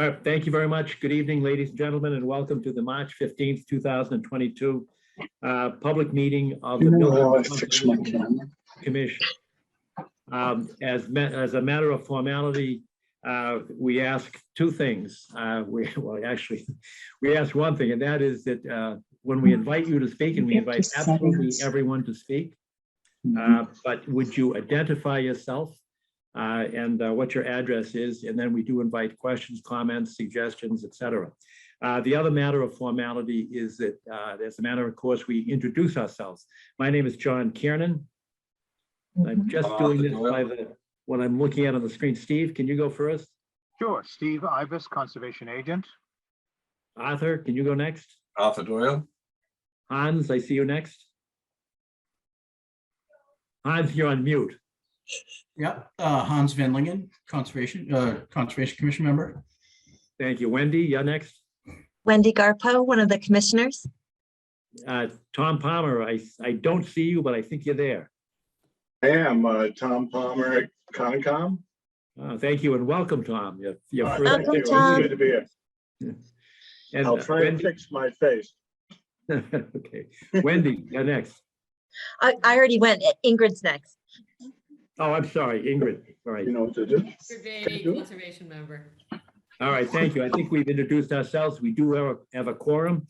All right, thank you very much. Good evening, ladies and gentlemen, and welcome to the March 15th, 2022 public meeting of the Milton Conservation Commission. As a matter of formality, we ask two things. We ask one thing, and that is that when we invite you to speak, and we invite absolutely everyone to speak, but would you identify yourself and what your address is, and then we do invite questions, comments, suggestions, etc. The other matter of formality is that as a matter of course, we introduce ourselves. My name is John Kiernan. I'm just doing this by what I'm looking at on the screen. Steve, can you go first? Sure. Steve Ibis, Conservation Agent. Arthur, can you go next? Arthur Doyle. Hans, I see you next. Hans, you're on mute. Yeah, Hans Van Lingen, Conservation Commission member. Thank you. Wendy, you're next. Wendy Garpo, one of the commissioners. Tom Palmer, I don't see you, but I think you're there. I am Tom Palmer at Concom. Thank you and welcome, Tom. Welcome, Tom. Good to be here. And I'll try and fix my face. Okay, Wendy, you're next. I already went. Ingrid's next. Oh, I'm sorry, Ingrid. All right. You know what to do? Conservation member. All right, thank you. I think we've introduced ourselves. We do have a quorum.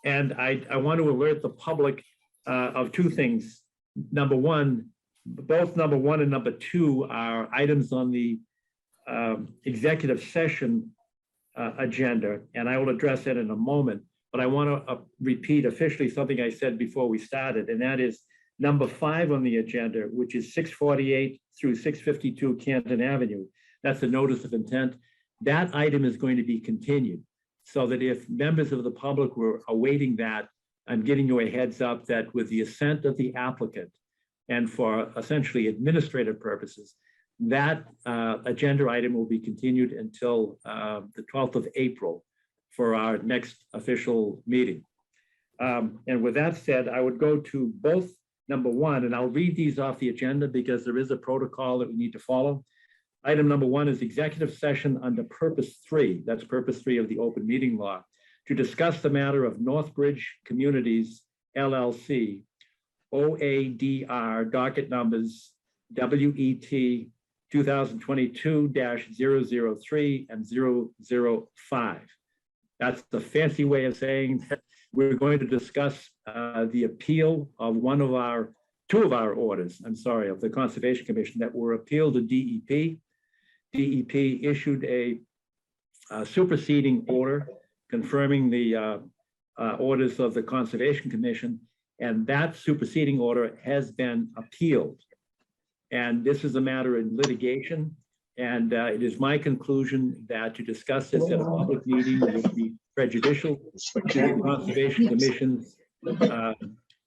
And I want to alert the public of two things. Number one, both number one and number two are items on the executive session agenda, and I will address that in a moment. But I want to repeat officially something I said before we started, and that is number 5 on the agenda, which is 648 through 652 Canton Avenue. That's the notice of intent. That item is going to be continued, so that if members of the public were awaiting that, I'm giving you a heads up that with the assent of the applicant and for essentially administrative purposes, that agenda item will be continued until the 12th of April for our next official meeting. And with that said, I would go to both number 1, and I'll read these off the agenda because there is a protocol that we need to follow. Item number 1 is executive session under purpose 3, that's purpose 3 of the open meeting law, to discuss the matter of Northbridge Communities LLC, OADR docket numbers WET 2022-003 and 005. That's the fancy way of saying that we're going to discuss the appeal of two of our orders, of the Conservation Commission that were appealed to DEP. DEP issued a superseding order confirming the orders of the Conservation Commission, and that superseding order has been appealed. And this is a matter in litigation, and it is my conclusion that to discuss this at a public meeting would be prejudicial to the Conservation Commission's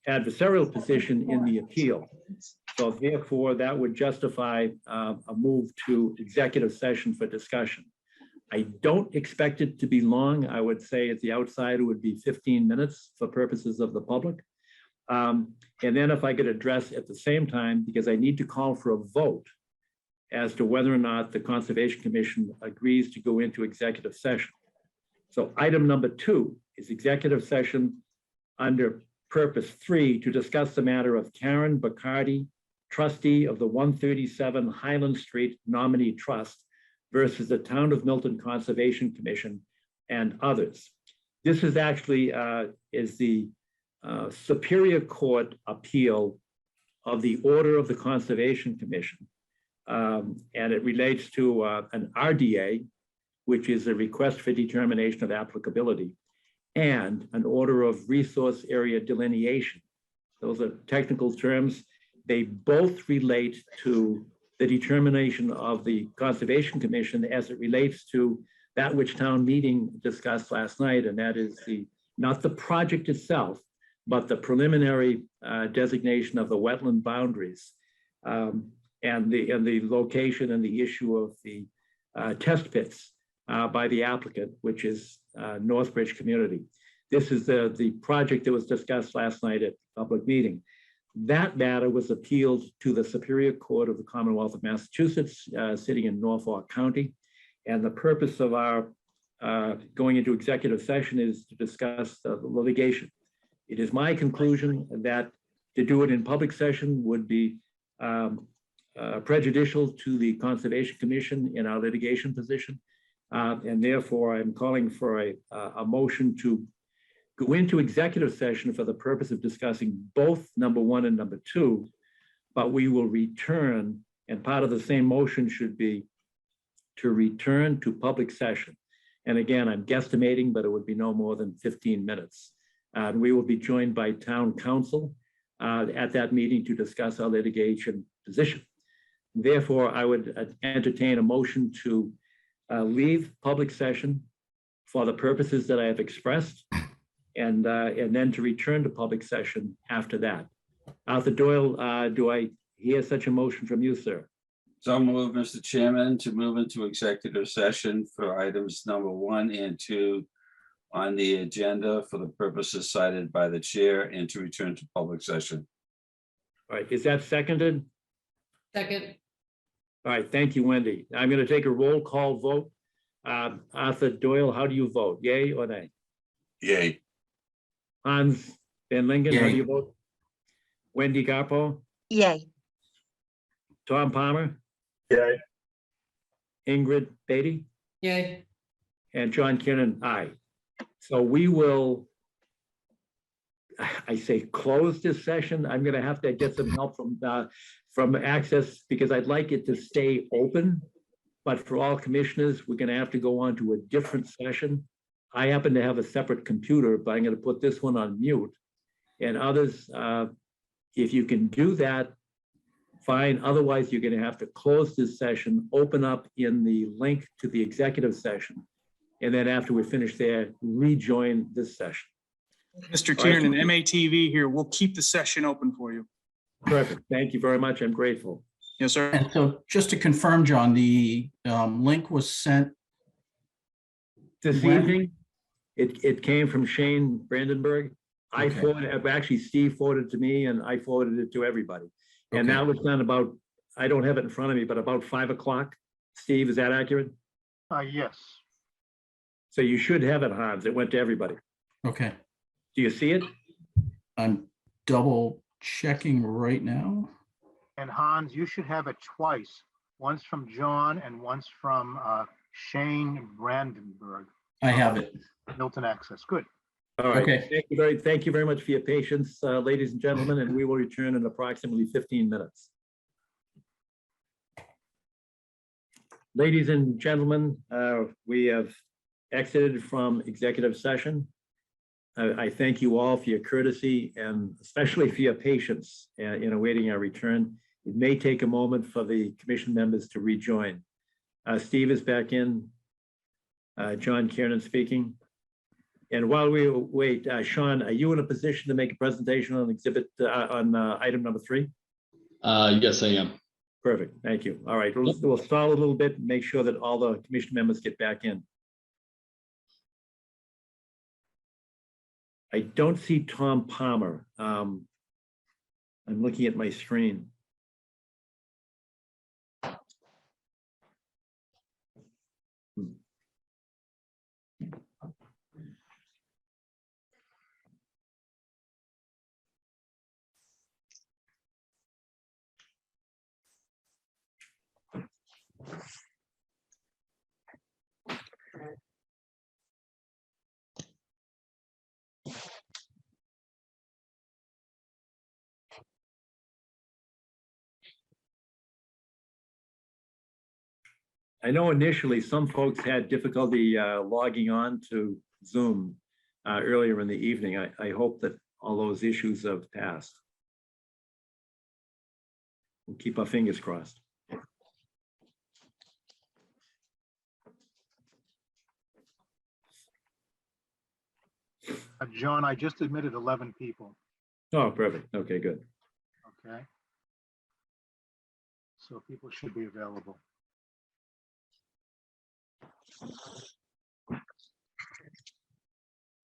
adversarial position in the appeal. So therefore, that would justify a move to executive session for discussion. I don't expect it to be long. I would say at the outside, it would be 15 minutes for purposes of the public. And then if I could address at the same time, because I need to call for a vote as to whether or not the Conservation Commission agrees to go into executive session. So item number 2 is executive session under purpose 3 to discuss the matter of Karen Bacardi, trustee of the 137 Highland Street Nominee Trust versus the Town of Milton Conservation Commission and others. This is actually is the Superior Court appeal of the order of the Conservation Commission. And it relates to an RDA, which is a request for determination of applicability, and an order of resource area delineation. Those are technical terms. They both relate to the determination of the Conservation Commission as it relates to that which town meeting discussed last night, and that is not the project itself, but the preliminary designation of the wetland boundaries and the location and the issue of the test pits by the applicant, which is Northbridge Community. This is the project that was discussed last night at the public meeting. That matter was appealed to the Superior Court of the Commonwealth of Massachusetts, sitting in Norfolk County. And the purpose of our going into executive session is to discuss the litigation. It is my conclusion that to do it in public session would be prejudicial to the Conservation Commission in our litigation position. And therefore, I'm calling for a motion to go into executive session for the purpose of discussing both number 1 and number 2, but we will return, and part of the same motion should be to return to public session. And again, I'm guesstimating, but it would be no more than 15 minutes. And we will be joined by town council at that meeting to discuss our litigation position. Therefore, I would entertain a motion to leave public session for the purposes that I have expressed, and then to return to public session after that. Arthur Doyle, do I hear such a motion from you, sir? So moved, Mr. Chairman, to move into executive session for items number 1 and 2 on the agenda for the purposes cited by the chair, and to return to public session. All right, is that seconded? Second, All right, thank you, Wendy. I'm going to take a roll call vote. Arthur Doyle, how do you vote? Yay or nay? Yay. Hans Van Lingen, how do Yay. you vote? Wendy Garpo, Yay. Tom Palmer, Yay. Ingrid Beatty, yay. and John Kiernan, aye. So we will, I say, close this session. I'm going to have to get some help from Access, because I'd like it to stay open. But for all commissioners, we're going to have to go on to a different session. I happen to have a separate computer, but I'm going to put this one on mute. And others, if you can do that, fine. Otherwise, you're going to have to close this session, open up in the link to the executive session. And then after we finish there, rejoin this session. Mr. All right. Tiernan, MATV here. We'll keep the session open for you. Perfect. Thank you very much. I'm grateful. Yes, sir. And so just to confirm, John, the link was sent. This When? evening, it came from Shane Brandenburg. I Okay. forwarded, actually Steve forwarded it to me, and I forwarded it to everybody. And Okay. that was done about, I don't have it in front of me, but about 5 o'clock. Steve, is that accurate? Yes. So you should have it, Hans. It went to everybody. Okay, Do you see it? I'm double checking right now. And Hans, you should have it twice. Once from John and once from Shane Brandenburg, I have it. Milton Access. Good. All right. Okay. Thank you very much for your patience, ladies and gentlemen, and we will return in approximately 15 minutes. Ladies and gentlemen, we have exited from executive session. I thank you all for your courtesy and especially for your patience in awaiting our return. It may take a moment for the commission members to rejoin. Steve is back in. John Kiernan speaking. And while we wait, Sean, are you in a position to make a presentation on exhibit on item number 3? Yes, I am. Perfect. Thank you. All right. We'll stall a little bit and make sure that all the commission members get back in. I don't see Tom Palmer. I'm looking at my screen. I know initially some folks had difficulty logging on to Zoom earlier in the evening. I hope that all those issues have passed. We'll keep our fingers crossed. John, I just admitted 11 people. Oh, perfect. Okay, good. Okay. So people should be available.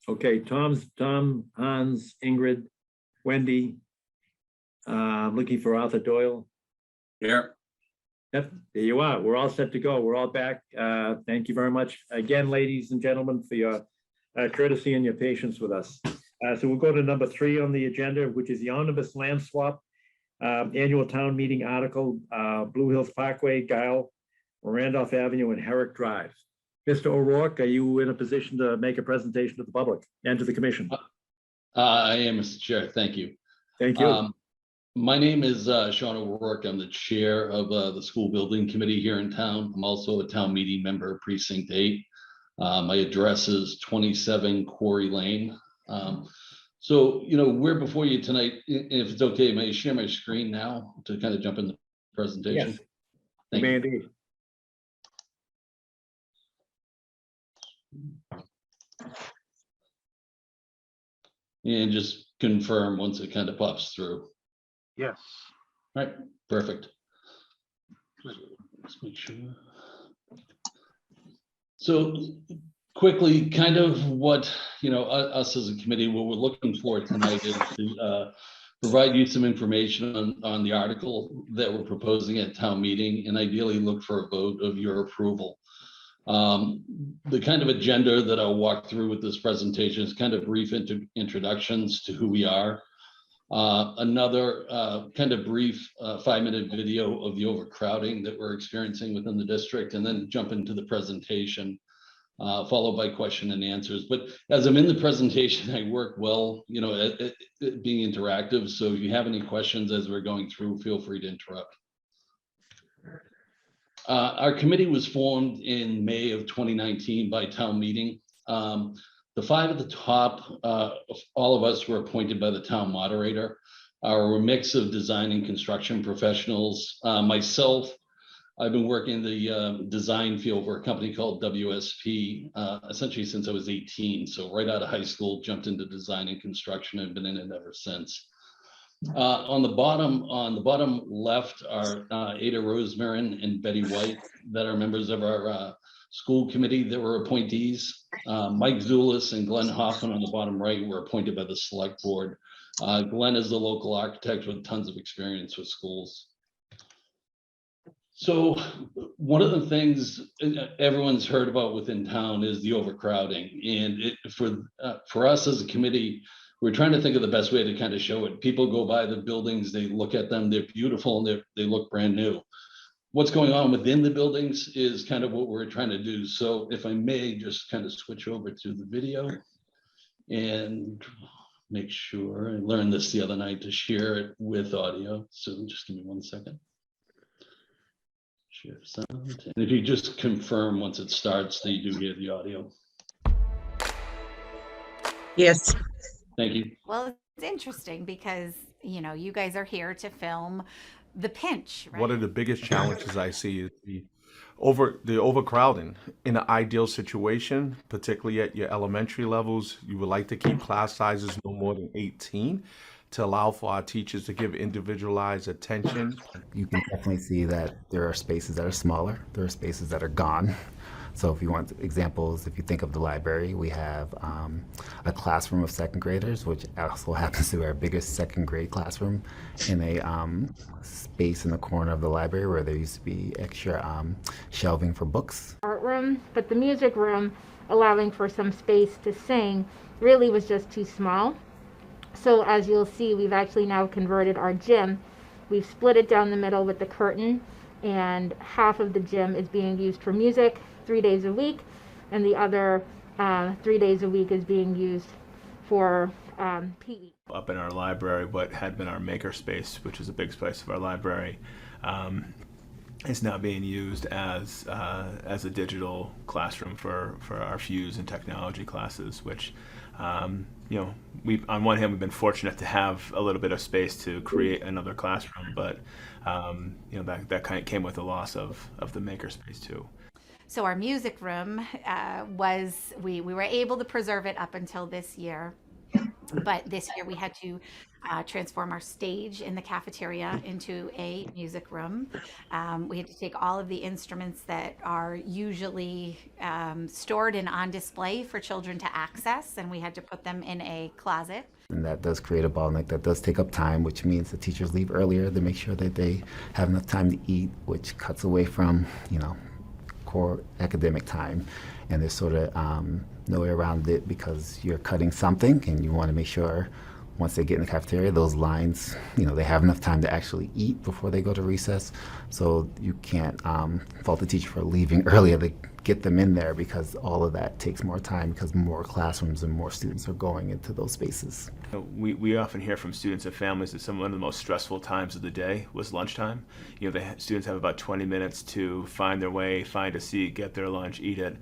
Okay, Tom, Hans, Ingrid, Wendy. I'm looking for Arthur Doyle. Here. Yep, there you are. We're all set to go. We're all back. Thank you very much again, ladies and gentlemen, for your courtesy and your patience with us. So we'll go to number 3 on the agenda, which is the omnibus land swap annual town meeting article, Blue Hills Parkway, Guile, Randolph Avenue, and Herrick Drive. Mr. O'Rourke, are you in a position to make a presentation to the public and to the commission? I am, Mr. Chair. Thank you. Thank you. My name is Sean O'Rourke. I'm the chair of the school building committee here in town. I'm also a town meeting member of Precinct 8. My address is 27 Quarry Lane. So, we're before you tonight. If it's okay, may I share my screen now to kind of jump in the presentation? Yes. Thank May you. indeed. And just confirm once it kind of pops through. Yes. Right, perfect. Let's make sure. So quickly, kind of what, us as a committee, what we're looking for tonight is to provide you some information on the article that we're proposing at town meeting, and ideally look for a vote of your approval. The kind of agenda that I'll walk through with this presentation is kind of brief introductions to who we are. Another kind of brief 5-minute video of the overcrowding that we're experiencing within the district, and then jump into the presentation, followed by question and answers. But as I'm in the presentation, I work well, at being interactive. So if you have any questions as we're going through, feel free to interrupt. Our committee was formed in May of 2019 by town meeting. The 5 at the top, all of us were appointed by the town moderator. We're a mix of design and construction professionals. Myself, I've been working in the design field for a company called WSP, essentially since I was 18. So right out of high school, jumped into design and construction. I've been in it ever since. On the bottom left are Ada Rosemarin and Betty White, that are members of our school committee that were appointees. Mike Zulis and Glenn Hoffman on the bottom right were appointed by the select board. Glenn is the local architect with tons of experience with schools. So one of the things everyone's heard about within town is the overcrowding. And for us as a committee, we're trying to think of the best way to kind of show it. People go by the buildings, they look at them, they're beautiful, and they look brand new. What's going on within the buildings is kind of what we're trying to do. So if I may just kind of switch over to the video and make sure, I learned this the other night, to share it with audio. So just give me 1 second. Share sound. And if you just confirm once it starts that you do hear the audio. Yes. Thank you. Well, it's interesting because, you guys are here to film the pinch, right? One of the biggest challenges I see is the overcrowding. In an ideal situation, particularly at your elementary levels, you would like to keep class sizes no more than 18 to allow for our teachers to give individualized attention. You can definitely see that there are spaces that are smaller, there are spaces that are gone. So if you want examples, if you think of the library, we have a classroom of second graders, which also happens to be our biggest second grade classroom, in a space in the corner of the library where there used to be extra shelving for books. Art room, but the music room, allowing for some space to sing, really was just too small. So as you'll see, we've actually now converted our gym. We've split it down the middle with the curtain, and half of the gym is being used for music 3 days a week, and the other 3 days a week is being used for PE. Up in our library, what had been our maker space, which is a big space of our library, is now being used as a digital classroom for our Fuse and technology classes, which we on one hand we've been fortunate to have a little bit of space to create another classroom, but that kind of came with the loss of the maker space too. So our music room we were able to preserve it up until this year. But this year we had to transform our stage in the cafeteria into a music room. We had to take all of the instruments that are usually stored and on display for children to access, and we had to put them in a closet. And that does create a bottleneck. That does take up time, which means the teachers leave earlier to make sure that they have enough time to eat, which cuts away from, core academic time. And there's sort of no way around it because you're cutting something and you want to make sure once they get in the cafeteria, those lines, they have enough time to actually eat before they go to recess. So you can't fault the teacher for leaving earlier to get them in there because all of that takes more time because more classrooms and more students are going into those spaces. We often hear from students and families that one of the most stressful times of the day was lunchtime. The students have about 20 minutes to find their way, find a seat, get their lunch, eat it,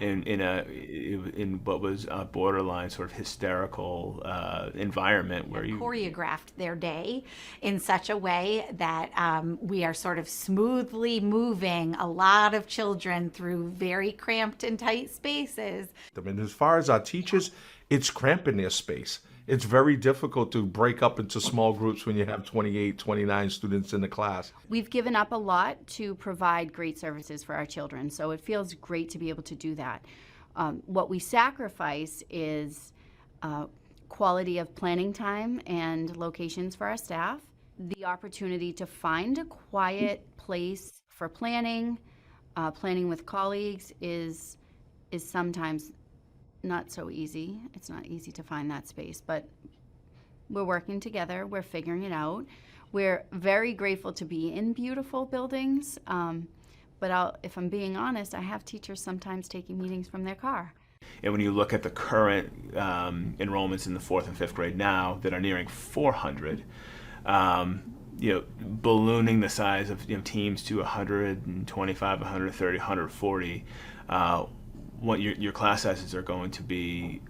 in what was a borderline sort of hysterical environment where you choreographed their day in such a way that we are sort of smoothly moving a lot of children through very cramped and tight spaces. I mean, as far as our teachers, it's cramping their space. It's very difficult to break up into small groups when you have 28, 29 students in the class. We've given up a lot to provide great services for our children, so it feels great to be able to do that. What we sacrifice is quality of planning time and locations for our staff, the opportunity to find a quiet place for planning. Planning with colleagues is sometimes not so easy. It's not easy to find that space, but we're working together. We're figuring it out. We're very grateful to be in beautiful buildings, but if I'm being honest, I have teachers sometimes taking meetings from their car. And when you look at the current enrollments in the 4th and 5th grade now that are nearing 400, ballooning the size of teams to 125, 130, 140, what your class sizes are going to be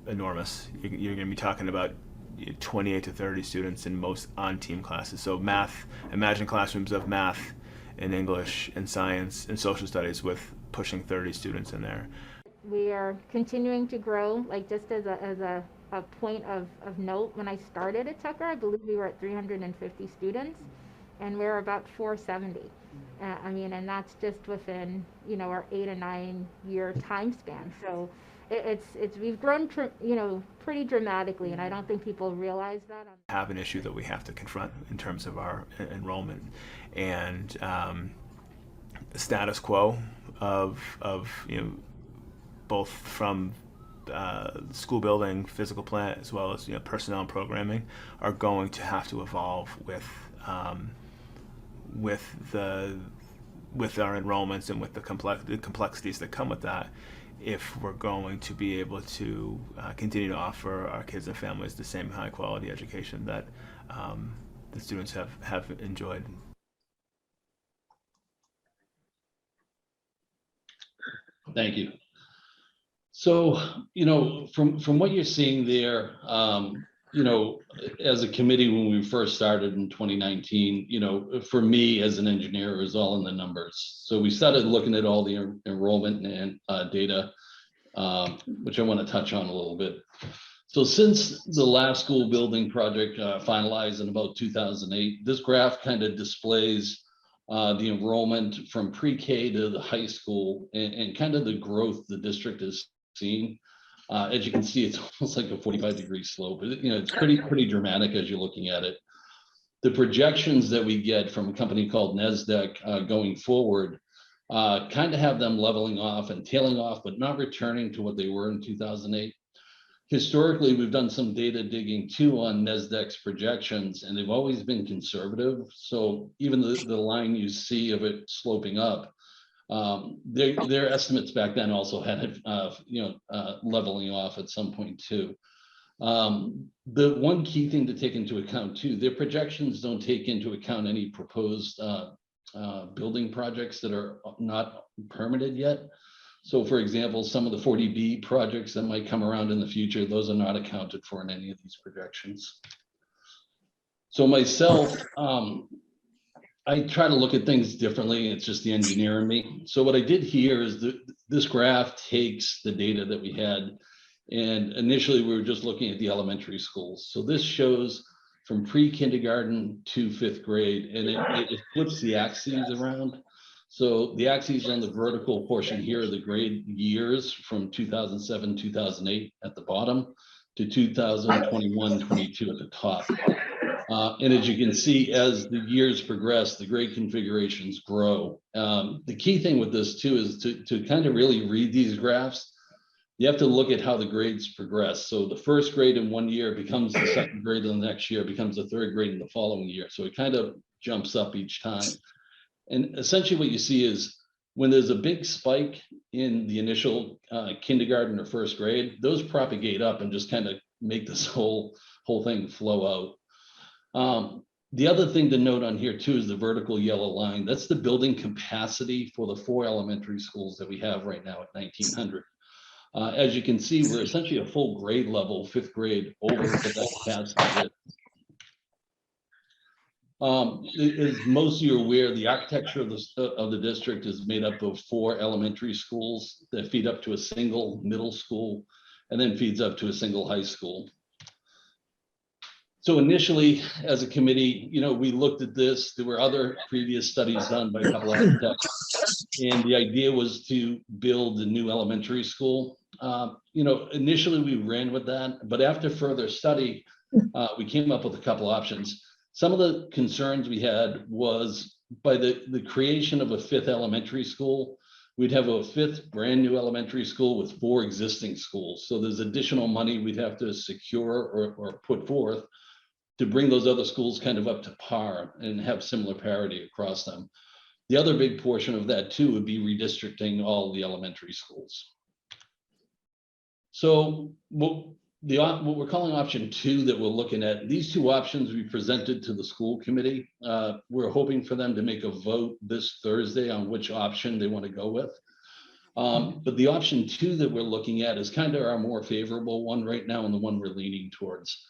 enormous. You're going to be talking about 28 to 30 students in most on-team classes. So math, imagine classrooms of math and English and science and social studies with pushing 30 students in there. We are continuing to grow, just as a point of note, when I started at Tucker, I believe we were at 350 students, and we're about 470. And that's just within, our 8 or 9 year time span. So we've grown, pretty dramatically, and I don't think people realize that. Have an issue that we have to confront in terms of our enrollment, and the status quo of both from school building, physical plant, as well as personnel and programming, are going to have to evolve with our enrollments and with the complexities that come with that, if we're going to be able to continue to offer our kids and families the same high quality education that the students have enjoyed. Thank you. So, from what you're seeing there, as a committee, when we first started in 2019, for me as an engineer, it was all in the numbers. So we started looking at all the enrollment and data, which I want to touch on a little bit. So since the last school building project finalized in about 2008, this graph kind of displays the enrollment from pre-K to the high school and kind of the growth the district has seen. As you can see, it's almost like a 45-degree slope. It's pretty dramatic as you're looking at it. The projections that we get from a company called NESDEC going forward kind of have them leveling off and tailing off, but not returning to what they were in 2008. Historically, we've done some data digging too on NESDEC's projections, and they've always been conservative. So even the line you see of it sloping up, their estimates back then also had it, leveling off at some point too. The one key thing to take into account too, their projections don't take into account any proposed building projects that are not permitted yet. So for example, some of the 40B projects that might come around in the future, those are not accounted for in any of these projections. So myself, I try to look at things differently. It's just the engineer in me. So what I did here is this graph takes the data that we had And initially, we were just looking at the elementary schools. So this shows from pre-kindergarten to 5th grade, and it flips the axes around. So the axes on the vertical portion here are the grade years from 2007, 2008 at the bottom to 2021, 22 at the top. And as you can see, as the years progress, the grade configurations grow. The key thing with this too is to kind of really read these graphs. You have to look at how the grades progress. So the 1st grade in one year becomes the 2nd grade in the next year, becomes the 3rd grade in the following year. So it kind of jumps up each time. And essentially what you see is when there's a big spike in the initial kindergarten or 1st grade, those propagate up and just kind of make this whole thing flow out. The other thing to note on here too is the vertical yellow line. That's the building capacity for the 4 elementary schools that we have right now at 1900. As you can see, we're essentially a full grade level, 5th grade, over what that capacity is. As most of you are aware, the architecture of the district is made up of 4 elementary schools that feed up to a single middle school and then feeds up to a single high school. So initially, as a committee, we looked at this. There were other previous studies done by a couple of architects, and the idea was to build a new elementary school. Initially we ran with that, but after further study, we came up with a couple options. Some of the concerns we had was by the creation of a 5th elementary school, we'd have a 5th brand new elementary school with 4 existing schools. So there's additional money we'd have to secure or put forth to bring those other schools kind of up to par and have similar parity across them. The other big portion of that too would be redistricting all the elementary schools. So what we're calling option 2 that we're looking at, these 2 options we presented to the school committee. We're hoping for them to make a vote this Thursday on which option they want to go with. But the option 2 that we're looking at is kind of our more favorable one right now and the one we're leaning towards.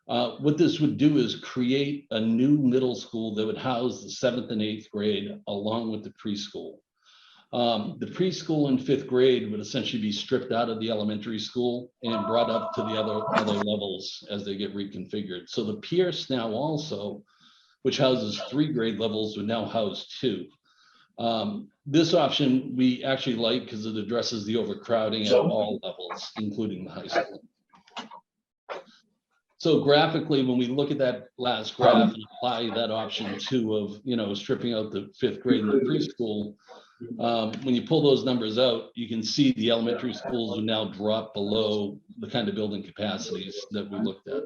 What this would do is create a new middle school that would house the 7th and 8th grade along with the preschool. The preschool and 5th grade would essentially be stripped out of the elementary school and brought up to the other levels as they get reconfigured. So the Pierce now also, which houses 3 grade levels, would now house 2. This option we actually like because it addresses the overcrowding at all levels, including the high school. So graphically, when we look at that last graph and apply that option 2 of, stripping out the 5th grade and the preschool, when you pull those numbers out, you can see the elementary schools will now drop below the kind of building capacities that we looked at.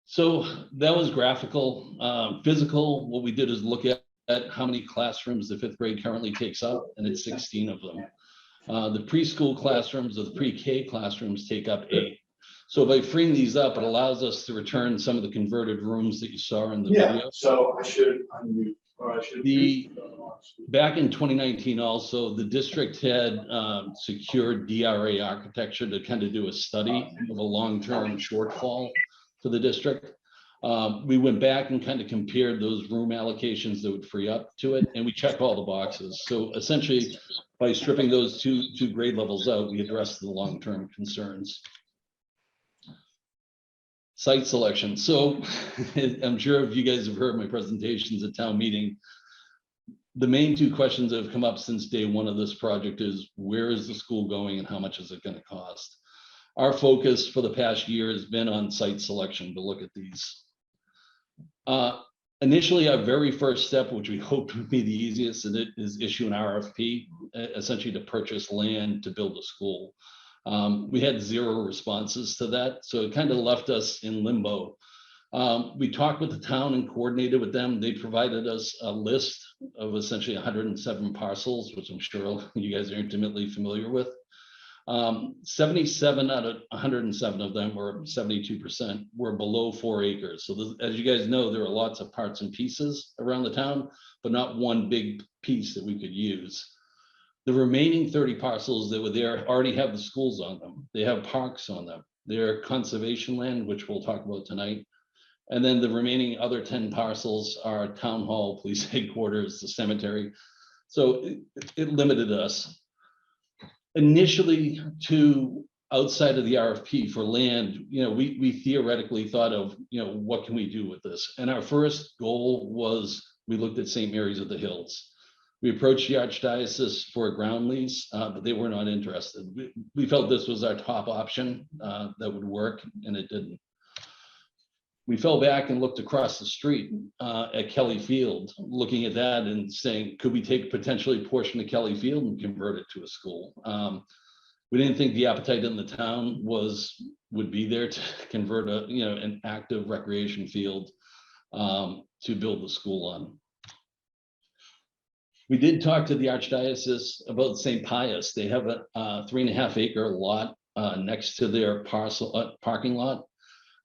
So that was graphical. Physical, what we did is look at how many classrooms the 5th grade currently takes up, and it's 16 of them. The preschool classrooms or the pre-K classrooms take up 8. So by freeing these up, it allows us to return some of the converted rooms that you saw in the video. So I should unmute. Back in 2019 also, the district had secured DRA architecture to kind of do a study of a long-term shortfall for the district. We went back and kind of compared those room allocations that would free up to it, and we checked all the boxes. So essentially, by stripping those two grade levels out, we addressed the long-term concerns. Site selection. So I'm sure if you guys have heard my presentations at town meeting, the main 2 questions that have come up since day 1 of this project is where is the school going and how much is it going to cost? Our focus for the past year has been on site selection to look at these. Initially, our very first step, which we hoped would be the easiest, is issue an RFP, essentially to purchase land to build a school. We had 0 responses to that, so it kind of left us in limbo. We talked with the town and coordinated with them. They provided us a list of essentially 107 parcels, which I'm sure you guys are intimately familiar with. 77 out of 107 of them, or 72%, were below 4 acres. So as you guys know, there are lots of parts and pieces around the town, but not one big piece that we could use. The remaining 30 parcels that were there already have the schools on them. They have parks on them. They're conservation land, which we'll talk about tonight. And then the remaining other 10 parcels are town hall, police headquarters, the cemetery. So it limited us. initially to outside of the RFP for land, we theoretically thought of, what can we do with this? And our first goal was, we looked at St. Mary's of the Hills. We approached the Archdiocese for a ground lease, but they were not interested. We felt this was our top option that would work, and it didn't. We fell back and looked across the street at Kelly Field, looking at that and saying, could we take potentially a portion of Kelly Field and convert it to a school? We didn't think the appetite in the town would be there to convert an active recreation field to build the school on. We did talk to the Archdiocese about St. Pius. They have a 3.5 acre lot next to their parking lot.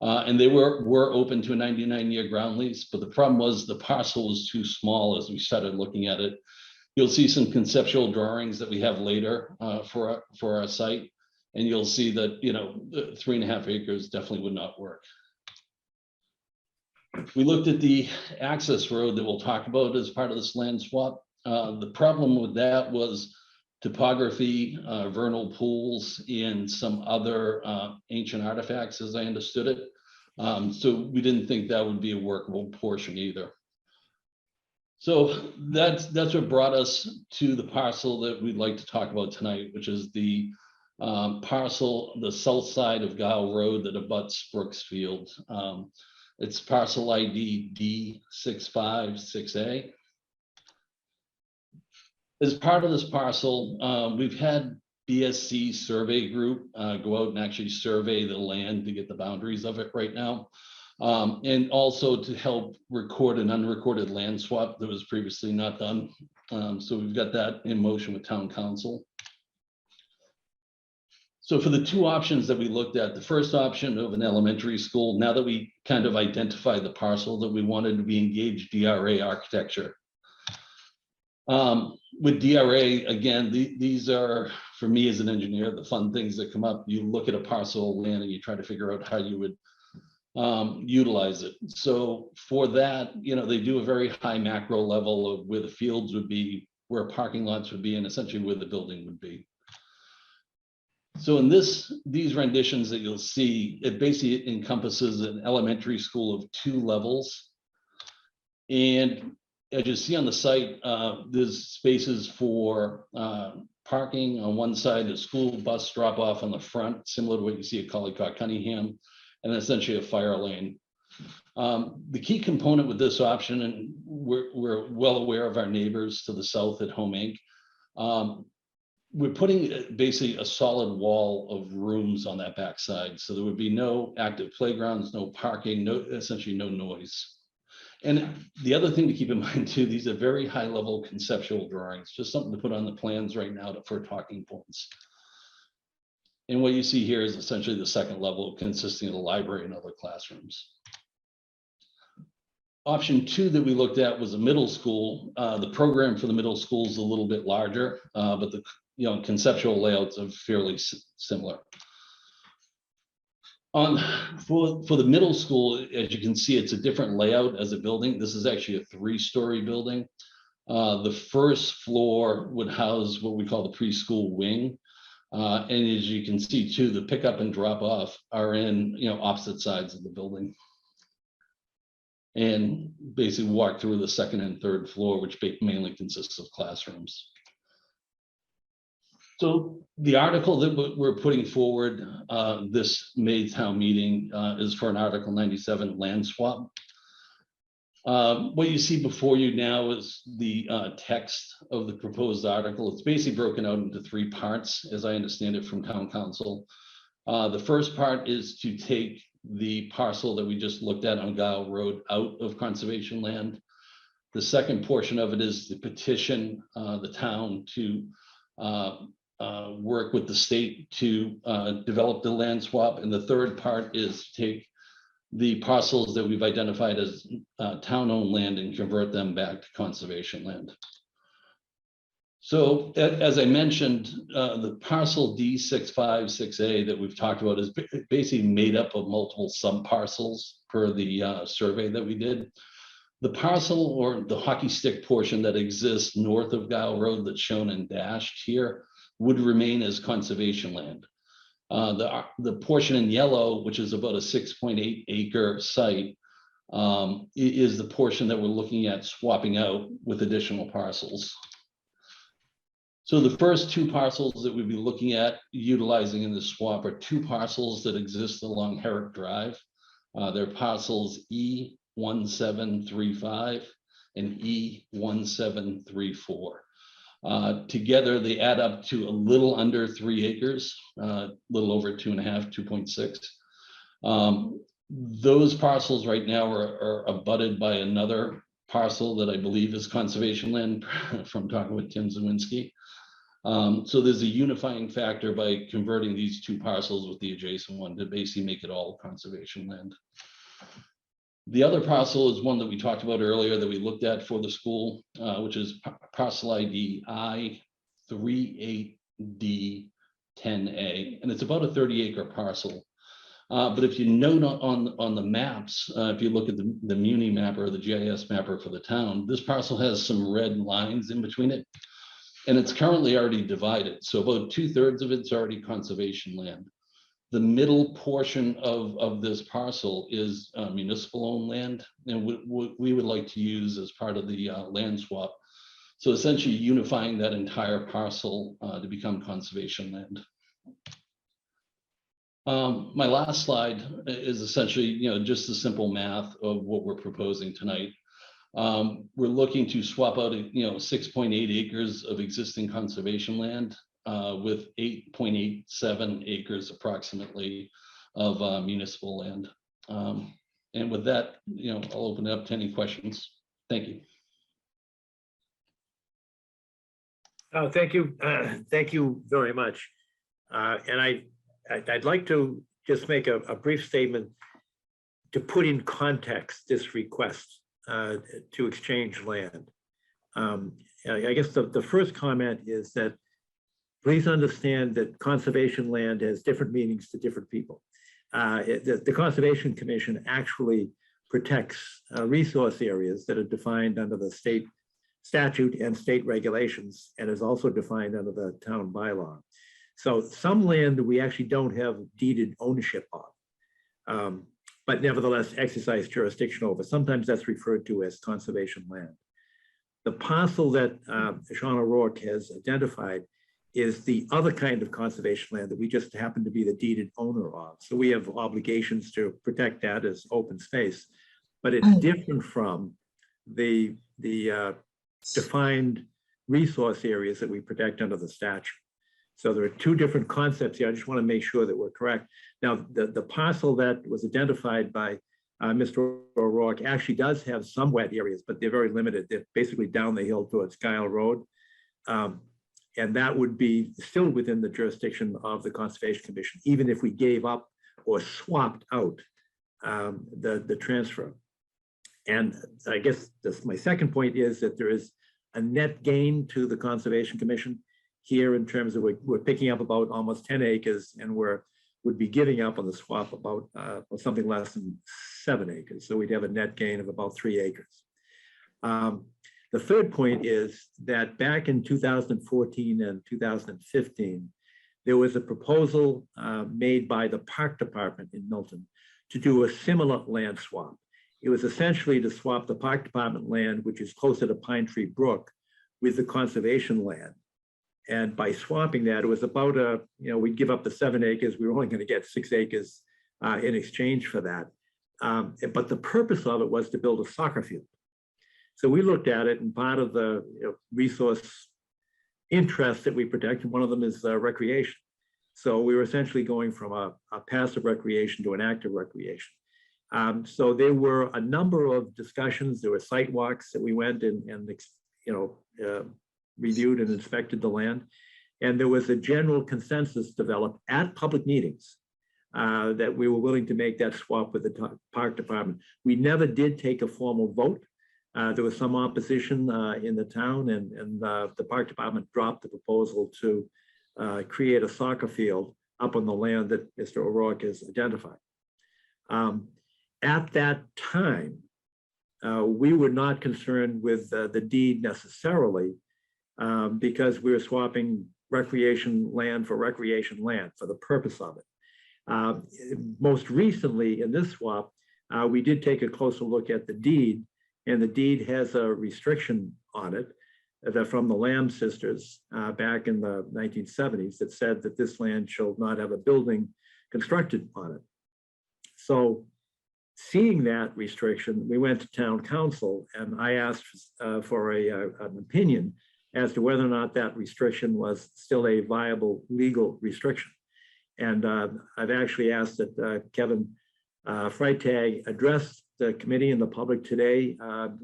And they were open to a 99-year ground lease, but the problem was the parcel was too small as we started looking at it. You'll see some conceptual drawings that we have later for our site, and you'll see that, 3.5 acres definitely would not work. We looked at the access road that we'll talk about as part of this land swap. The problem with that was topography, vernal pools, and some other ancient artifacts, as I understood it. So we didn't think that would be a workable portion either. So that's what brought us to the parcel that we'd like to talk about tonight, which is the parcel, the south side of Gile Road that abuts Brooks Field. It's parcel ID D656A. As part of this parcel, we've had BSC survey group go out and actually survey the land to get the boundaries of it right now. And also to help record an unrecorded land swap that was previously not done. So we've got that in motion with town council. So for the two options that we looked at, the first option of an elementary school, now that we kind of identified the parcel that we wanted, we engaged DRA architecture. With DRA, again, these are, for me as an engineer, the fun things that come up. You look at a parcel of land and you try to figure out how you would utilize it. So for that, they do a very high macro level of where the fields would be, where parking lots would be, and essentially where the building would be. So in these renditions that you'll see, it basically encompasses an elementary school of 2 levels. And as you see on the site, there's spaces for parking on one side, a school bus drop off on the front, similar to what you see at Collycock Cunningham, and essentially a fire lane. The key component with this option, and we're well aware of our neighbors to the south at Home Inc. We're putting basically a solid wall of rooms on that backside. So there would be no active playgrounds, no parking, essentially no noise. And the other thing to keep in mind too, these are very high level conceptual drawings, just something to put on the plans right now for talking points. And what you see here is essentially the second level consisting of the library and other classrooms. Option 2 that we looked at was a middle school. The program for the middle school is a little bit larger, but the conceptual layouts are fairly similar. For the middle school, as you can see, it's a different layout as a building. This is actually a 3-story building. The first floor would house what we call the preschool wing. And as you can see too, the pickup and drop off are in opposite sides of the building. And basically walk through the second and third floor, which mainly consists of classrooms. So the article that we're putting forward this May town meeting is for an Article 97 land swap. What you see before you now is the text of the proposed article. It's basically broken out into 3 parts, as I understand it from town council. The first part is to take the parcel that we just looked at on Gile Road out of conservation land. The second portion of it is to petition the town to work with the state to develop the land swap. And the third part is to take the parcels that we've identified as town-owned land and convert them back to conservation land. So as I mentioned, the parcel D656A that we've talked about is basically made up of multiple sub-parcels per the survey that we did. The parcel or the hockey stick portion that exists north of Gile Road that's shown in dashed here, would remain as conservation land. The portion in yellow, which is about a 6.8 acre site, is the portion that we're looking at swapping out with additional parcels. So the first two parcels that we'd be looking at utilizing in this swap are two parcels that exist along Herrick Drive. They're parcels E1735 and E1734. Together, they add up to a little under 3 acres, a little over 2.5, 2.6. Those parcels right now are abutted by another parcel that I believe is conservation land from talking with Tim Zawinski. So there's a unifying factor by converting these two parcels with the adjacent one to basically make it all conservation land. The other parcel is one that we talked about earlier that we looked at for the school, which is parcel ID I38D10A, and it's about a 30-acre parcel. But if you note on the maps, if you look at the Muni mapper, the GIS mapper for the town, this parcel has some red lines in between it, and it's currently already divided. So about 2/3 of it's already conservation land. The middle portion of this parcel is municipal-owned land, and we would like to use as part of the land swap. So essentially unifying that entire parcel to become conservation land. My last slide is essentially, just the simple math of what we're proposing tonight. We're looking to swap out, 6.8 acres of existing conservation land with 8.87 acres approximately of municipal land. And with that, I'll open it up to any questions. Thank you. Oh, thank you. Thank you very much. And I'd like to just make a brief statement to put in context this request to exchange land. I guess the first comment is that please understand that conservation land has different meanings to different people. The Conservation Commission actually protects resource areas that are defined under the state statute and state regulations, and is also defined under the town bylaw. So some land we actually don't have deeded ownership of, but nevertheless exercise jurisdiction over. Sometimes that's referred to as conservation land. The parcel that Sean O'Rourke has identified is the other kind of conservation land that we just happen to be the deeded owner of. So we have obligations to protect that as open space, but it's different from the defined resource areas that we protect under the statute. So there are two different concepts here. I just want to make sure that we're correct. Now, the parcel that was identified by Mr. O'Rourke actually does have some wet areas, but they're very limited. They're basically down the hill towards Kyle Road. And that would be still within the jurisdiction of the Conservation Commission, even if we gave up or swapped out the transfer. And I guess my second point is that there is a net gain to the Conservation Commission here in terms of we're picking up about almost 10 acres, and would be giving up on the swap about something less than 7 acres. So we'd have a net gain of about 3 acres. The third point is that back in 2014 and 2015, there was a proposal made by the Park Department in Milton to do a similar land swap. It was essentially to swap the Park Department land, which is closer to Pine Tree Brook, with the conservation land. And by swapping that, it was about we'd give up the 7 acres. We were only going to get 6 acres in exchange for that. But the purpose of it was to build a soccer field. So we looked at it, and part of the resource interests that we protect, and one of them is recreation. So we were essentially going from a passive recreation to an active recreation. So there were a number of discussions. There were site walks that we went and reviewed and inspected the land. And there was a general consensus developed at public meetings that we were willing to make that swap with the Park Department. We never did take a formal vote. There was some opposition in the town, and the Park Department dropped the proposal to create a soccer field up on the land that Mr. O'Rourke has identified. At that time, we were not concerned with the deed necessarily, because we were swapping recreation land for recreation land for the purpose of it. Most recently in this swap, we did take a closer look at the deed, and the deed has a restriction on it that from the Lamb sisters back in the 1970s that said that this land shall not have a building constructed on it. So seeing that restriction, we went to town council and I asked for an opinion as to whether or not that restriction was still a viable legal restriction. And I've actually asked that Kevin Freitag address the committee and the public today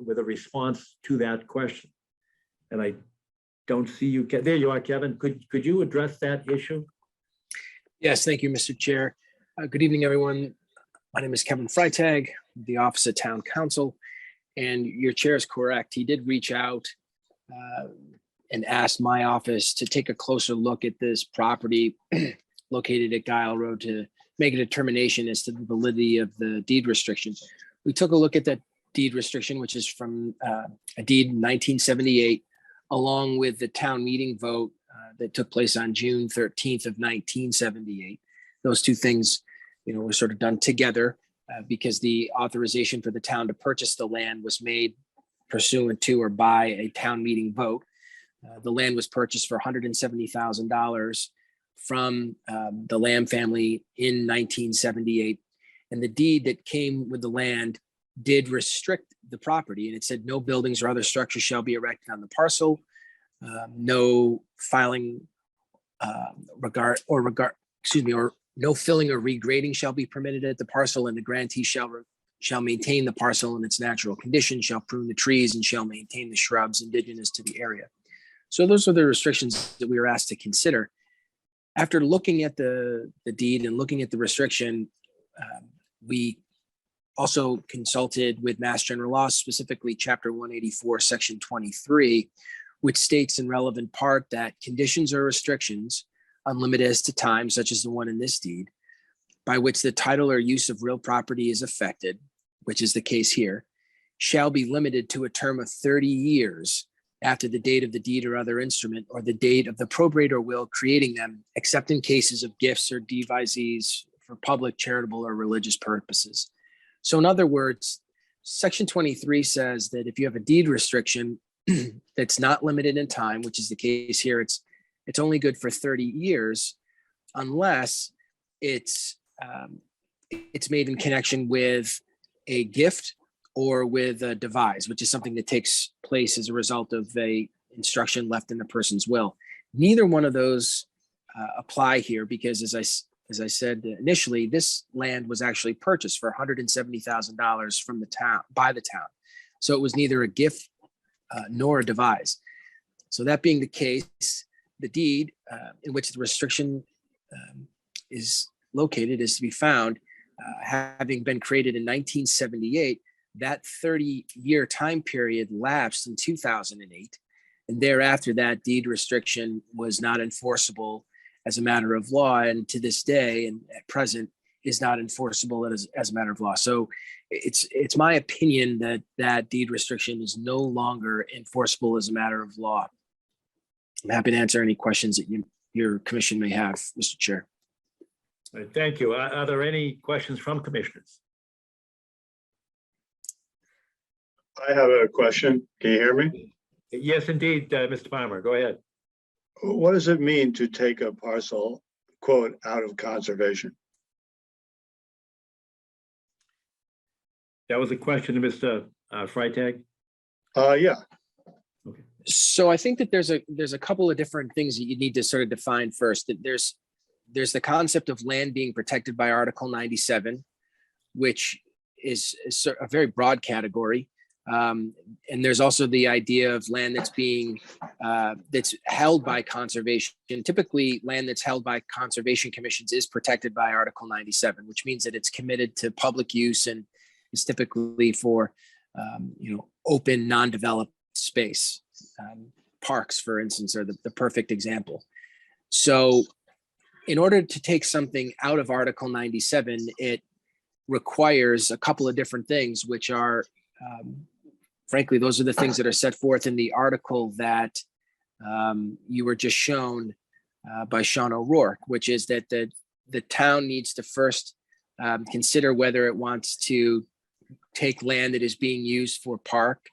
with a response to that question. And I don't see you. There you are, Kevin. Could you address that issue? Yes, thank you, Mr. Chair. Good evening, everyone. My name is Kevin Freitag, the Office of Town Council, and your chair is correct. He did reach out and asked my office to take a closer look at this property located at Guile Road to make a determination as to the validity of the deed restriction. We took a look at that deed restriction, which is from a deed in 1978, along with the town meeting vote that took place on June 13th of 1978. Those two things, were sort of done together because the authorization for the town to purchase the land was made pursuant to or by a town meeting vote. The land was purchased for $170,000 from the Lamb family in 1978. And the deed that came with the land did restrict the property. And it said no buildings or other structures shall be erected on the parcel. No filing or no filling or regrading shall be permitted at the parcel, and the grantee shall maintain the parcel in its natural condition, shall prune the trees, and shall maintain the shrubs indigenous to the area. So those are the restrictions that we were asked to consider. After looking at the deed and looking at the restriction, we also consulted with Mass General Law, specifically Chapter 184, Section 23, which states in relevant part that conditions or restrictions unlimited as to time, such as the one in this deed, by which the title or use of real property is affected, which is the case here, shall be limited to a term of 30 years after the date of the deed or other instrument, or the date of the probate or will creating them, except in cases of gifts or devisees for public, charitable, or religious purposes. So in other words, Section 23 says that if you have a deed restriction that's not limited in time, which is the case here, it's only good for 30 years, unless it's made in connection with a gift or with a devise, which is something that takes place as a result of a instruction left in the person's will. Neither one of those apply here because, as I said initially, this land was actually purchased for $170,000 from the town, by the town. So it was neither a gift nor a devise. So that being the case, the deed in which the restriction is located is to be found, having been created in 1978. That 30-year time period lapsed in 2008, and thereafter that deed restriction was not enforceable as a matter of law, and to this day and at present is not enforceable as a matter of law. So it's my opinion that that deed restriction is no longer enforceable as a matter of law. I'm happy to answer any questions that your commission may have, Mr. Chair. All right, thank you. Are there any questions from commissioners? I have a question. Can you hear me? Yes, indeed, Mr. Palmer, go ahead. What does it mean to take a parcel, quote, out of conservation? That was a question to Mr. Freitag? Yeah. Okay. So I think that there's a couple of different things that you need to sort of define first. That there's the concept of land being protected by Article 97, which is a very broad category. And there's also the idea of land that's being that's held by conservation. Typically, land that's held by conservation commissions is protected by Article 97, which means that it's committed to public use and is typically for open, non-developed space. Parks, for instance, are the perfect example. So in order to take something out of Article 97, it requires a couple of different things, which are frankly, those are the things that are set forth in the article that you were just shown by Sean O'Rourke, which is that the town needs to first consider whether it wants to take land that is being used for park,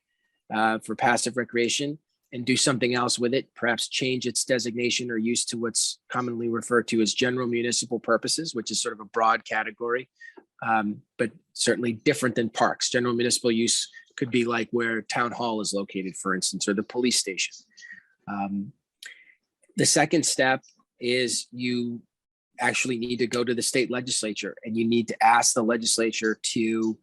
for passive recreation, and do something else with it, perhaps change its designation or use to what's commonly referred to as general municipal purposes, which is sort of a broad category, but certainly different than parks. General municipal use could be like where town hall is located, for instance, or the police station. The second step is you actually need to go to the state legislature, and you need to ask the legislature to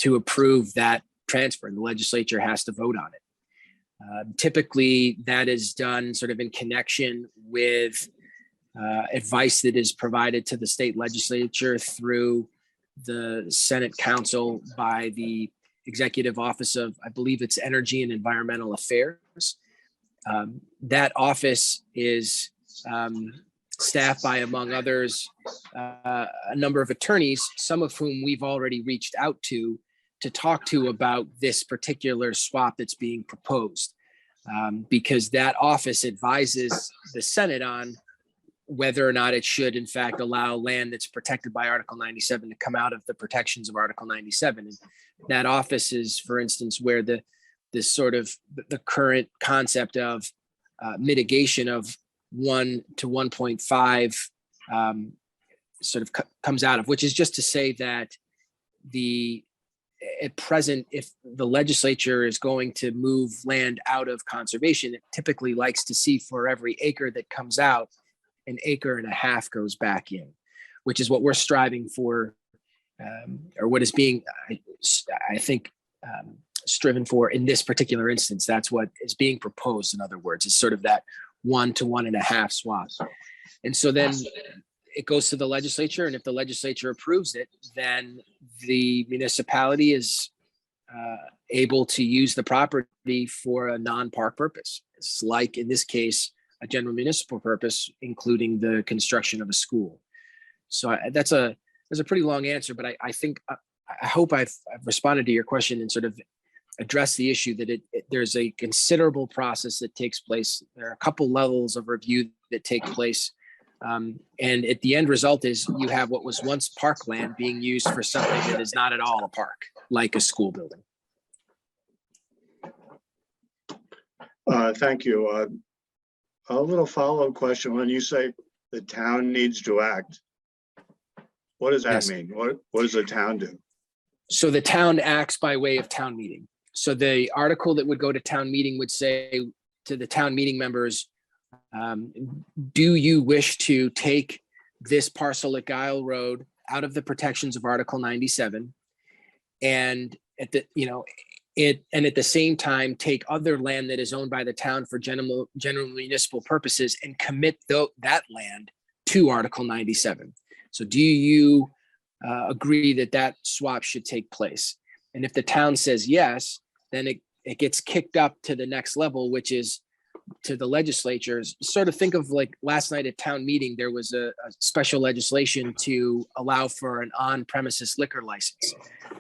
approve that transfer. And the legislature has to vote on it. Typically, that is done sort of in connection with advice that is provided to the state legislature through the Senate Council by the Executive Office of, I believe it's Energy and Environmental Affairs. That office is staffed by, among others, a number of attorneys, some of whom we've already reached out to talk to about this particular swap that's being proposed, because that office advises the Senate on whether or not it should in fact allow land that's protected by Article 97 to come out of the protections of Article 97. And that office is, for instance, where the current concept of mitigation of 1 to 1.5 comes out of, which is just to say that at present, if the legislature is going to move land out of conservation, it typically likes to see for every acre that comes out, 1.5 acres goes back in, which is what we're striving for, or what is being, I think, striven for in this particular instance. That's what is being proposed, in other words, is sort of that 1 to 1.5 swap. And so then it goes to the legislature, and if the legislature approves it, then the municipality is able to use the property for a non-park purpose. It's like, in this case, a general municipal purpose, including the construction of a school. So that's a pretty long answer, but I think, I hope I've responded to your question and sort of addressed the issue that there's a considerable process that takes place. There are a couple levels of review that take place. And at the end result is you have what was once parkland being used for something that is not at all a park, like a school building. Thank you. A little follow-up question. When you say the town needs to act, what does that Yes. mean? What does the town do? So the town acts by way of town meeting. So the article that would go to town meeting would say to the town meeting members, do you wish to take this parcel at Guile Road out of the protections of Article 97, and at the same time take other land that is owned by the town for general municipal purposes and commit that land to Article 97? So do you agree that swap should take place? And if the town says yes, then it gets kicked up to the next level, which is to the legislatures. Sort of think of like last night at town meeting, there was a special legislation to allow for an on-premises liquor license.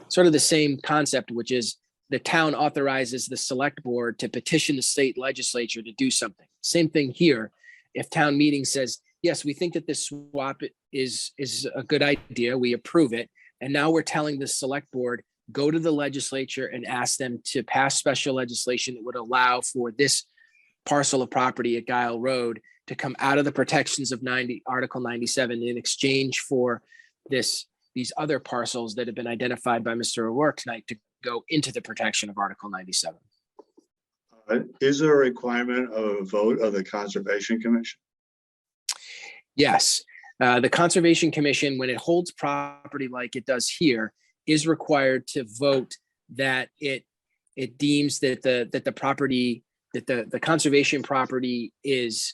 Sort of the same concept, which is the town authorizes the select board to petition the state legislature to do something. Same thing here. If town meeting says, yes, we think that this swap is a good idea, we approve it. And now we're telling the select board, go to the legislature and ask them to pass special legislation that would allow for this parcel of property at Guile Road to come out of the protections of Article 97 in exchange for these other parcels that have been identified by Mr. O'Rourke tonight to go into the protection of Article 97. Is there a requirement of a vote of the Conservation Commission? Yes. The Conservation Commission, when it holds property like it does here, is required to vote that it deems that the property, that the conservation property is,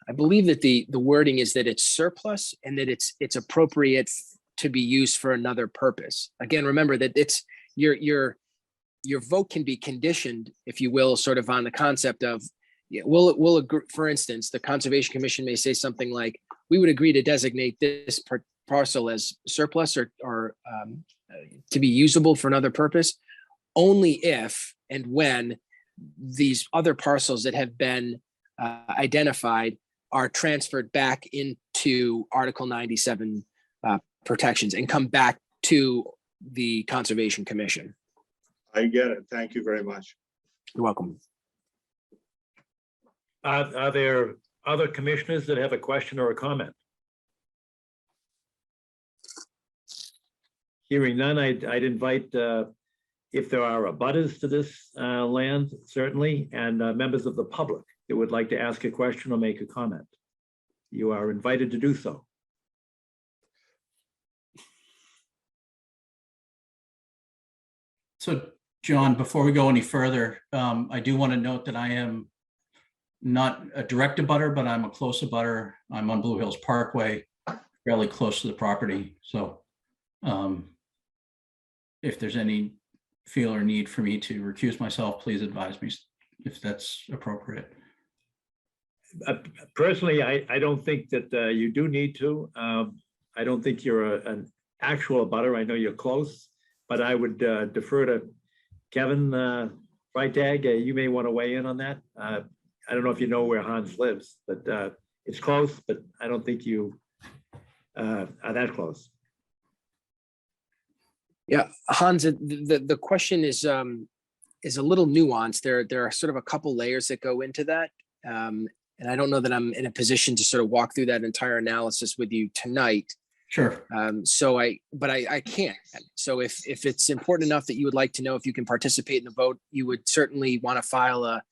I believe that the wording is that it's surplus and that it's appropriate to be used for another purpose. Again, remember that it's your vote can be conditioned, if you will, sort of on the concept of, we'll agree. For instance, the Conservation Commission may say something like, we would agree to designate this parcel as surplus or to be usable for another purpose, only if and when these other parcels that have been identified are transferred back into Article 97 protections and come back to the Conservation Commission. I get it. Thank you very much. You're welcome. Are there other commissioners that have a question or a comment? Hearing none, I'd invite, if there are abutters to this land, certainly, and members of the public that would like to ask a question or make a comment. You are invited to do so. So, John, before we go any further, I do want to note that I am not a direct abutter, but I'm a close abutter. I'm on Blue Hills Parkway, fairly close to the property. So if there's any feel or need for me to recuse myself, please advise me if that's appropriate. Personally, I don't think that you do need to. I don't think you're an actual abutter. I know you're close, but I would defer to Kevin Freitag. You may want to weigh in on that. I don't know if you know where Hans lives, but it's close, but I don't think you are that close. Yeah, Hans, the question is a little nuanced. There are sort of a couple layers that go into that. And I don't know that I'm in a position to sort of walk through that entire analysis with you tonight. Sure. But I can't. So if it's important enough that you would like to know if you can participate in the vote, you would certainly want to file a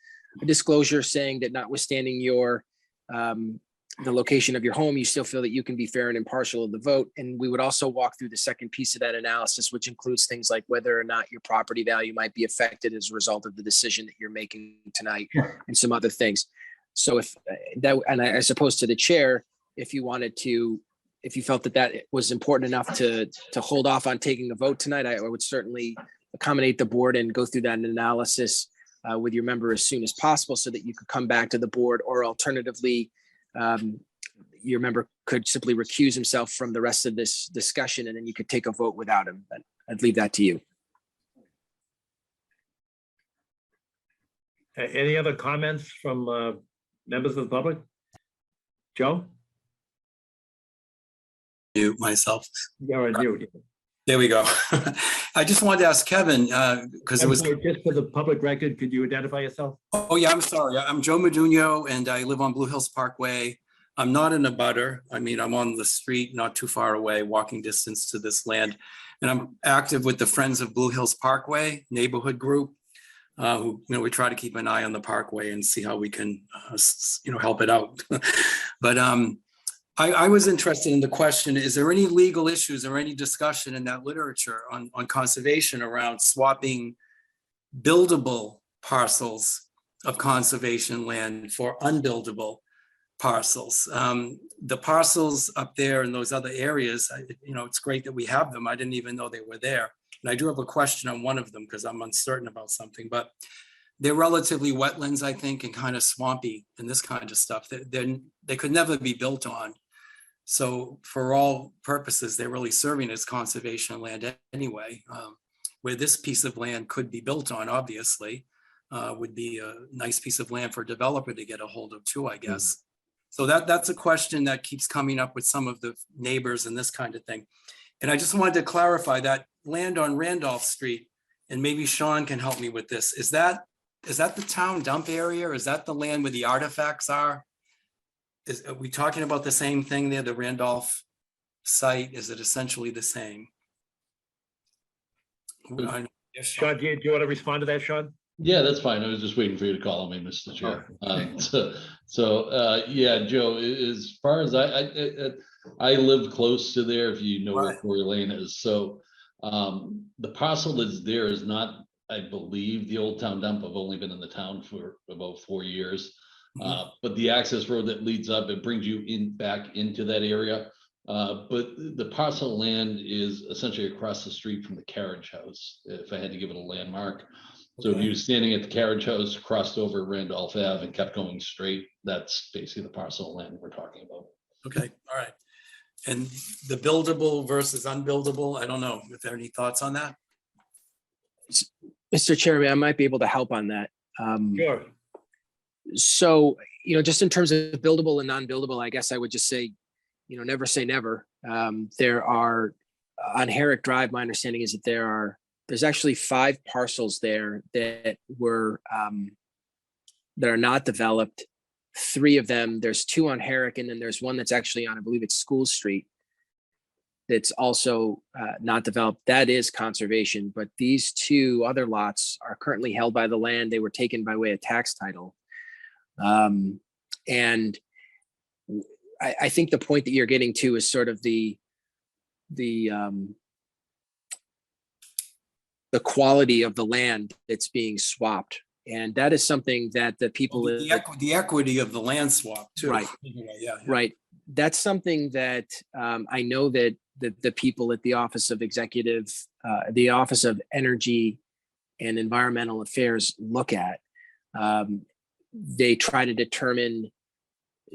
disclosure saying that notwithstanding your the location of your home, you still feel that you can be fair and impartial in the vote. And we would also walk through the second piece of that analysis, which includes things like whether or not your property value might be affected as a result of the decision that you're making tonight, and some other things. So if that, and I suppose to the chair, if you wanted to, if you felt that that was important enough to hold off on taking a vote tonight, I would certainly accommodate the board and go through that analysis with your member as soon as possible so that you could come back to the board, or alternatively, your member could simply recuse himself from the rest of this discussion and then you could take a vote without him. But I'd leave that to you. Any other comments from members of the public? Joe? Mute myself. You're on mute. There we go. I just wanted to ask Kevin, because it was. Just for the public record, could you identify yourself? Oh, yeah, I'm sorry. I'm Joe Modugno and I live on Blue Hills Parkway. I'm not an abutter. I mean, I'm on the street, not too far away, walking distance to this land. And I'm active with the Friends of Blue Hills Parkway neighborhood group. Who, we try to keep an eye on the parkway and see how we can, help it out. But I was interested in the question, is there any legal issues or any discussion in that literature on conservation around swapping buildable parcels of conservation land for unbuildable parcels? The parcels up there in those other areas, it's great that we have them. I didn't even know they were there. And I do have a question on one of them because I'm uncertain about something, but they're relatively wetlands, I think, and kind of swampy and this kind of stuff. They could never be built on. So for all purposes, they're really serving as conservation land anyway. Where this piece of land could be built on, obviously, would be a nice piece of land for a developer to get a hold of too, I guess. So that's a question that keeps coming up with some of the neighbors and this kind of thing. And I just wanted to clarify that land on Randolph Street, and maybe Sean can help me with this. Is that the town dump area, or is that the land where the artifacts are? Are we talking about the same thing there, the Randolph site? Is it essentially the same? Sean, do you want to respond to that, Sean? Yeah, that's fine. I was just waiting for you to call me, Mr. Chair. Yeah, Joe, as far as I live close to there, if you know where Quarry Lane is. So the parcel that's there is not, I believe, the old town dump. I've only been in the town for about 4 years. But the access road that leads up, it brings you back into that area. But the parcel of land is essentially across the street from the carriage house, if I had to give it a landmark. So if you were standing at the carriage house, crossed over Randolph Ave and kept going straight, that's basically the parcel of land we're talking about. Okay, all right. And the buildable versus unbuildable, I don't know if there are any thoughts on that. Mr. Chairman, I might be able to help on that. Sure. So, just in terms of buildable and non-buildable, I guess I would just say, never say never. There are, on Herrick Drive, my understanding is that there's actually 5 parcels there that that are not developed. 3 of them, there's 2 on Herrick, and then there's one that's actually on, I believe it's School Street, that's also not developed. That is conservation, but these 2 other lots are currently held by the land. They were taken by way of tax title. And I think the point that you're getting to is sort of the quality of the land that's being swapped. And that is something that the people, The equity of the land swap too. Right. Yeah. right. That's something that I know that the people at the Office of the Office of Energy and Environmental Affairs look at. They try to determine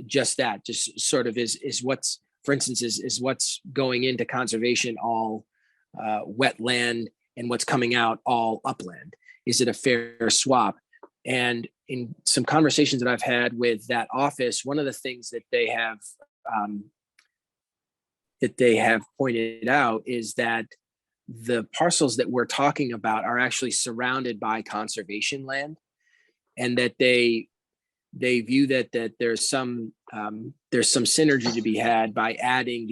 just that, just sort of is what's, for instance, is what's going into conservation all wetland and what's coming out all upland. Is it a fair swap? And in some conversations that I've had with that office, one of the things that they have pointed out is that the parcels that we're talking about are actually surrounded by conservation land, and that they view that there's some synergy to be had by adding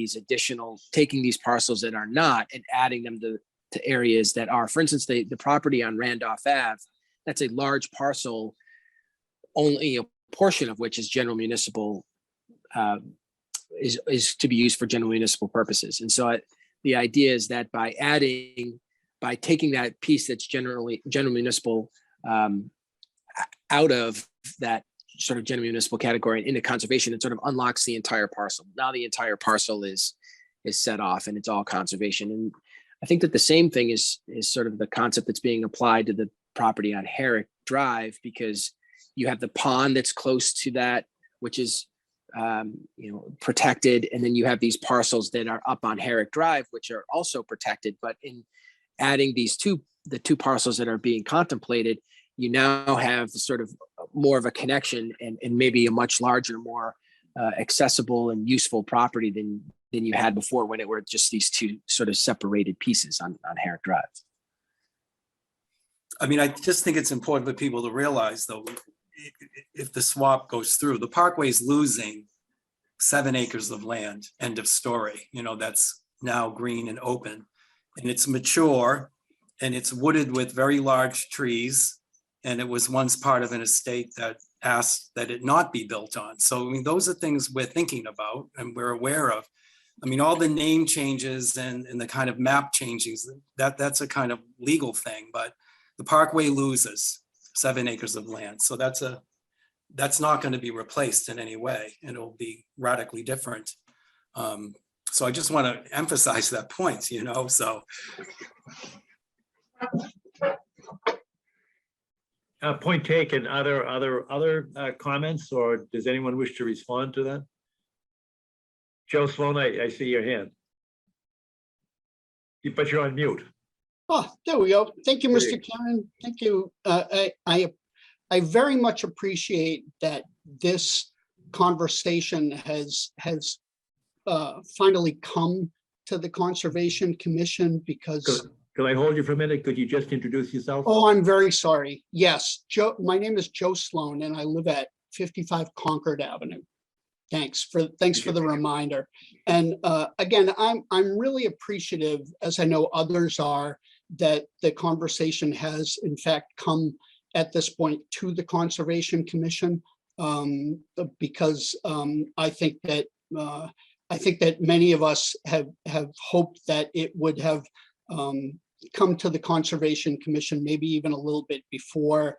taking these parcels that are not and adding them to areas that are, for instance, the property on Randolph Ave, that's a large parcel, only a portion of which is general municipal, is to be used for general municipal purposes. And so the idea is that by taking that piece that's general municipal out of that sort of general municipal category and into conservation, it sort of unlocks the entire parcel. Now the entire parcel is set off and it's all conservation. And I think that the same thing is sort of the concept that's being applied to the property on Herrick Drive, because you have the pond that's close to that, which is protected, and then you have these parcels that are up on Herrick Drive, which are also protected. But in adding the 2 parcels that are being contemplated, you now have sort of more of a connection and maybe a much larger, more accessible and useful property than you had before, when it were just these 2 sort of separated pieces on Herrick Drive. I mean, I just think it's important for people to realize, though, if the swap goes through, the Parkway is losing 7 acres of land, end of story. That's now green and open, and it's mature, and it's wooded with very large trees. And it was once part of an estate that asked that it not be built on. So, I mean, those are things we're thinking about and we're aware of. I mean, all the name changes and the kind of map changes, that's a kind of legal thing, but the Parkway loses 7 acres of land. So that's not going to be replaced in any way, and it'll be radically different. So I just want to emphasize that point, so. Point taken. Are there other comments, or does anyone wish to respond to that? Joe Sloan, I see your hand. But you're on mute. Oh, there we go. Thank you, Mr. Chairman. Thank you. I very much appreciate that this conversation has finally come to the Conservation Commission, because. Could I hold you for a minute? Could you just introduce yourself? Oh, I'm very sorry. Yes, Joe. My name is Joe Sloan, and I live at 55 Concord Avenue. Thanks for the reminder. And again, I'm really appreciative, as I know others are, that the conversation has in fact come at this point to the Conservation Commission, because I think that many of us have hoped that it would have come to the Conservation Commission maybe even a little bit before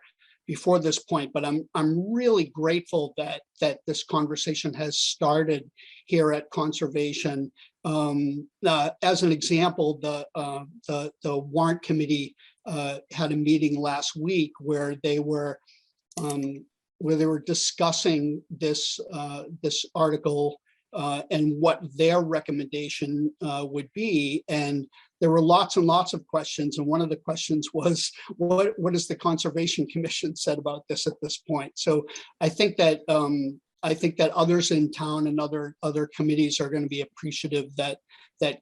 this point. But I'm really grateful that this conversation has started here at Conservation. As an example, the warrant committee had a meeting last week where they were discussing this article and what their recommendation would be. And there were lots and lots of questions. And one of the questions was, what has the Conservation Commission said about this at this point? So I think that others in town and other committees are going to be appreciative that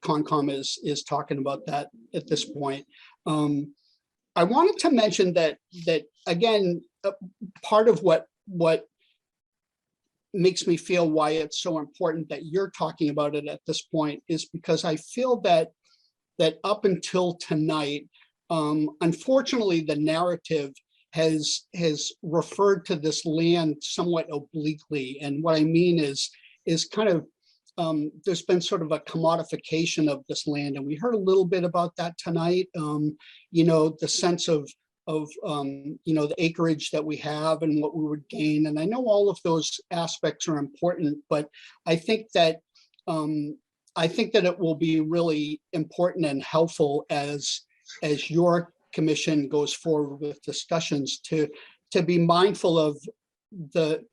Concom is talking about that at this point. I wanted to mention that again, part of what makes me feel why it's so important that you're talking about it at this point is because I feel that up until tonight, unfortunately, the narrative has referred to this land somewhat obliquely. And what I mean is kind of there's been sort of a commodification of this land, and we heard a little bit about that tonight. You know, the sense of you know, the acreage that we have and what we would gain. And I know all of those aspects are important, but I think that it will be really important and helpful as your commission goes forward with discussions to be mindful of the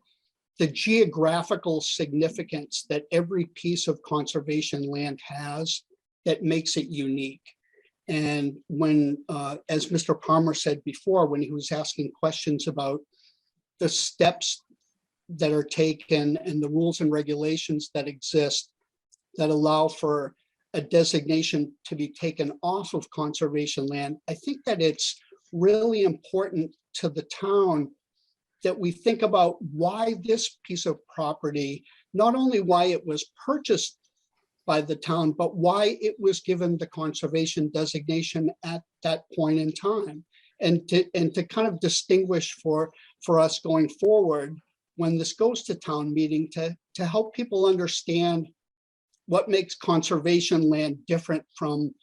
geographical significance that every piece of conservation land has that makes it unique. And when, as Mr. Palmer said before, when he was asking questions about the steps that are taken and the rules and regulations that exist that allow for a designation to be taken off of conservation land, I think that it's really important to the town that we think about why this piece of property, not only why it was purchased by the town, but why it was given the conservation designation at that point in time. And to kind of distinguish for us going forward, when this goes to town meeting, to help people understand what makes conservation land different from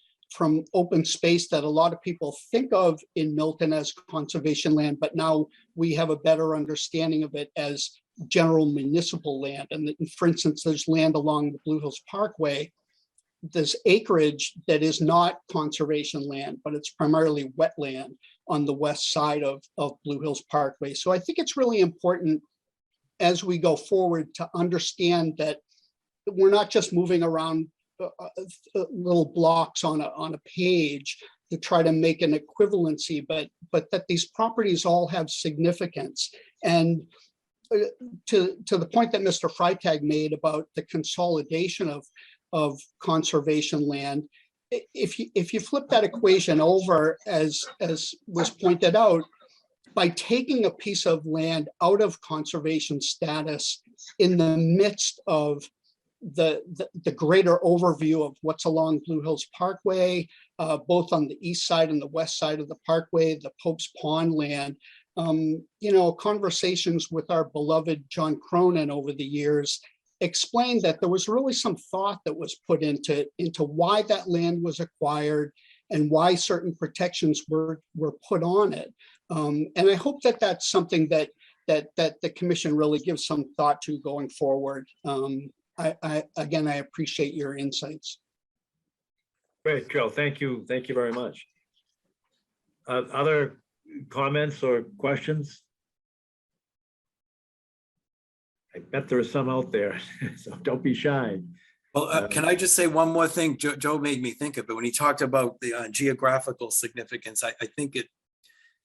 open space that a lot of people think of in Milton as conservation land, but now we have a better understanding of it as general municipal land. And for instance, there's land along the Blue Hills Parkway. There's acreage that is not conservation land, but it's primarily wetland on the west side of Blue Hills Parkway. So I think it's really important as we go forward to understand that we're not just moving around little blocks on a page to try to make an equivalency, but that these properties all have significance. And to the point that Mr. Freitag made about the consolidation of conservation land, if you flip that equation over, as was pointed out, by taking a piece of land out of conservation status in the midst of the greater overview of what's along Blue Hills Parkway, both on the east side and the west side of the parkway, the Pope's Pond land, you know, conversations with our beloved John Cronin over the years explained that there was really some thought that was put into why that land was acquired and why certain protections were put on it. And I hope that that's something that the commission really gives some thought to going forward. Again, I appreciate your insights. Great, Joe. Thank you. Thank you very much. Other comments or questions? I bet there are some out there, so don't be shy. Well, can I just say one more thing? Joe made me think of it when he talked about the geographical significance. I think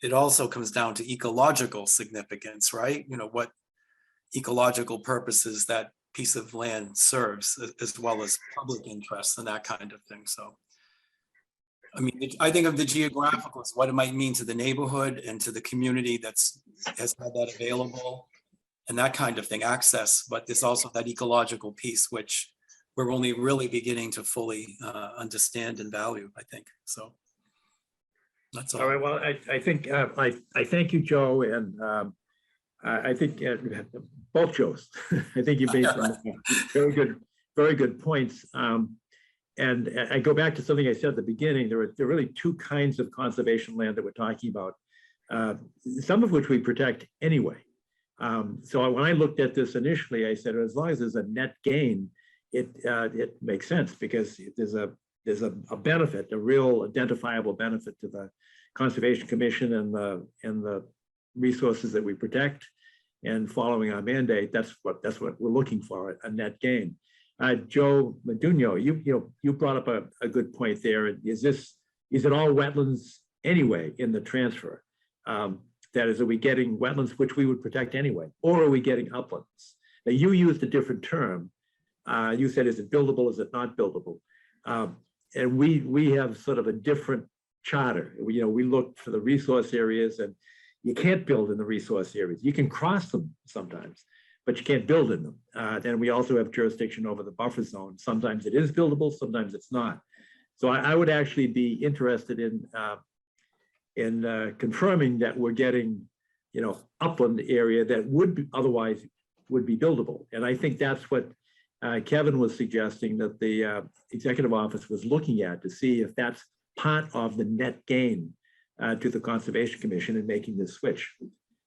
it also comes down to ecological significance, right? You know, what ecological purposes that piece of land serves, as well as public interests and that kind of thing. So, I mean, I think of the geographical as what it might mean to the neighborhood and to the community has had that available and that kind of thing, access, but there's also that ecological piece, which we're only really beginning to fully understand and value, I think. So that's all. All right, well, I think I thank you, Joe, and I think both Joes. I think you made some very good points. And I go back to something I said at the beginning. There are really two kinds of conservation land that we're talking about, some of which we protect anyway. So when I looked at this initially, I said, as long as there's a net gain, it makes sense, because there's a benefit, a real identifiable benefit to the Conservation Commission and the resources that we protect. And following our mandate, that's what we're looking for, a net gain. Joe Maduno, you brought up a good point there. Is it all wetlands anyway in the transfer? That is, are we getting wetlands which we would protect anyway, or are we getting uplands? Now, you used a different term. You said, is it buildable? Is it not buildable? And we have sort of a different charter. We look for the resource areas, and you can't build in the resource areas. You can cross them sometimes, but you can't build in them. Then we also have jurisdiction over the buffer zone. Sometimes it is buildable, sometimes it's not. So I would actually be interested in confirming that we're getting, upland area that otherwise would be buildable. And I think that's what Kevin was suggesting, that the executive office was looking at, to see if that's part of the net gain to the Conservation Commission in making this switch.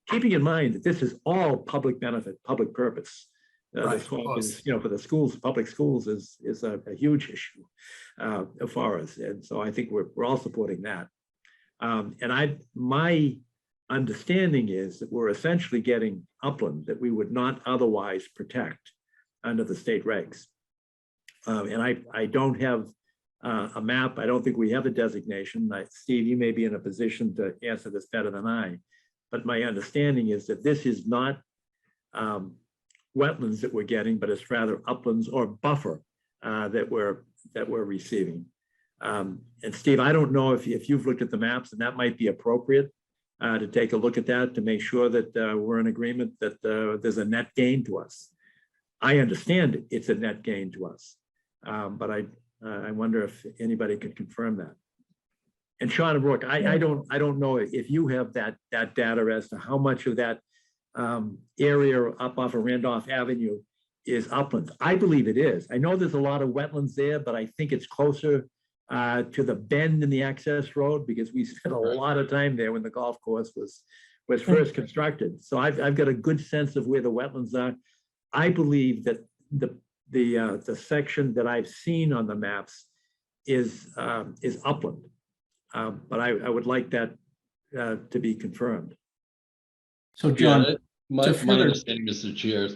Keeping in mind that this is all public benefit, public purpose. Right, The swamp is, for the schools, public schools is a huge issue for us. And so I think we're all supporting that. My understanding is that we're essentially getting upland that we would not otherwise protect under the state regs. And I don't have a map. I don't think we have a designation. Steve, you may be in a position to answer this better than I, but my understanding is that this is not wetlands that we're getting, but it's rather uplands or buffer that we're receiving. And Steve, I don't know if you've looked at the maps, and that might be appropriate to take a look at that to make sure that we're in agreement that there's a net gain to us. I understand it's a net gain to us, but I wonder if anybody could confirm that. And Sean and Brooke, I don't know if you have that data as to how much of that area up off of Randolph Avenue is uplands. I believe it is. I know there's a lot of wetlands there, but I think it's closer to the bend in the access road, because we spent a lot of time there when the golf course was first constructed. So I've got a good sense of where the wetlands are. I believe that the section that I've seen on the maps is upland, but I would like that to be confirmed. So John, my understanding, Mr. Chair,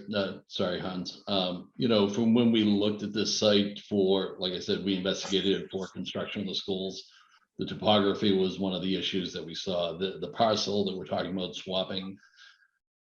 sorry, Hans, from when we looked at this site for, like I said, we investigated it for construction of the schools. The topography was one of the issues that we saw. The parcel that we're talking about swapping,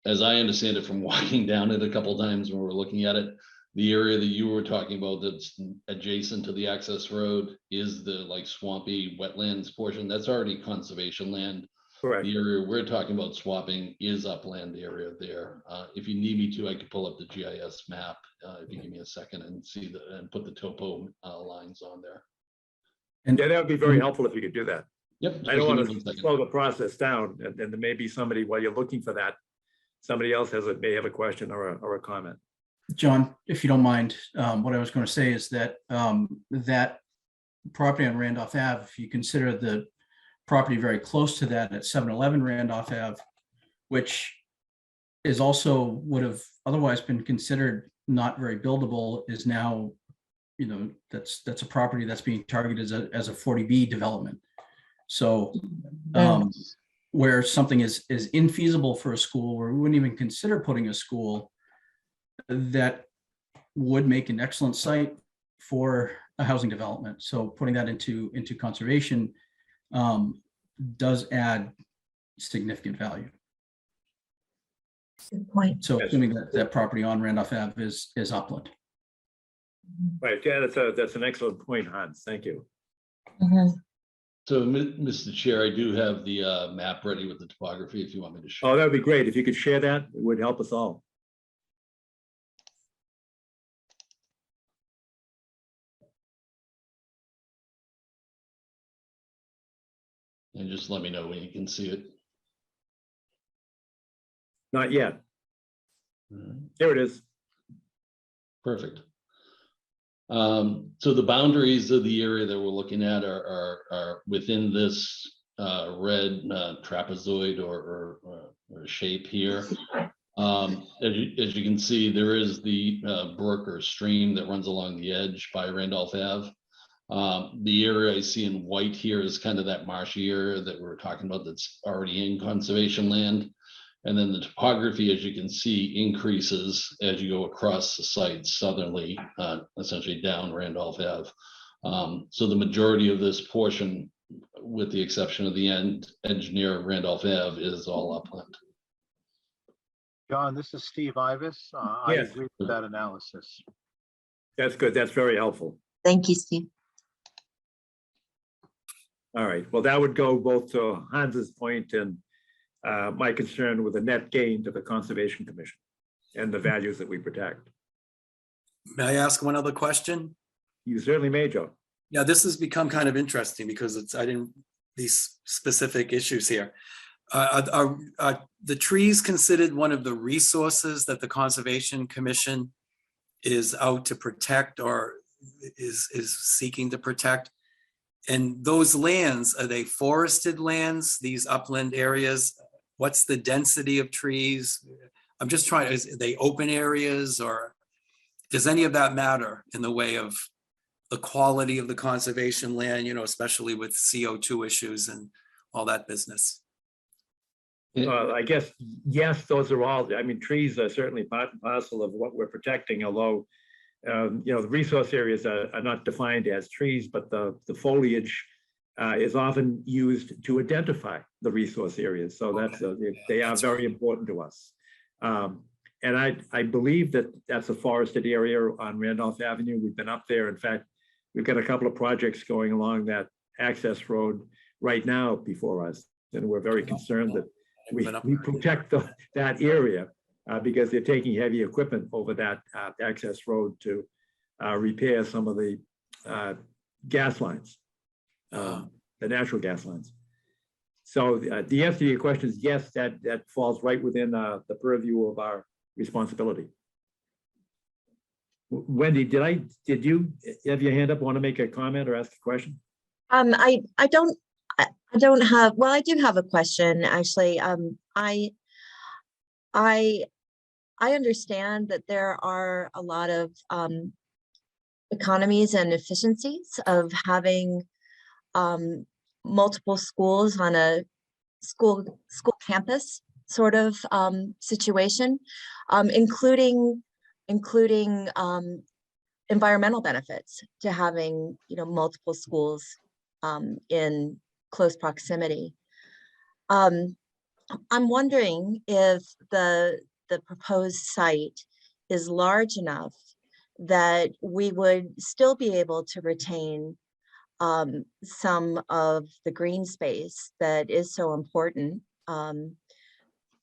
as I understand it from walking down it a couple of times when we were looking at it, the area that you were talking about that's adjacent to the access road is the swampy wetlands portion. That's already conservation land. Correct. The area we're talking about swapping is upland area there. If you need me to, I could pull up the GIS map if you give me a second and see and put the topo lines on there. And yeah, that would be very helpful if you could do that. Yep. I don't want to slow the process down, and there may be somebody, while you're looking for that, somebody else may have a question or a comment. John, if you don't mind, what I was going to say is that that property on Randolph Ave, if you consider the property very close to that at 711 Randolph Ave, which is also would have otherwise been considered not very buildable, is now, that's a property that's being targeted as a 40B development. So where something is infeasible for a school, where we wouldn't even consider putting a school, that would make an excellent site for a housing development. So putting that into conservation does add significant value. Good point. So assuming that property on Randolph Ave is upland. Right, yeah, that's an excellent point, Hans. Thank you. So, Mr. Chair, I do have the map ready with the topography if you want me to show. Oh, that would be great. If you could share that, it would help us all. And just let me know when you can see it. Not yet. There it is. Perfect. So the boundaries of the area that we're looking at are within this red trapezoid or shape here. As you can see, there is the brook or stream that runs along the edge by Randolph Ave. The area I see in white here is kind of that marshy area that we're talking about that's already in conservation land. And then the topography, as you can see, increases as you go across the site southerly, essentially down Randolph Ave. So the majority of this portion, with the exception of the end engineer Randolph Ave, is all upland. John, this is Steve Ivis. I Yes. agree with that analysis. That's good. That's very helpful. Thank you, Steve. All right. Well, that would go both to Hans's point and my concern with the net gain to the Conservation Commission and the values that we protect. May I ask one other question? You certainly may, Joe. Yeah, this has become kind of interesting because these specific issues here. Are the trees considered one of the resources that the Conservation Commission is out to protect or is seeking to protect? And those lands, are they forested lands, these upland areas? What's the density of trees? I'm just trying, are they open areas, or does any of that matter in the way of the quality of the conservation land, especially with CO2 issues and all that business? I guess, yes, those are all, I mean, trees are certainly part and parcel of what we're protecting, although, the resource areas are not defined as trees, but the foliage is often used to identify the resource areas. So that's, they are very important to us. And I believe that that's a forested area on Randolph Avenue. We've been up there. In fact, we've got a couple of projects going along that access road right now before us. And we're very concerned that we protect that area because they're taking heavy equipment over that access road to repair some of the gas lines, the natural gas lines. So the answer to your question is yes, that falls right within the purview of our responsibility. Wendy, did you have your hand up, want to make a comment or ask a question? I don't have, well, I do have a question, actually. I understand that there are a lot of economies and efficiencies of having multiple schools on a school campus sort of situation, including environmental benefits to having multiple schools in close proximity. I'm wondering if the proposed site is large enough that we would still be able to retain some of the green space that is so important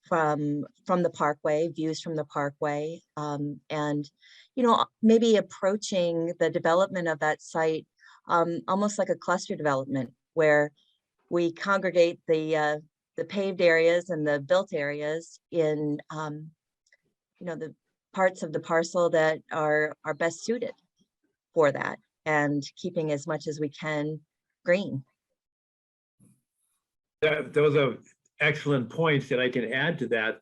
from the parkway, views from the parkway, and maybe approaching the development of that site almost like a cluster development where we congregate the paved areas and the built areas in the parts of the parcel that are best suited for that, and keeping as much as we can green. Those are excellent points that I can add to that,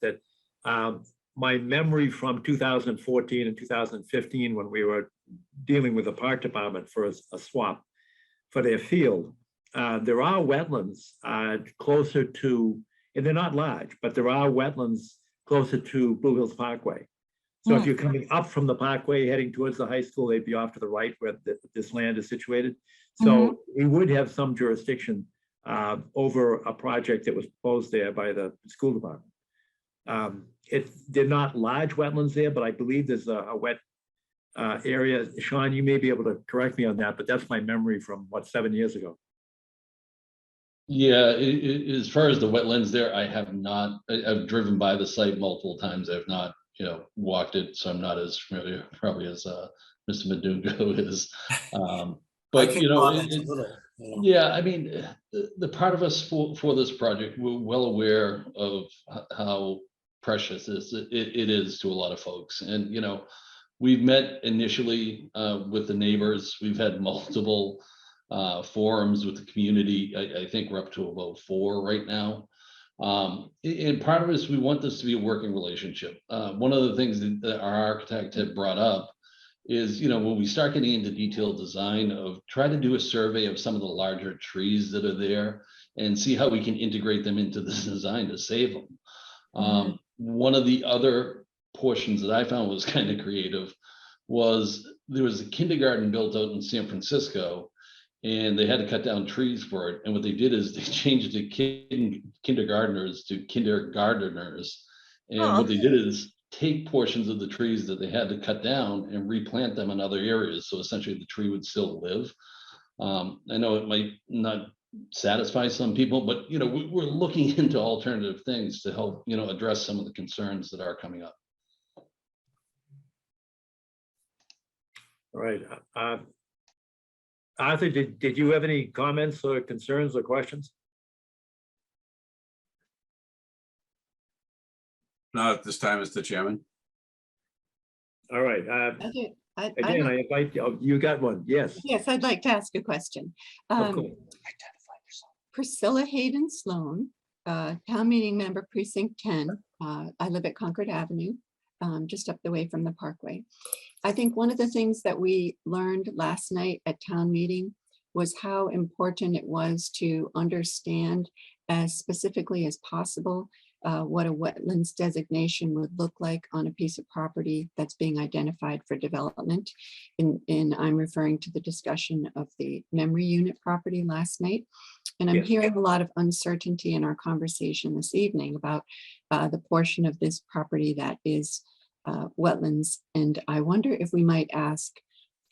my memory from 2014 and 2015, when we were dealing with the park department for a swap for their field, there are wetlands closer to, and they're not large, but there are wetlands closer to Blue Hills Parkway. So if you're coming up from the parkway heading towards the high school, they'd be off to the right where this land is situated. So we would have some jurisdiction over a project that was proposed there by the school department. They're not large wetlands there, but I believe there's a wet area. Sean, you may be able to correct me on that, but that's my memory from 7 years ago. Yeah, as far as the wetlands there, I have not, I've driven by the site multiple times. I've not, walked it, so I'm not as familiar probably as Mr. Madungo is. But, yeah, I mean, the part of us for this project, we're well aware of how precious it is to a lot of folks. And, we've met initially with the neighbors. We've had multiple forums with the community. I think we're up to about 4 right now. And part of it is we want this to be a working relationship. One of the things that our architect had brought up is, when we start getting into detailed design, of try to do a survey of some of the larger trees that are there and see how we can integrate them into this design to save them. One of the other portions that I found was kind of creative was there was a kindergarten built out in San Francisco, and they had to cut down trees for it. And what they did is they changed the kindergartners to kindergarteners. And what they did is take portions of the trees that they had to cut down and replant them in other areas. So essentially the tree would still live. I know it might not satisfy some people, but we're looking into alternative things to help, address some of the concerns that are coming up. All right. Arthur, did you have any comments or concerns or questions? Not at this time, Mr. Chairman. All right. Again, I invite you. You got one. Yes. Yes, I'd like to ask a question. Of course. Priscilla Hayden Sloan, town meeting member, precinct 10. I live at Concord Avenue, just up the way from the Parkway. I think one of the things that we learned last night at town meeting was how important it was to understand as specifically as possible what a wetlands designation would look like on a piece of property that's being identified for development. I'm referring to the discussion of the memory unit property last night. And I'm hearing a lot of uncertainty in our conversation this evening about the portion of this property that is wetlands. And I wonder if we might ask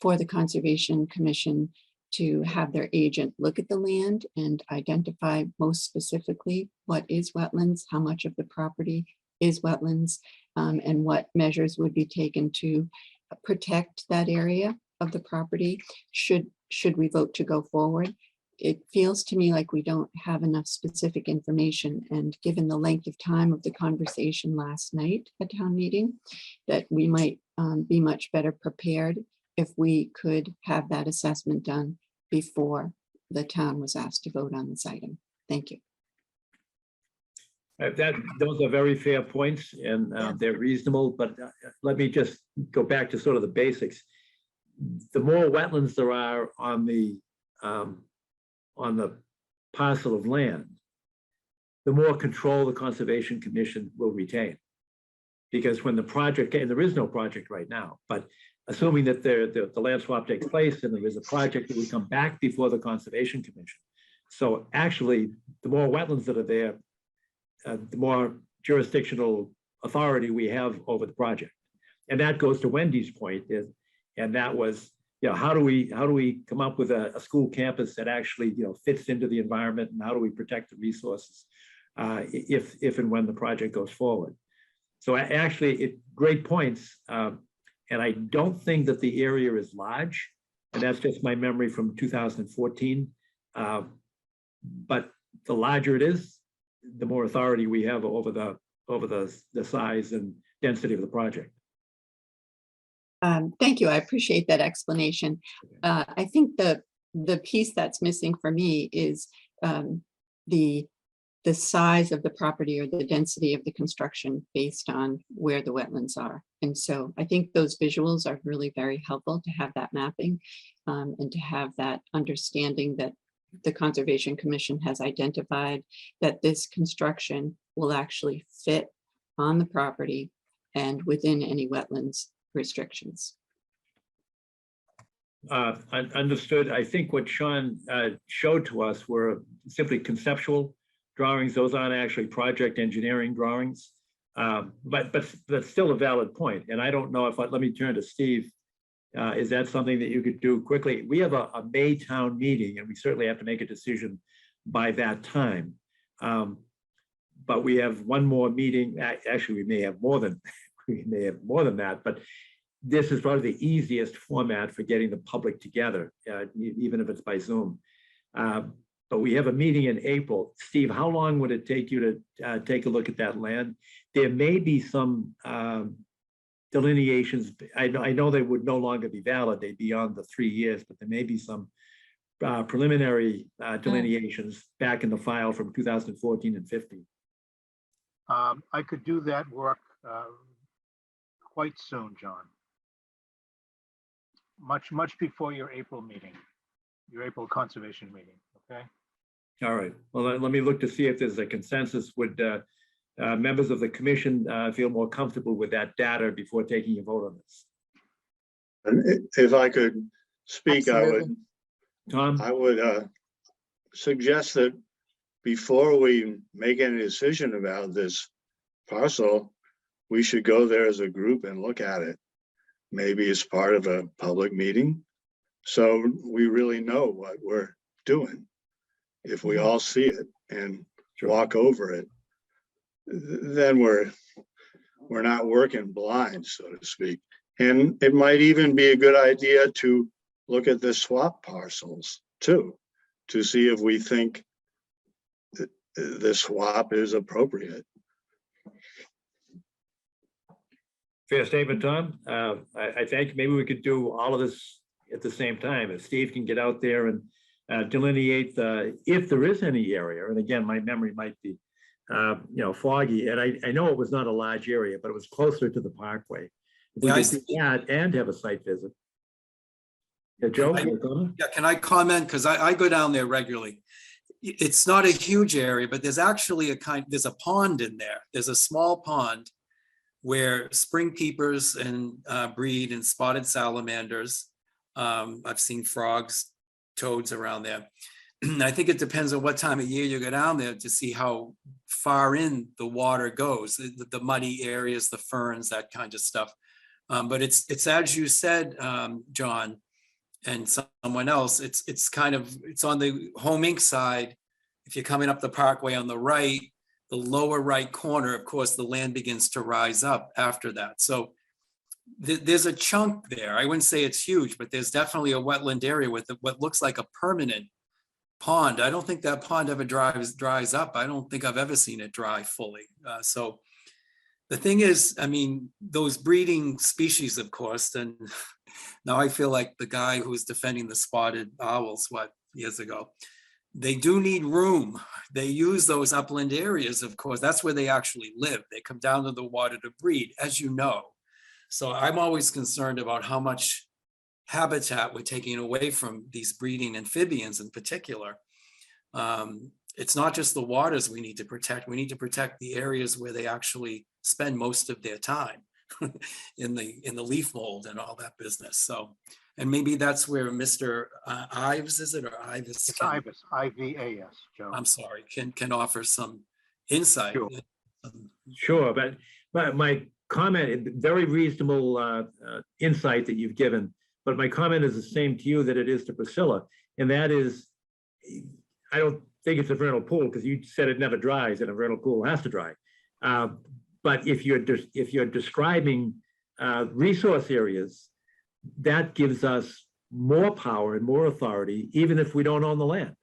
for the Conservation Commission to have their agent look at the land and identify most specifically what is wetlands, how much of the property is wetlands, and what measures would be taken to protect that area of the property should we vote to go forward. It feels to me like we don't have enough specific information, and given the length of time of the conversation last night at town meeting, that we might be much better prepared if we could have that assessment done before the town was asked to vote on this item. Thank you. Those are very fair points, and they're reasonable, but let me just go back to sort of the basics. The more wetlands there are on the parcel of land, the more control the Conservation Commission will retain. Because when the project, and there is no project right now, but assuming that the land swap takes place and there is a project that will come back before the Conservation Commission. So actually, the more wetlands that are there, the more jurisdictional authority we have over the project. And that goes to Wendy's point, and that was, how do we come up with a school campus that actually, fits into the environment, and how do we protect the resources if and when the project goes forward? So actually, great points. And I don't think that the area is large, and that's just my memory from 2014. But the larger it is, the more authority we have over the size and density of the project. Thank you. I appreciate that explanation. I think the piece that's missing for me is the size of the property or the density of the construction based on where the wetlands are. And so I think those visuals are really very helpful to have that mapping and to have that understanding that the Conservation Commission has identified that this construction will actually fit on the property and within any wetlands restrictions. Understood. I think what Sean showed to us were simply conceptual drawings. Those aren't actually project engineering drawings, but that's still a valid point. And I don't know if let me turn to Steve. Is that something that you could do quickly? We have a May town meeting, and we certainly have to make a decision by that time. But we have one more meeting. Actually, we may have more than that. But this is probably the easiest format for getting the public together, even if it's by Zoom. But we have a meeting in April. Steve, how long would it take you to take a look at that land? There may be some delineations. I know they would no longer be valid. They'd be on the 3 years, but there may be some preliminary delineations back in the file from 2014 and 15. I could do that work quite soon, John. Much before your April meeting, your April conservation meeting, okay? All right, well, let me look to see if there's a consensus. Would members of the commission feel more comfortable with that data before taking a vote on this. And if I could speak, Absolutely. I would suggest that before we make any decision about this parcel, we should go there as a group and look at it. Maybe as part of a public meeting. So we really know what we're doing. If we all see it and walk over it, then we're not working blind, so to speak. And it might even be a good idea to look at the swap parcels too, to see if we think that the swap is appropriate. Fair statement, Tom. I think maybe we could do all of this at the same time. If Steve can get out there and delineate if there is any area, and again, my memory might be foggy, and I know it was not a large area, but it was closer to the Parkway. If we Yeah, could do that and have a site visit. Yeah, Joe, you have a comment? Yeah, can I comment? Because I go down there regularly. It's not a huge area, but there's actually there's a pond in there. There's a small pond where spring peepers and breed and spotted salamanders. I've seen frogs, toads around there. I think it depends on what time of year you go down there to see how far in the water goes, the muddy areas, the ferns, that kind of stuff. But it's as you said, John, and someone else, it's on the Home Inc. side. If you're coming up the Parkway on the right, the lower right corner, of course, the land begins to rise up after that. So there's a chunk there. I wouldn't say it's huge, but there's definitely a wetland area with what looks like a permanent pond. I don't think that pond ever dries up. I don't think I've ever seen it dry fully. So the thing is, I mean, those breeding species, of course, and now I feel like the guy who was defending the spotted owls, years ago, they do need room. They use those upland areas, of course. That's where they actually live. They come down to the water to breed, as you know. So I'm always concerned about how much habitat we're taking away from these breeding amphibians in particular. It's not just the waters we need to protect. We need to protect the areas where they actually spend most of their time in the leaf mold and all that business. So, and maybe that's where Mr. Ives, is it, or Ives? It's Ives, I-V-A-S, Joe. I'm sorry, can offer some insight. Sure, but my comment, very reasonable insight that you've given, but my comment is the same to you that it is to Priscilla, and that is, I don't think it's a vernal pool because you said it never dries and a vernal pool has to dry. But if you're describing resource areas, that gives us more power and more authority, even if we don't own the land.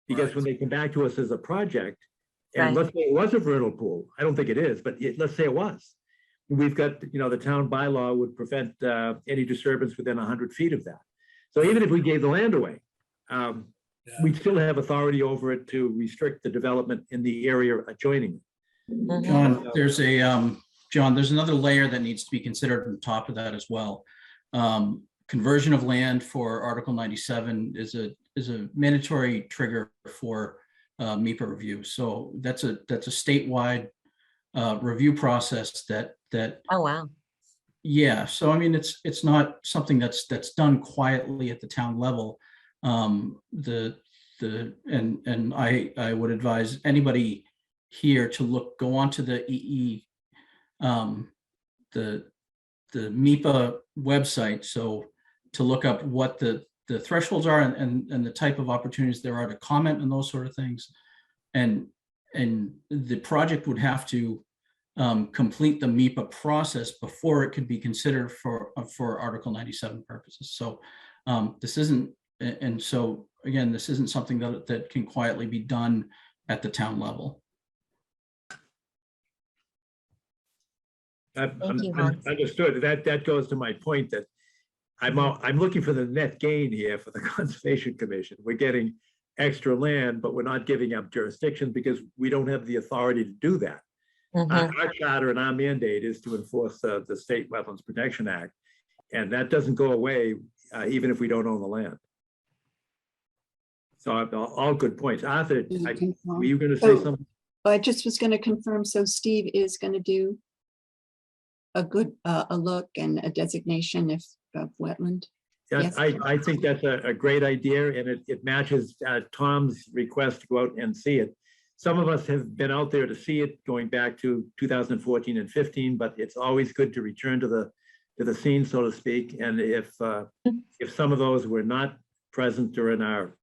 Because when they come back to us as a project, and let's say it was a vernal pool, I don't think it is, but let's say it was. We've got, the town bylaw would prevent any disturbance within 100 feet of that. So even if we gave the land away, we'd still have authority over it to restrict the development in the area adjoining it. John, there's another layer that needs to be considered on top of that as well. Conversion of land for Article 97 is a mandatory trigger for MIPA review. So that's a statewide review process that. Oh, wow. Yeah. So I mean, it's not something that's done quietly at the town level. I would advise anybody here to go onto the the MIPA website, so to look up what the thresholds are and the type of opportunities there are to comment and those sort of things, and the project would have to complete the MIPA process before it could be considered for Article 97 purposes. So this isn't, and so again, this isn't something that can quietly be done at the town level. Understood. That goes to my point that I'm looking for the net gain here for the Conservation Commission. We're getting extra land, but we're not giving up jurisdiction because we don't have the authority to do that. Our charter and our mandate is to enforce the State Wetlands Protection Act, and that doesn't go away even if we don't own the land. So all good points. Arthur, were you going to say something? I just was going to confirm, so Steve is going to do a good, a look and a designation of wetland. Yeah, Yes. I think that's a great idea, and it matches Tom's request to go out and see it. Some of us have been out there to see it going back to 2014 and 15, but it's always good to return to the scene, so to speak. And if some of those were not present during our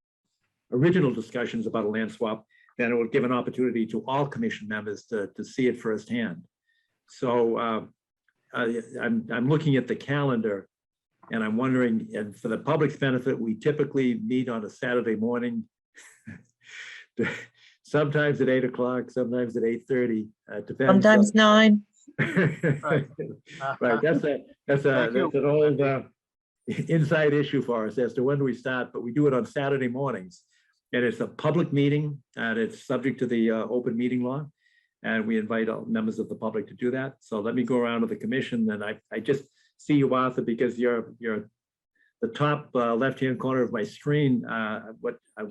original discussions about a land swap, then it would give an opportunity to all commission members to see it firsthand. So I'm looking at the calendar, and I'm wondering, and for the public's benefit, we typically meet on a Saturday morning, sometimes at 8 o'clock, sometimes at 8:30, depends. Sometimes 9. Right, that's an old inside issue for us as to when do we start, but we do it on Saturday mornings. And it's a public meeting, and it's subject to the open meeting law. And we invite all members of the public to do that. So let me go around to the commission, and I just see you, Arthur, because you're the top left-hand corner of my screen.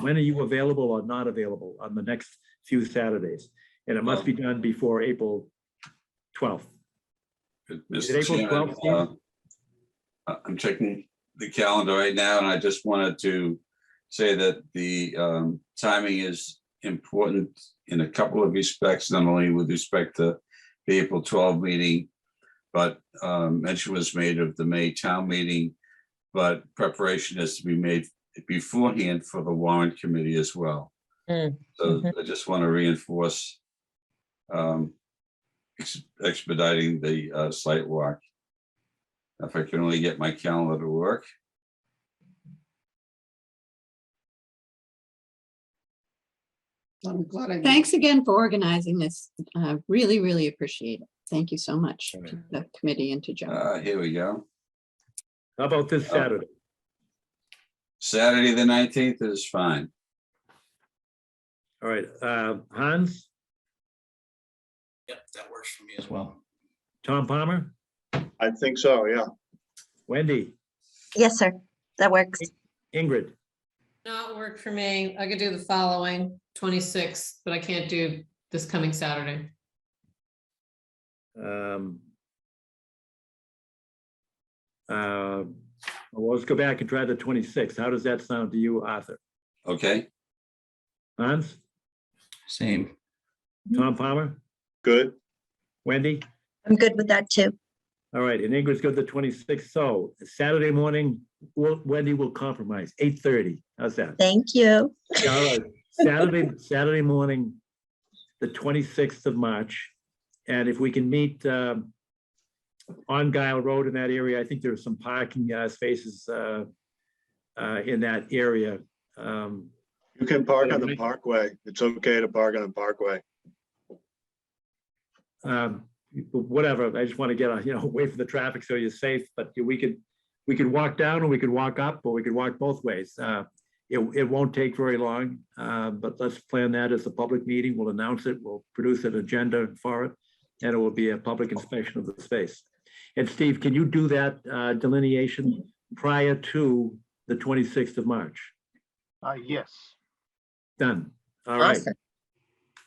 When are you available or not available on the next few Saturdays? And it must be done before April 12th. Is it Mr. April 12th? Chairman, I'm checking the calendar right now, and I just wanted to say that the timing is important in a couple of respects, not only with respect to the April 12 meeting, but mention was made of the May town meeting, but preparation is to be made beforehand for the warrant committee as well. So I just want to reinforce expediting the site walk. If I can only get my calendar to work. I'm glad Thanks again for organizing this. Really, really appreciate it. Thank you so much to the committee and to Joe. Here we go. How about this Saturday? Saturday, the 19th is fine. All right, Hans, Yep, that works for me as well. Tom Palmer, I think so, yeah. Wendy, Yes, sir. That works. Ingrid, Not work for me. I could do the following 26th, but I can't do this coming Saturday. well, let's go back and try the 26th. How does that sound to you, Arthur? Okay. Hans, Same. Tom Palmer, Good. Wendy? I'm good with that too. All right, and Ingrid's good the 26th. So Saturday morning, Wendy will compromise, 8:30. How's that? Thank you. Yeah, all right. Saturday morning, the 26th of March. And if we can meet on Guile Road in that area, I think there are some parking spaces in that area. You can park on the parkway. It's okay to park on the parkway. Whatever, I just want to get away from the traffic so you're safe, but we could walk down or we could walk up or we could walk both ways. It won't take very long, but let's plan that as a public meeting. We'll announce it, we'll produce an agenda for it, and it will be a public inspection of the space. And Steve, can you do that delineation prior to the 26th of March? Yes. Done. All right. Awesome.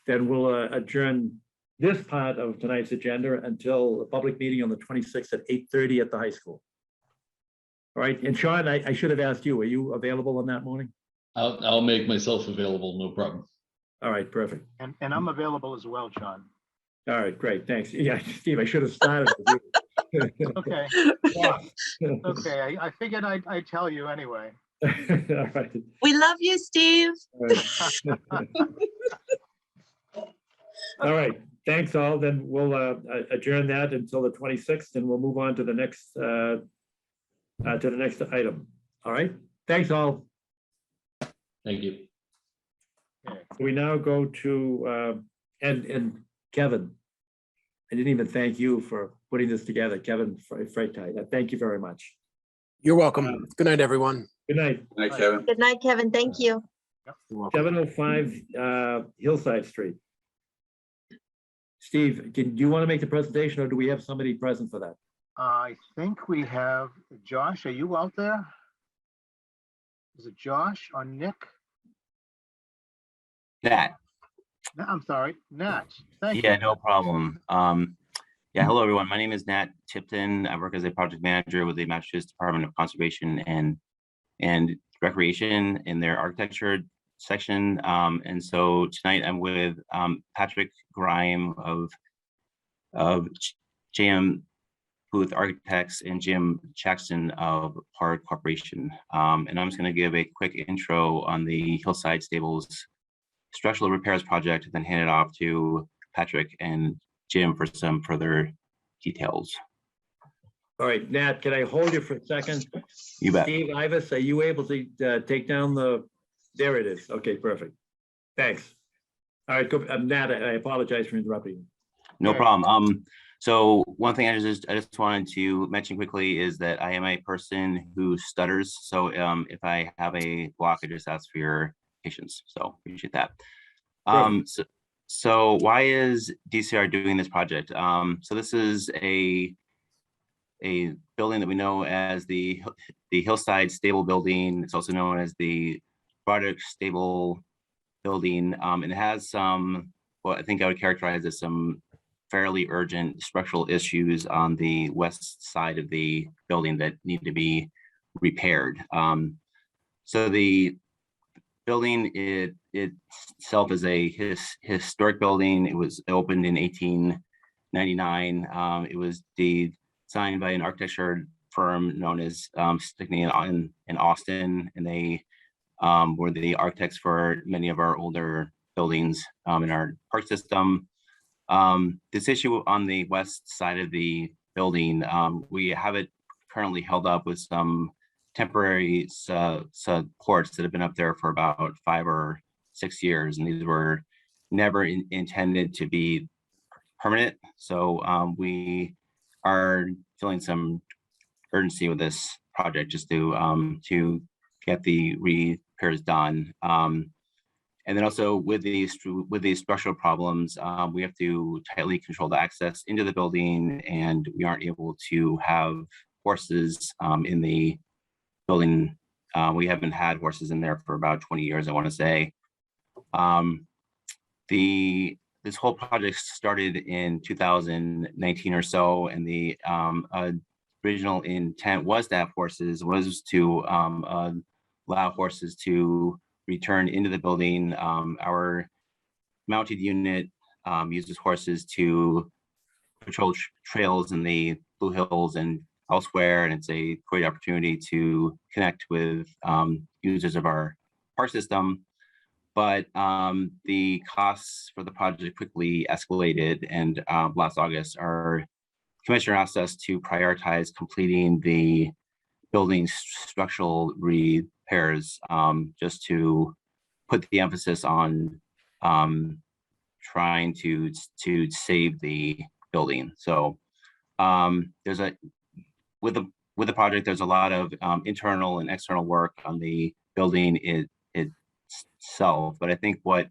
Then we'll adjourn this part of tonight's agenda until the public meeting on the 26th at 8:30 at the high school. All right, and Sean, I should have asked you, are you available on that morning? I'll make myself available, no problem. All right, perfect. And I'm available as well, John. All right, great, thanks. Yeah, Steve, I should have started with you. Okay. Okay, I figured I'd tell you anyway. All right. We love you, Steve. All right, thanks all. Then we'll adjourn that until the 26th, and we'll move on to the next item. All right, thanks all. Thank you. We now go to and Kevin. I didn't even thank you for putting this together, Kevin Freitag. Thank you very much. You're welcome. Good night, everyone. Good night. Good night, Kevin. Good night, Kevin. Thank you. 705 Hillside Street. Steve, do you want to make the presentation, or do we have somebody present for that? I think we have, Josh, are you out there? Is it Josh or Nick? That. I'm sorry, Nat. Thank Yeah, you. no problem. Yeah, hello, everyone. My name is Nat Tipton. I work as a project manager with the Massachusetts Department of Conservation and Recreation in their architecture section. And so tonight I'm with Patrick Grime of JM Booth Architects and Jim Jackson of Park Corporation. And I'm just going to give a quick intro on the Hillside Stables structural repairs project, then hand it off to Patrick and Jim for some further details. All right, Nat, can I hold you for a second? You bet. Steve Ivas, are you able to take down there it is. Okay, perfect. Thanks. All right, go, Nat, I apologize for interrupting you. No problem. So one thing I just wanted to mention quickly is that I am a person who stutters. So if I have a block, I just ask for your patience. So appreciate that. So why is DCR doing this project? So this is a building that we know as the Hillside Stable Building. It's also known as the Broderick Stable Building, and it has some, what I think I would characterize as some fairly urgent structural issues on the west side of the building that need to be repaired. So the building itself is a historic building. It was opened in 1899. It was designed by an architecture firm known as Stickney in Austin, and they were the architects for many of our older buildings in our park system. This issue on the west side of the building, we have it currently held up with some temporary supports that have been up there for about 5 or 6 years, and these were never intended to be permanent. So we are feeling some urgency with this project just to get the repairs done. And then also with these structural problems, we have to tightly control the access into the building, and we aren't able to have horses in the building. We haven't had horses in there for about 20 years, I want to say. This whole project started in 2019 or so, and the original intent was to have horses, was to allow horses to return into the building. Our mounted unit uses horses to patrol trails in the Blue Hills and elsewhere, and it's a great opportunity to connect with users of our park system. But the costs for the project quickly escalated, and last August, our commissioner asked us to prioritize completing the building structural repairs, just to put the emphasis on trying to save the building. So there's with the project, there's a lot of internal and external work on the building itself, but I think what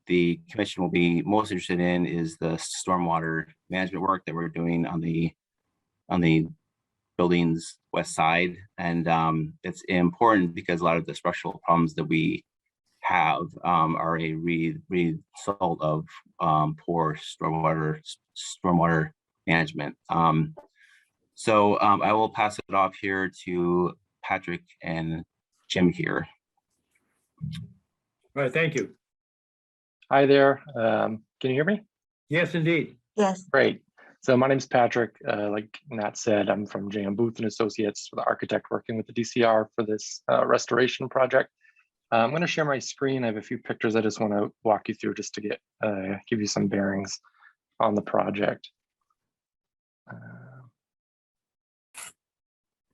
the commission will be most interested in is the stormwater management work that we're doing on the building's west side. And it's important because a lot of the structural problems that we have are a result of poor stormwater management. So I will pass it off here to Patrick and Jim here. All right, thank you. Hi there. Can you hear me? Yes, indeed. Yes. Great. So my name is Patrick. Like Nat said, I'm from J.M. Booth and Associates, the architect working with the DCR for this restoration project. I'm going to share my screen. I have a few pictures I just want to walk you through just to give you some bearings on the project.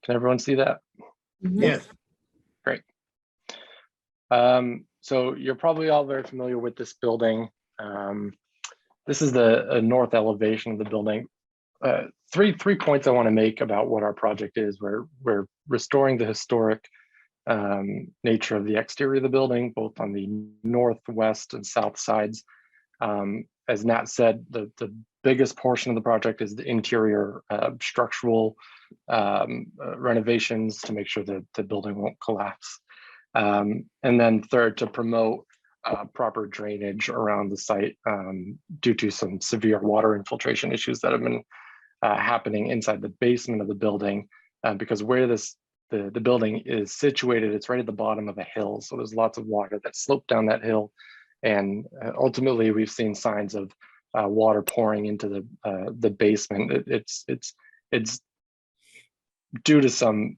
Can everyone see that? Yes. Great. So you're probably all very familiar with this building. This is the north elevation of the building. Three points I want to make about what our project is. We're restoring the historic nature of the exterior of the building, both on the northwest and south sides. As Nat said, the biggest portion of the project is the interior structural renovations to make sure that the building won't collapse. And then third, to promote proper drainage around the site due to some severe water infiltration issues that have been happening inside the basement of the building, because where the building is situated, it's right at the bottom of a hill. So there's lots of water that sloped down that hill. And ultimately we've seen signs of water pouring into the basement. It's due to some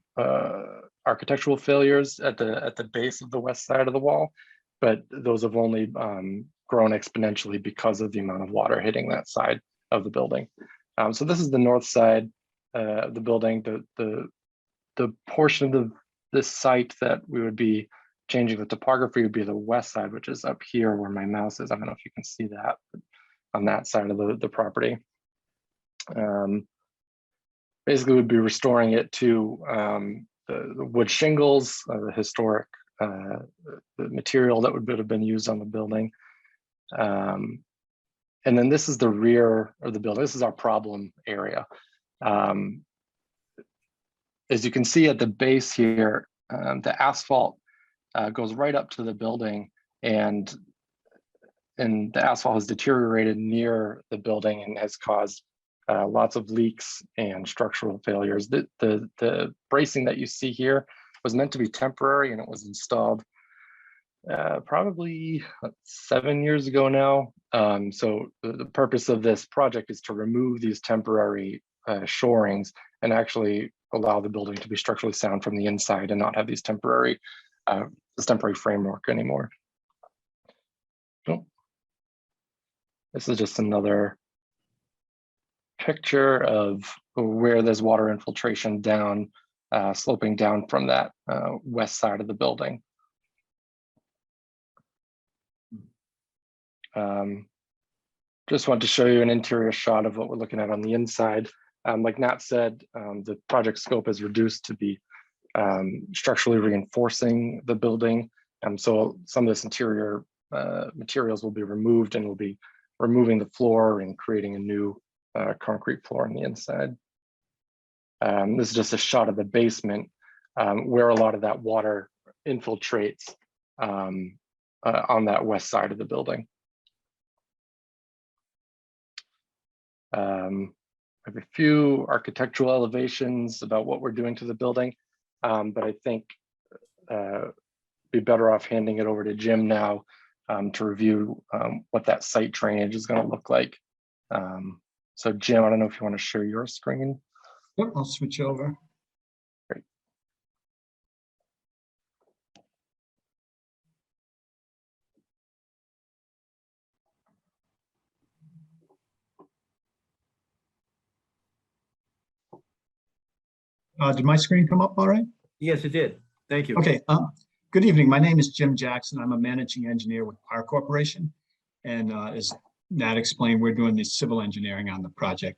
architectural failures at the base of the west side of the wall, but those have only grown exponentially because of the amount of water hitting that side of the building. So this is the north side of the building. The portion of this site that we would be changing the topography would be the west side, which is up here where my mouse is. I don't know if you can see that, but on that side of the property. Basically, we'd be restoring it to the wood shingles, the historic the material that would have been used on the building. And then this is the rear of the building. This is our problem area. As you can see at the base here, the asphalt goes right up to the building, and the asphalt has deteriorated near the building and has caused lots of leaks and structural failures. The bracing that you see here was meant to be temporary, and it was installed probably 7 years ago now. So the purpose of this project is to remove these temporary shorings and actually allow the building to be structurally sound from the inside and not have these temporary this temporary framework anymore. So this is just another picture of where there's water infiltration down, sloping down from that west side of the building. Just want to show you an interior shot of what we're looking at on the inside. Like Nat said, the project scope is reduced to be structurally reinforcing the building. So some of this interior materials will be removed, and we'll be removing the floor and creating a new concrete floor on the inside. This is just a shot of the basement where a lot of that water infiltrates on that west side of the building. I have a few architectural elevations about what we're doing to the building, but I think be better off handing it over to Jim now to review what that site drainage is going to look like. So Jim, I don't know if you want to share your screen. Yep, I'll switch over. Great. Did my screen come up all right? Yes, it did. Thank you. Okay. Good evening. My name is Jim Jackson. I'm a managing engineer with Park Corporation. And as Nat explained, we're doing the civil engineering on the project.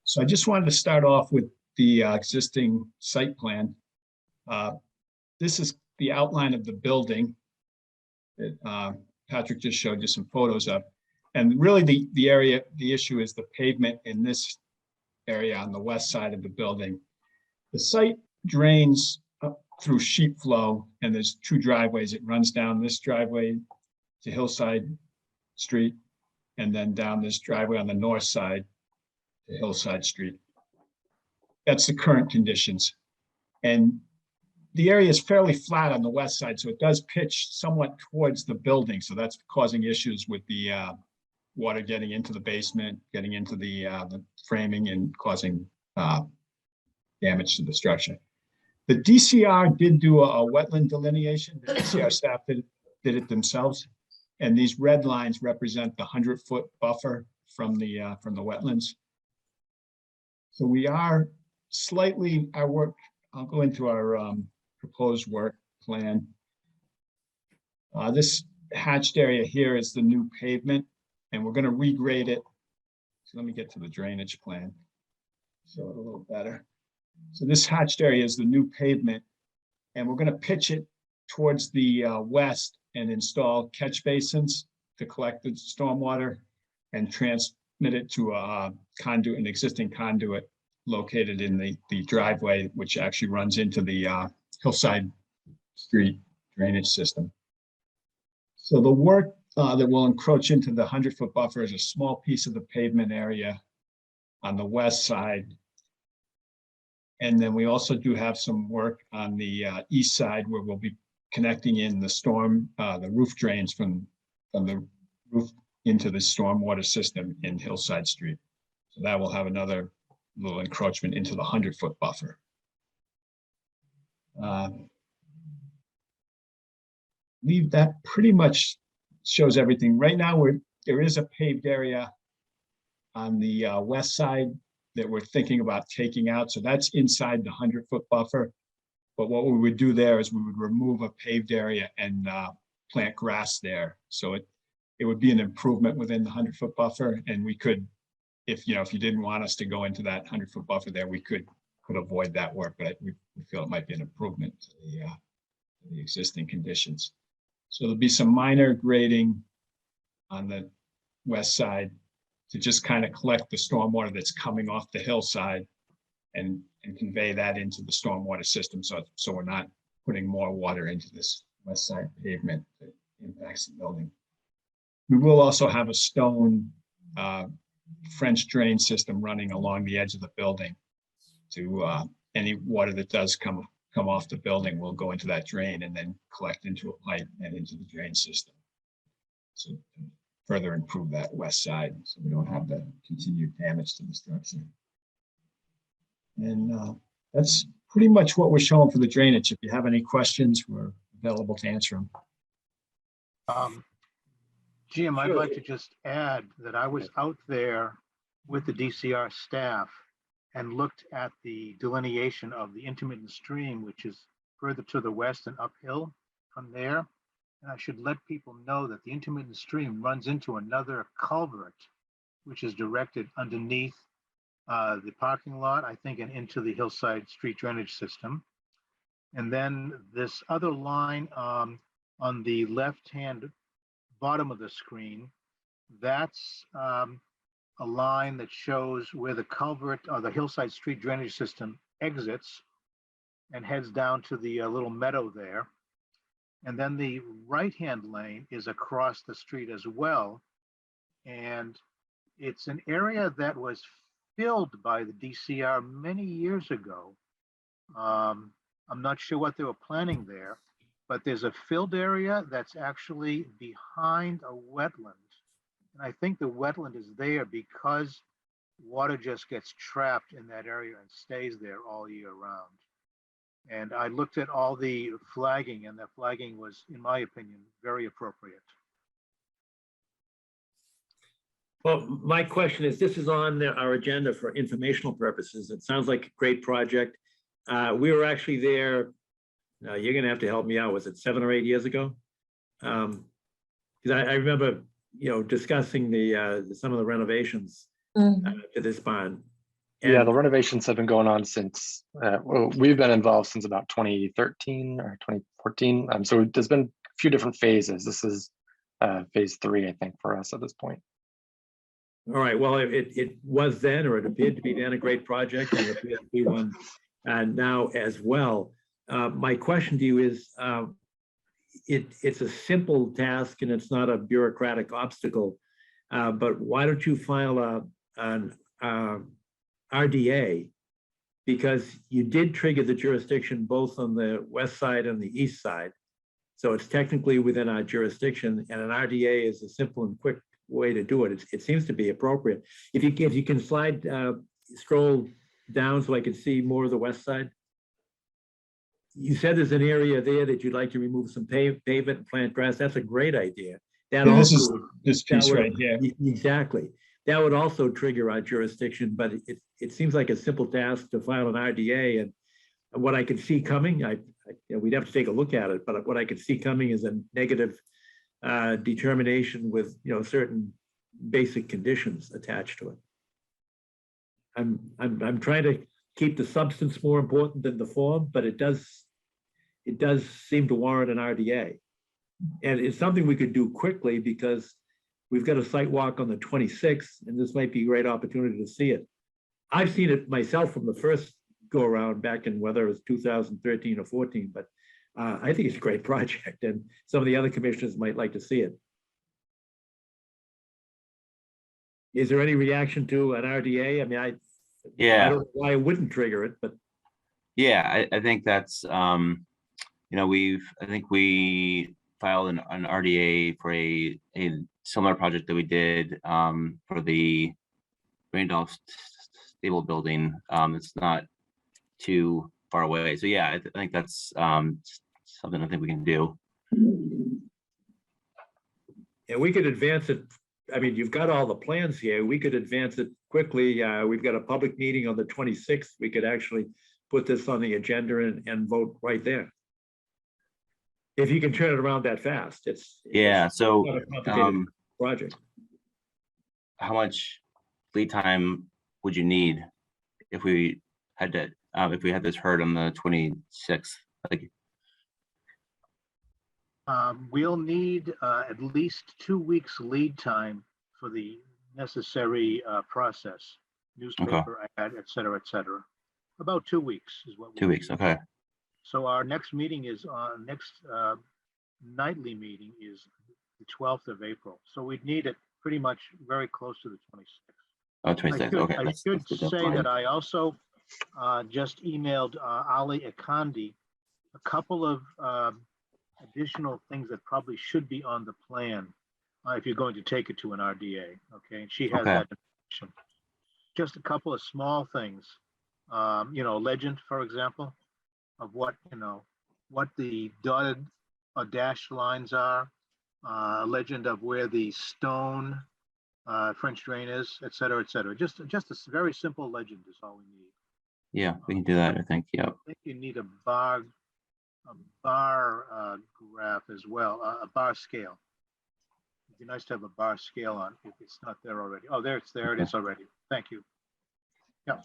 So I just wanted to start off with the existing site plan. This is the outline of the building that Patrick just showed you some photos of. And really the issue is the pavement in this area on the west side of the building. The site drains up through sheet flow, and there's two driveways. It runs down this driveway to Hillside Street, and then down this driveway on the north side to Hillside Street. That's the current conditions. And the area is fairly flat on the west side, so it does pitch somewhat towards the building. So that's causing issues with the water getting into the basement, getting into the framing, and causing damage to the structure. The DCR did do a wetland delineation. The DCR staff did it themselves. And these red lines represent the 100-foot buffer from the wetlands. So we are slightly, our work, I'll go into our proposed work plan. This hatched area here is the new pavement, and we're going to regrade it. So let me get to the drainage plan, show it a little better. So this hatched area is the new pavement, and we're going to pitch it towards the west and install catch basins to collect the stormwater and transmit it to a conduit, an existing conduit located in the driveway, which actually runs into the Hillside Street drainage system. So the work that will encroach into the 100-foot buffer is a small piece of the pavement area on the west side. And then we also do have some work on the east side where we'll be connecting in the roof drains from the roof into the stormwater system in Hillside Street. So that will have another little encroachment into the 100-foot buffer. Leave that pretty much shows everything. Right now, there is a paved area on the west side that we're thinking about taking out. So that's inside the 100-foot buffer. But what we would do there is we would remove a paved area and plant grass there. So it would be an improvement within the 100-foot buffer. And we could, if you didn't want us to go into that 100-foot buffer there, we could avoid that work. But we feel it might be an improvement to the existing conditions. So there'll be some minor grading on the west side to just kind of collect the stormwater that's coming off the hillside and convey that into the stormwater system. So we're not putting more water into this west side pavement that impacts the building. We will also have a stone French drain system running along the edge of the building to any water that does come off the building will go into that drain and then collect into a pipe and into the drain system. So further improve that west side so we don't have the continued damage to the structure. And that's pretty much what we're showing for the drainage. If you have any questions, we're available to answer them. Jim, I'd like to just add that I was out there with the DCR staff and looked at the delineation of the intermittent stream, which is further to the west and uphill from there. And I should let people know that the intermittent stream runs into another culvert, which is directed underneath the parking lot, I think, and into the Hillside Street drainage system. And then this other line on the left-hand bottom of the screen, that's a line that shows where the culvert or the Hillside Street drainage system exits and heads down to the little meadow there. And then the right-hand lane is across the street as well. And it's an area that was filled by the DCR many years ago. I'm not sure what they were planning there, but there's a filled area that's actually behind a wetland. And I think the wetland is there because water just gets trapped in that area and stays there all year round. And I looked at all the flagging, and the flagging was, in my opinion, very appropriate. Well, my question is, this is on our agenda for informational purposes. It sounds like a great project. We were actually there. Now you're going to have to help me out. Was it 7 or 8 years ago? Because I remember, discussing some of the renovations to this barn. Yeah, the renovations have been going on since, well, we've been involved since about 2013 or 2014. So there's been a few different phases. This is phase 3, I think, for us at this point. All right, well, it was then, or it appeared to be then, a great project, and it appears to be one now as well. My question to you is, it's a simple task and it's not a bureaucratic obstacle, but why don't you file an RDA? Because you did trigger the jurisdiction both on the west side and the east side. So it's technically within our jurisdiction, and an RDA is a simple and quick way to do it. It seems to be appropriate. If you can scroll down so I can see more of the west side. You said there's an area there that you'd like to remove some pavement and plant grass. That's a great idea. That Yeah, also, this piece right here. Exactly. That would also trigger our jurisdiction, but it seems like a simple task to file an RDA. And what I could see coming, we'd have to take a look at it, but what I could see coming is a negative determination with certain basic conditions attached to it. I'm trying to keep the substance more important than the form, but it does seem to warrant an RDA. And it's something we could do quickly because we've got a site walk on the 26th, and this might be a great opportunity to see it. I've seen it myself from the first go around back in whether it was 2013 or 14, but I think it's a great project, and some of the other commissioners might like to see it. Is there any reaction to an RDA? I mean, I Yeah. don't know why I wouldn't trigger it, but Yeah, I think that's, you know, I think we filed an RDA for a similar project that we did for the Randolph Stable Building. It's not too far away. So yeah, I think that's something I think we can do. and we could advance it. I mean, you've got all the plans here. We could advance it quickly. We've got a public meeting on the 26th. We could actually put this on the agenda and vote right there. If you can turn it around that fast, Yeah, so not a complicated project. how much lead time would you need if we had to, if we had this heard on the 26th? Like, We'll need at least 2 weeks lead time for the necessary process, newspaper ad, et cetera, et cetera. About 2 weeks is what. 2 weeks, okay. So our next meeting is next nightly meeting is the 12th of April. So we'd need it pretty much very close to the 26th. Oh, 26th, okay. I that's should the say deadline. that I also just emailed Ali Akandi a couple of additional things that probably should be on the plan if you're going to take it to an RDA. Okay, and she has Okay. that information. Just a couple of small things. You know, legend, for example, of what, you know, what the dotted or dashed lines are, legend of where the stone French drain is, et cetera, et cetera. Just a very simple legend is all we need. Yeah, we can do that, I think, yeah. I think you need a bar graph as well, a bar scale. It'd be nice to have a bar scale on if it's not there already. Oh, there it is already. Thank you. Yeah,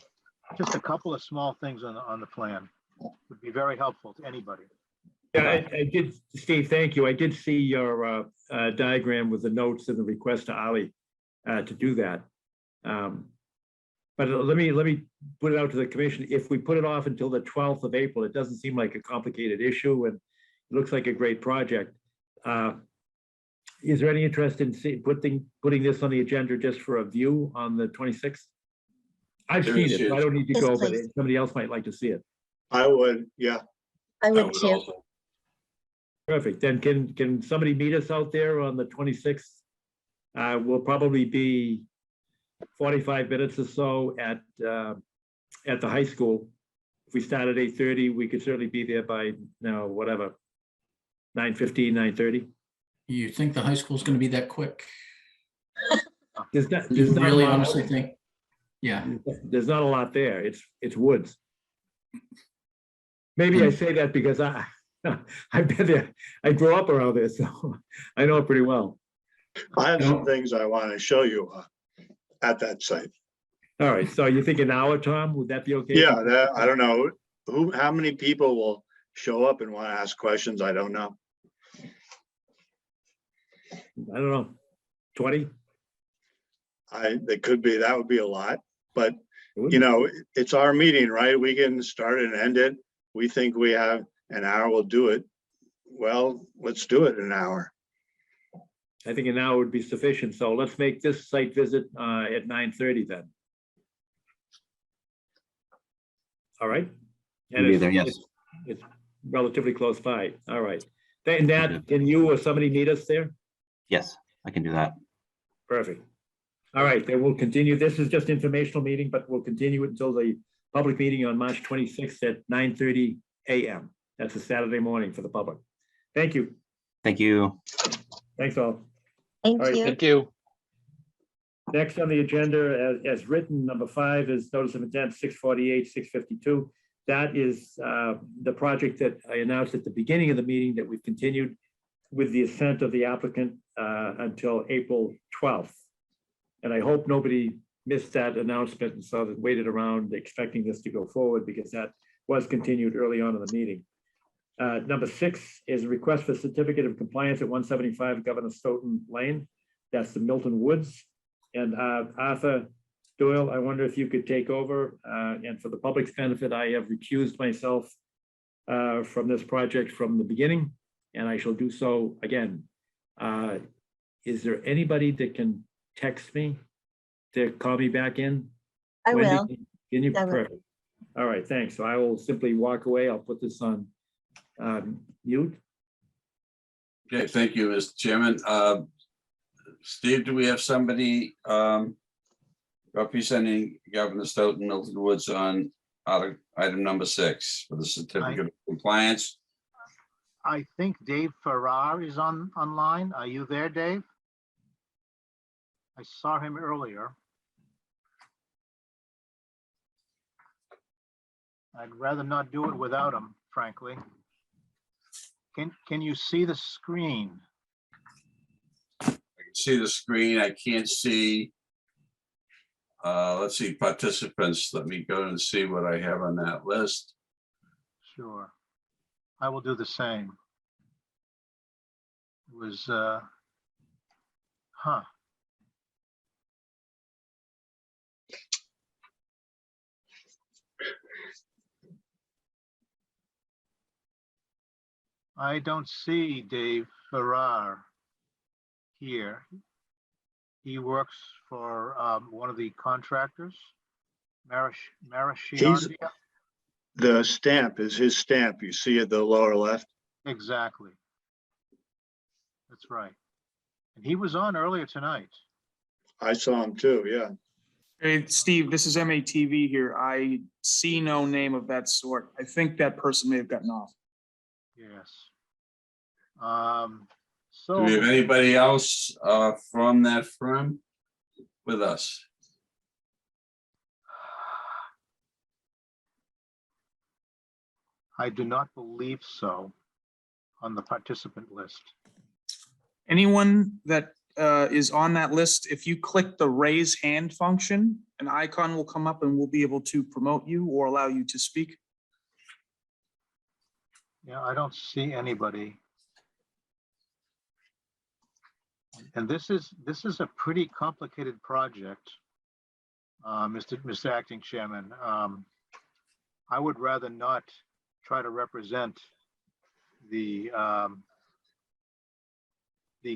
just a couple of small things on the plan would be very helpful to anybody. Yeah, I did, Steve, thank you. I did see your diagram with the notes and the request to Ali to do that. But let me put it out to the commission. If we put it off until the 12th of April, it doesn't seem like a complicated issue and it looks like a great project. Is there any interest in putting this on the agenda just for a view on the 26th? I've There seen is, it, so I yes. don't need to Yes, go, but please. somebody else might like to see it. I would, yeah. I would too. also. Perfect. Then can somebody meet us out there on the 26th? We'll probably be 45 minutes or so at the high school. If we start at 8:30, we could certainly be there by now, whatever, 9:15, 9:30. You think the high school is going to be that quick? There's not You a really lot- honestly think? Yeah. There's not a lot there. It's woods. Maybe I say that because I've been there. I grew up around there, so I know it pretty well. I have some things I want to show you at that site. All right. So you think an hour, Tom? Would that be okay? Yeah, that, I don't know, how many people will show up and want to ask questions? I don't know. I don't know. 20? It could be, that would be a lot, but you know, it's our meeting, right? We can start and end it. We think we have an hour, we'll do it. Well, let's do it in an hour. I think an hour would be sufficient. So let's make this site visit at 9:30 then. All right? And We'll be there, yes. It's relatively close by. All right. Then Nat, can you or somebody meet us there? Yes, I can do that. Perfect. All right, then we'll continue. This is just informational meeting, but we'll continue it until the public meeting on March 26th at 9:30 a.m. That's a Saturday morning for the public. Thank you. Thank you. Thanks all. Thank All right, you. Thank you. Next on the agenda, as written, number 5 is notice of intent 648, 652. That is the project that I announced at the beginning of the meeting that we've continued with the assent of the applicant until April 12th. And I hope nobody missed that announcement and so that waited around expecting this to go forward because that was continued early on in the meeting. Number 6 is a request for certificate of compliance at 175 Governor Stoughton Lane. That's the Milton Woods. And Arthur Doyle, I wonder if you could take over. And for the public's benefit, I have recused myself from this project from the beginning, and I shall do so again. Is there anybody that can text me to call me back in? I Wendy, will. Can you? I will. Perfect. All right, thanks. So I will simply walk away. I'll put this on mute. Okay, thank you, Mr. Chairman. Steve, do we have somebody representing Governor Stoughton, Milton Woods on item number 6 for the certificate of compliance? I think Dave Farrar is online. Are you there, Dave? I saw him earlier. I'd rather not do it without him, frankly. Can you see the screen? I can see the screen. I can't see. Let's see, participants. Let me go and see what I have on that list. Sure. I will do the same. It was, I don't see Dave Farrar here. He works for one of the contractors, Marashiandia. The stamp is his stamp. You see at the lower left? Exactly. That's right. And he was on earlier tonight. I saw him too, yeah. Hey, Steve, this is MATV here. I see no name of that sort. I think that person may have gotten off. Yes. Do So we have anybody else from that firm with us? I do not believe so on the participant list. Anyone that is on that list, if you click the raise hand function, an icon will come up and we'll be able to promote you or allow you to speak. Yeah, I don't see anybody. And this is a pretty complicated project, Mr. Acting Chairman. I would rather not try to represent the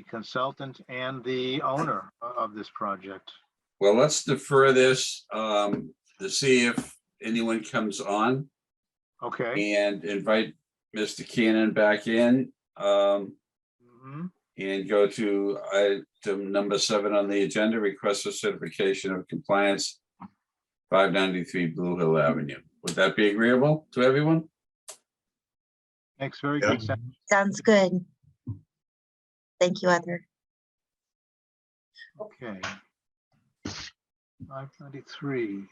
consultant and the owner of this project. Well, let's defer this to see if anyone comes on. Okay. And invite Mr. Cannon back in. And go to item number 7 on the agenda, request for certification of compliance, 593 Blue Hill Avenue. Would that be agreeable to everyone? Makes very good sense. Sounds good. Thank you, Arthur. Okay. 593.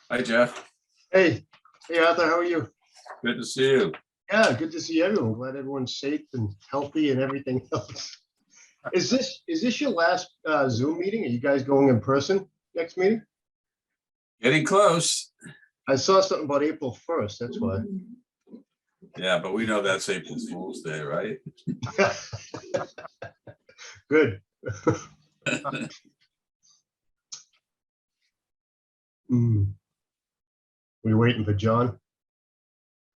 Hi, Jeff. Hey Arthur, how are you? Good to see you. Yeah, good to see everyone. Glad everyone's safe and healthy and everything else. Is this your last Zoom meeting? Are you guys going in person next meeting? Getting close. I saw something about April 1st, that's why. Yeah, but we know that's April Fool's Day, right? Good. We waiting for John?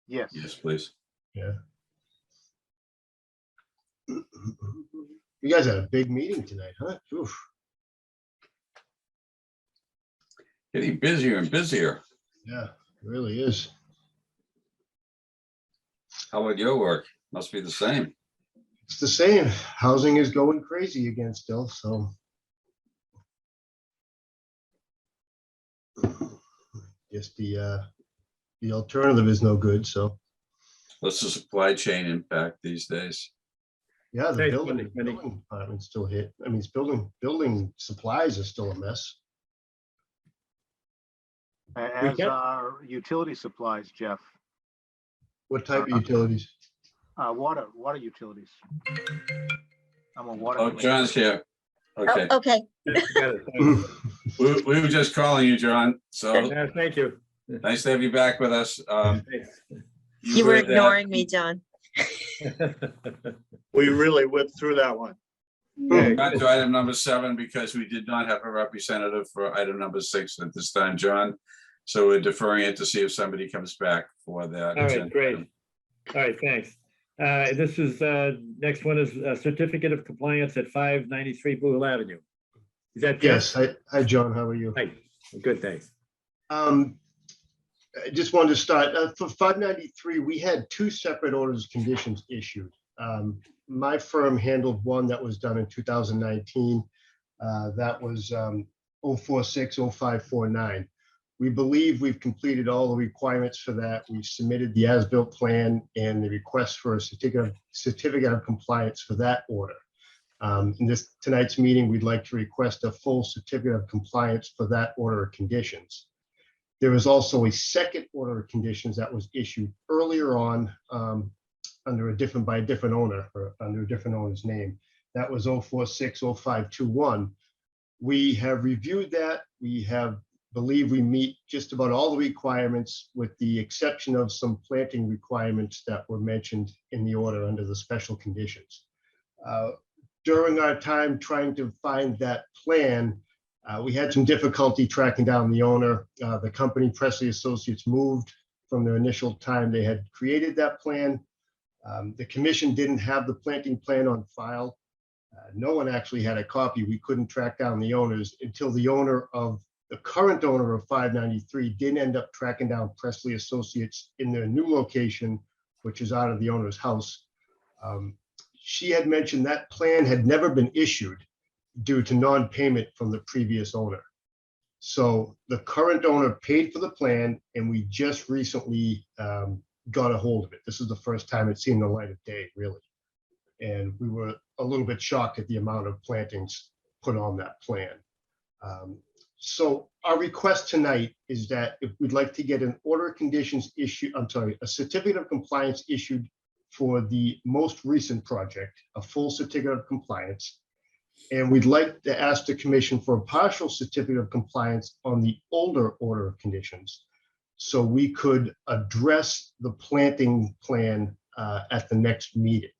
Yes. Yes, please. Yeah. You guys had a big meeting tonight, huh? Oof. Getting busier and busier. Yeah, it really is. How about your work? Must be the same. It's the same. Housing is going crazy again still, so. Guess the alternative is no good, so. What's the supply chain impact these days? Yeah, the Thanks, building Wendy. department's still hit. I mean, it's building supplies are still a mess. As are utility supplies, Jeff. What type of utilities? Water utilities. I'm a water. Oh, John's here. Okay. Oh, okay. We were just calling you, John. So Yeah, thank you. nice to have you back with us. You were heard that. ignoring me, John. We really whipped through that one. Got to item number 7 because we did not have a representative for item number 6 at this time. John, So we're deferring it to see if somebody comes back for that. All right, agenda great. item. All right, thanks. This is, next one is a certificate of compliance at 593 Blue Hill Avenue. Is that Jeff? Yes. Hi, John. How are you? Hi, good, thanks. I just wanted to start, for 593, we had two separate orders of conditions issued. My firm handled one that was done in 2019. That was 0460549. We believe we've completed all the requirements for that. We've submitted the as-built plan and the request for a certificate of compliance for that order. In tonight's meeting, we'd like to request a full certificate of compliance for that order of conditions. There was also a second order of conditions that was issued earlier on by a different owner, or under a different owner's name. That was 0460521. We have reviewed that. We believe we meet just about all the requirements with the exception of some planting requirements that were mentioned in the order under the special conditions. During our time trying to find that plan, we had some difficulty tracking down the owner. The company Presley Associates moved from the initial time they had created that plan. The commission didn't have the planting plan on file. No one actually had a copy. We couldn't track down the owners until the current owner of 593 did end up tracking down Presley Associates in their new location, which is out of the owner's house. She had mentioned that plan had never been issued due to non-payment from the previous owner. So the current owner paid for the plan, and we just recently got a hold of it. This is the first time it's seen the light of day, really. And we were a little bit shocked at the amount of plantings put on that plan. So our request tonight is that if we'd like to get an order of conditions issued, a certificate of compliance issued for the most recent project, a full certificate of compliance. And we'd like to ask the commission for a partial certificate of compliance on the older order of conditions, so we could address the planting plan at the next meeting.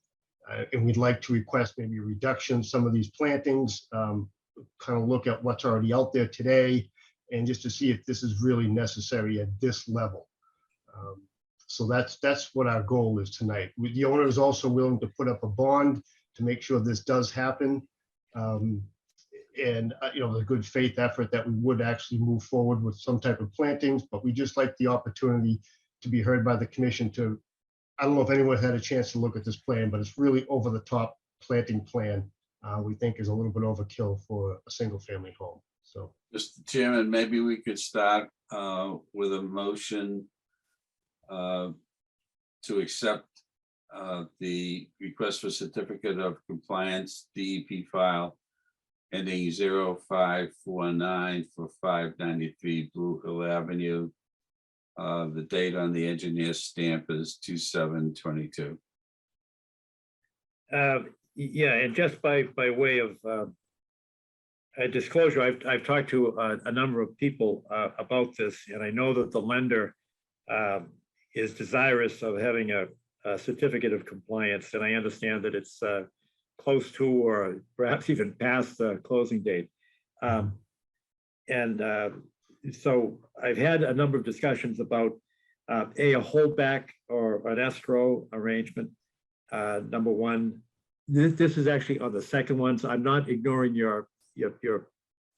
And we'd like to request maybe a reduction of some of these plantings, kind of look at what's already out there today, and just to see if this is really necessary at this level. So that's what our goal is tonight. The owner is also willing to put up a bond to make sure this does happen. And the good faith effort that we would actually move forward with some type of plantings, but we just like the opportunity to be heard by the commission to, I don't know if anyone had a chance to look at this plan, but it's really over the top planting plan. We think is a little bit overkill for a single family home. So, Mr. Chairman, maybe we could start with a motion to accept the request for certificate of compliance DEP file ending 0549 for 593 Blue Hill Avenue. The date on the engineer's stamp is 27/22. Yeah, and just by way of a disclosure, I've talked to a number of people about this, and I know that the lender is desirous of having a certificate of compliance, and I understand that it's close to or perhaps even past the closing date. So I've had a number of discussions about a holdback or an escrow arrangement. Number one, this is actually on the second one, so I'm not ignoring your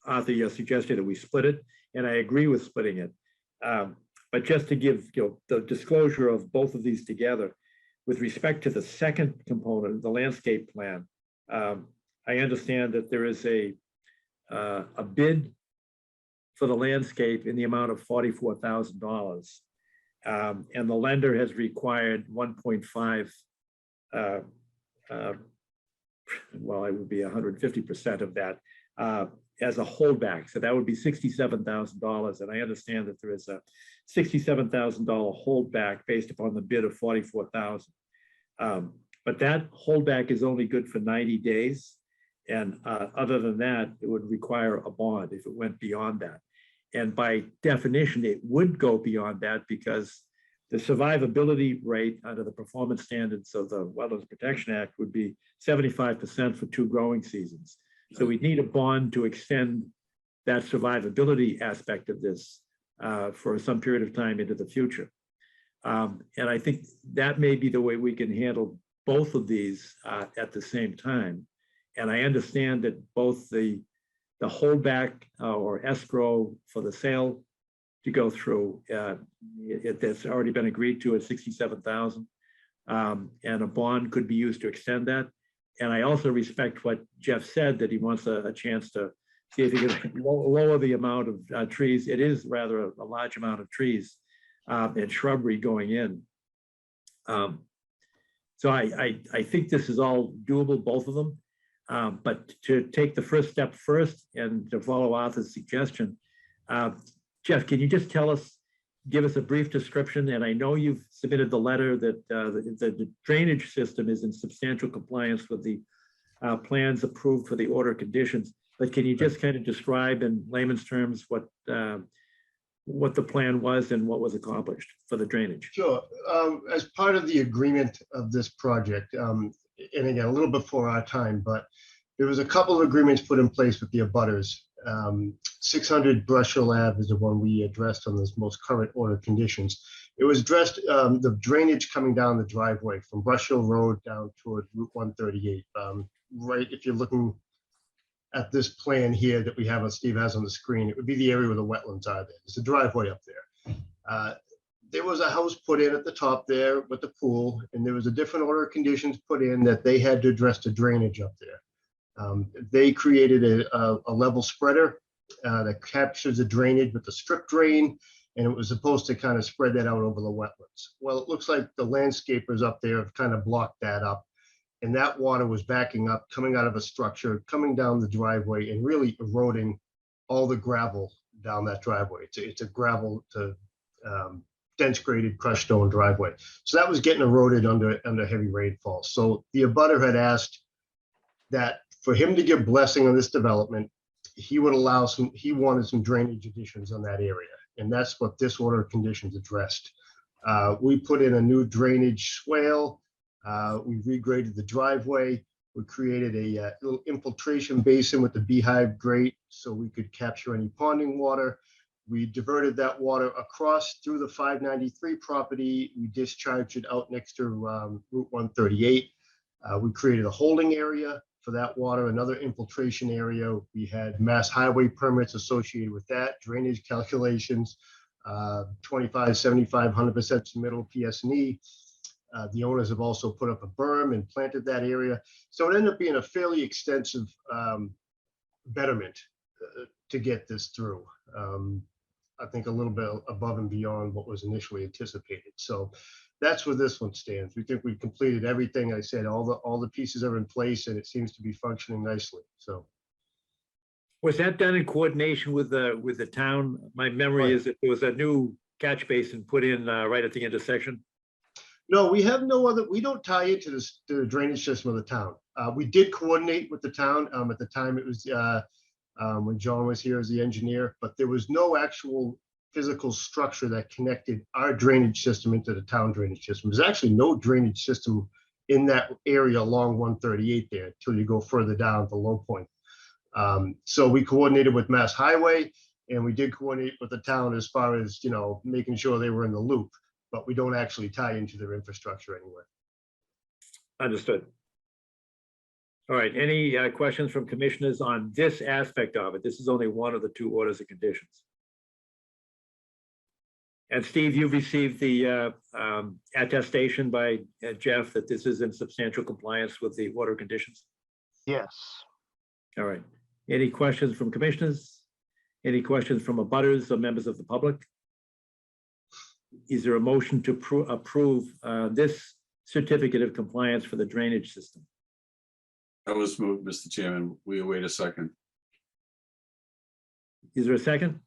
Arthur, your suggestion that we split it, and I agree with splitting it. But just to give the disclosure of both of these together, with respect to the second component, the landscape plan, I understand that there is a bid for the landscape in the amount of $44,000. And the lender has required 1.5, well, it would be 150% of that as a holdback. So that would be $67,000. And I understand that there is a $67,000 holdback based upon the bid of $44,000. But that holdback is only good for 90 days. And other than that, it would require a bond if it went beyond that. And by definition, it would go beyond that because the survivability rate under the performance standards of the Wetlands Protection Act would be 75% for 2 growing seasons. So we need a bond to extend that survivability aspect of this for some period of time into the future. And I think that may be the way we can handle both of these at the same time. And I understand that both the holdback or escrow for the sale to go through, that's already been agreed to at 67,000. And a bond could be used to extend that. And I also respect what Jeff said, that he wants a chance to see if he can lower the amount of trees. It is rather a large amount of trees and shrubbery going in. So I think this is all doable, both of them. But to take the first step first and to follow Arthur's suggestion, Jeff, can you just give us a brief description? And I know you've submitted the letter that the drainage system is in substantial compliance with the plans approved for the order conditions. But can you just kind of describe in layman's terms what the plan was and what was accomplished for the drainage? Sure. As part of the agreement of this project, and again, a little before our time, but there was a couple of agreements put in place with the abutters. 600 Brush Hill Ave is the one we addressed on this most current order conditions. It was addressed the drainage coming down the driveway from Brush Hill Road down toward Route 138. Right, if you're looking at this plan here that we have, Steve has on the screen, it would be the area where the wetlands are there. There's a driveway up there. There was a house put in at the top there with the pool, and there was a different order of conditions put in that they had to address the drainage up there. They created a level spreader that captures the drainage with the strip drain, and it was supposed to kind of spread that out over the wetlands. Well, it looks like the landscapers up there have kind of blocked that up, and that water was backing up, coming out of a structure, coming down the driveway, and really eroding all the gravel down that driveway. It's a gravel to dense graded crushed stone driveway. So that was getting eroded under heavy rainfall. So the abutter had asked that for him to give blessing on this development, he wanted some drainage additions on that area. And that's what this order of conditions addressed. We put in a new drainage swale. We regraded the driveway. We created a little infiltration basin with the beehive grate so we could capture any ponding water. We diverted that water across through the 593 property. We discharged it out next to Route 138. We created a holding area for that water, another infiltration area. We had mass highway permits associated with that, drainage calculations, 25, 75, 100% submittal PS&E. The owners have also put up a berm and planted that area. So it ended up being a fairly extensive betterment to get this through. I think a little bit above and beyond what was initially anticipated. So that's where this one stands. We think we've completed everything. I said all the pieces are in place and it seems to be functioning nicely. So Was that done in coordination with the town? My memory is that there was a new catch basin put in right at the intersection. no, we have no other, we don't tie into the drainage system of the town. We did coordinate with the town. At the time it was when John was here as the engineer, but there was no actual physical structure that connected our drainage system into the town drainage system. There's actually no drainage system in that area along 138 there until you go further down the low point. So we coordinated with Mass Highway and we did coordinate with the town as far as, making sure they were in the loop, but we don't actually tie into their infrastructure anywhere. Understood. All right, any questions from commissioners on this aspect of it? This is only one of the two orders of conditions. And Steve, you've received the attestation by Jeff that this is in substantial compliance with the order conditions? Yes. All right. Any questions from commissioners? Any questions from abutters or members of the public? Is there a motion to approve this certificate of compliance for the drainage system? That was moved, Mr. Chairman. We await a second. Is there a second?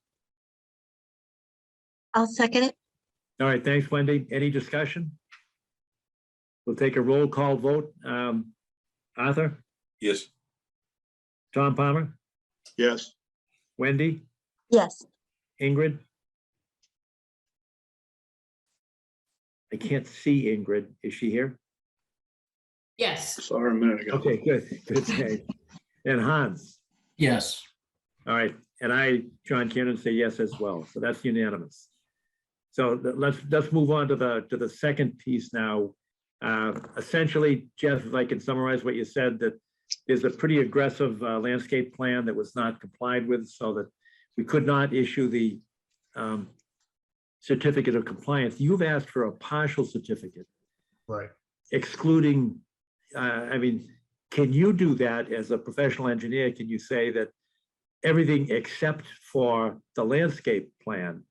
I'll second it. All right, thanks, Wendy. Any discussion? We'll take a roll call vote. Arthur? Yes. Tom Palmer? Yes. Wendy? Yes. Ingrid? I can't see Ingrid. Is she here? Yes. Saw her a minute ago. Okay, good. Good. And Hans? Yes. All right, And I, John Cannon, say yes as well. So that's unanimous. So let's move on to the second piece now. Essentially, Jeff, if I can summarize what you said, that there's a pretty aggressive landscape plan that was not complied with, so that we could not issue the certificate of compliance. You've asked for a partial certificate. Right. Excluding, I mean, can you do that as a professional engineer? Can you say that everything except for the landscape plan?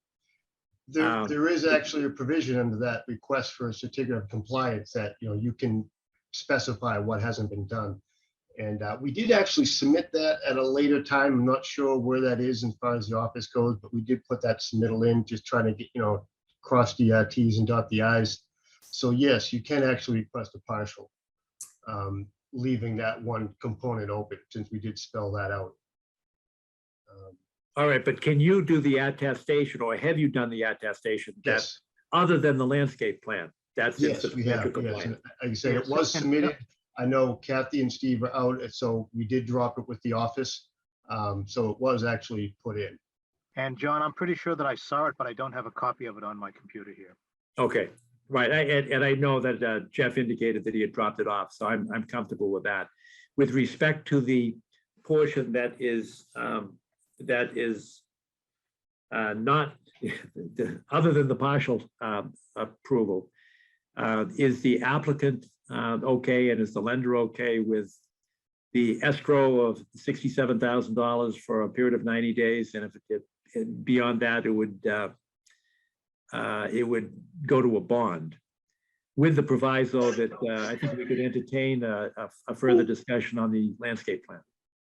There is actually a provision under that request for a certificate of compliance that, you can specify what hasn't been done. And we did actually submit that at a later time. I'm not sure where that is as far as the office goes, but we did put that submittal in, just trying to get, cross the T's and dot the I's. So yes, you can actually request a partial, leaving that one component open, since we did spell that out. All right, but can you do the attestation, or have you done the attestation? Yes. Other than the landscape plan? That's Yes, we have. Yes. compliant. Like I said, it was submitted. I know Kathy and Steve are out, so we did drop it with the office. So it was actually put in. And John, I'm pretty sure that I saw it, but I don't have a copy of it on my computer here. Okay, right. And I know that Jeff indicated that he had dropped it off, so I'm comfortable with that. With respect to the portion that is not, other than the partial approval, is the applicant okay, and is the lender okay with the escrow of $67,000 for a period of 90 days? And if it beyond that, it would go to a bond, with the proviso that I think we could entertain a further discussion on the landscape plan.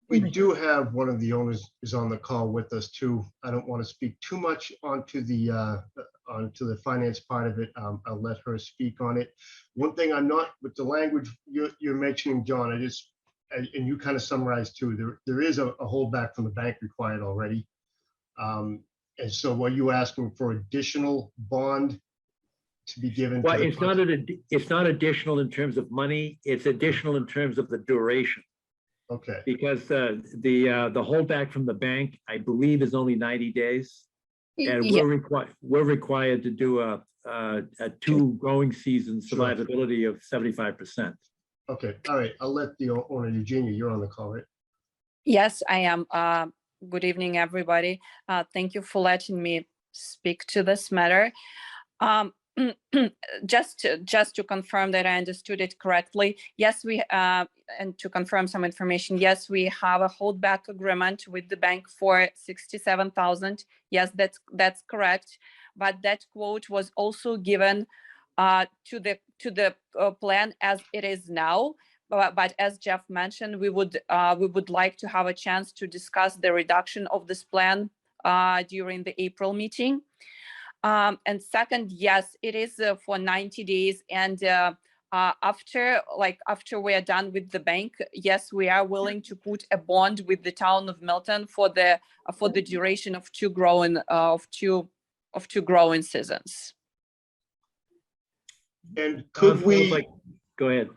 We do have one of the owners is on the call with us too. I don't want to speak too much onto the finance part of it. I'll let her speak on it. One thing I'm not, with the language you're mentioning, John, and you kind of summarized too, there is a holdback from the bank required already. And so were you asking for additional bond to be given? Well, it's not additional in terms of money. It's additional in terms of the duration. Okay. Because the holdback from the bank, I believe, is only 90 days. And we're required to do a 2 growing season survivability of 75%. Okay, all right. I'll let the owner, Eugenia, you're on the call, right? Yes, I am. Good evening, everybody. Thank you for letting me speak to this matter. Just to confirm that I understood it correctly, yes, and to confirm some information, yes, we have a holdback agreement with the bank for 67,000. Yes, that's correct. But that quote was also given to the plan as it is now. But as Jeff mentioned, we would like to have a chance to discuss the reduction of this plan during the April meeting. And second, yes, it is for 90 days. And after we are done with the bank, yes, we are willing to put a bond with the town of Milton for the duration of two growing seasons. And could we? Go ahead.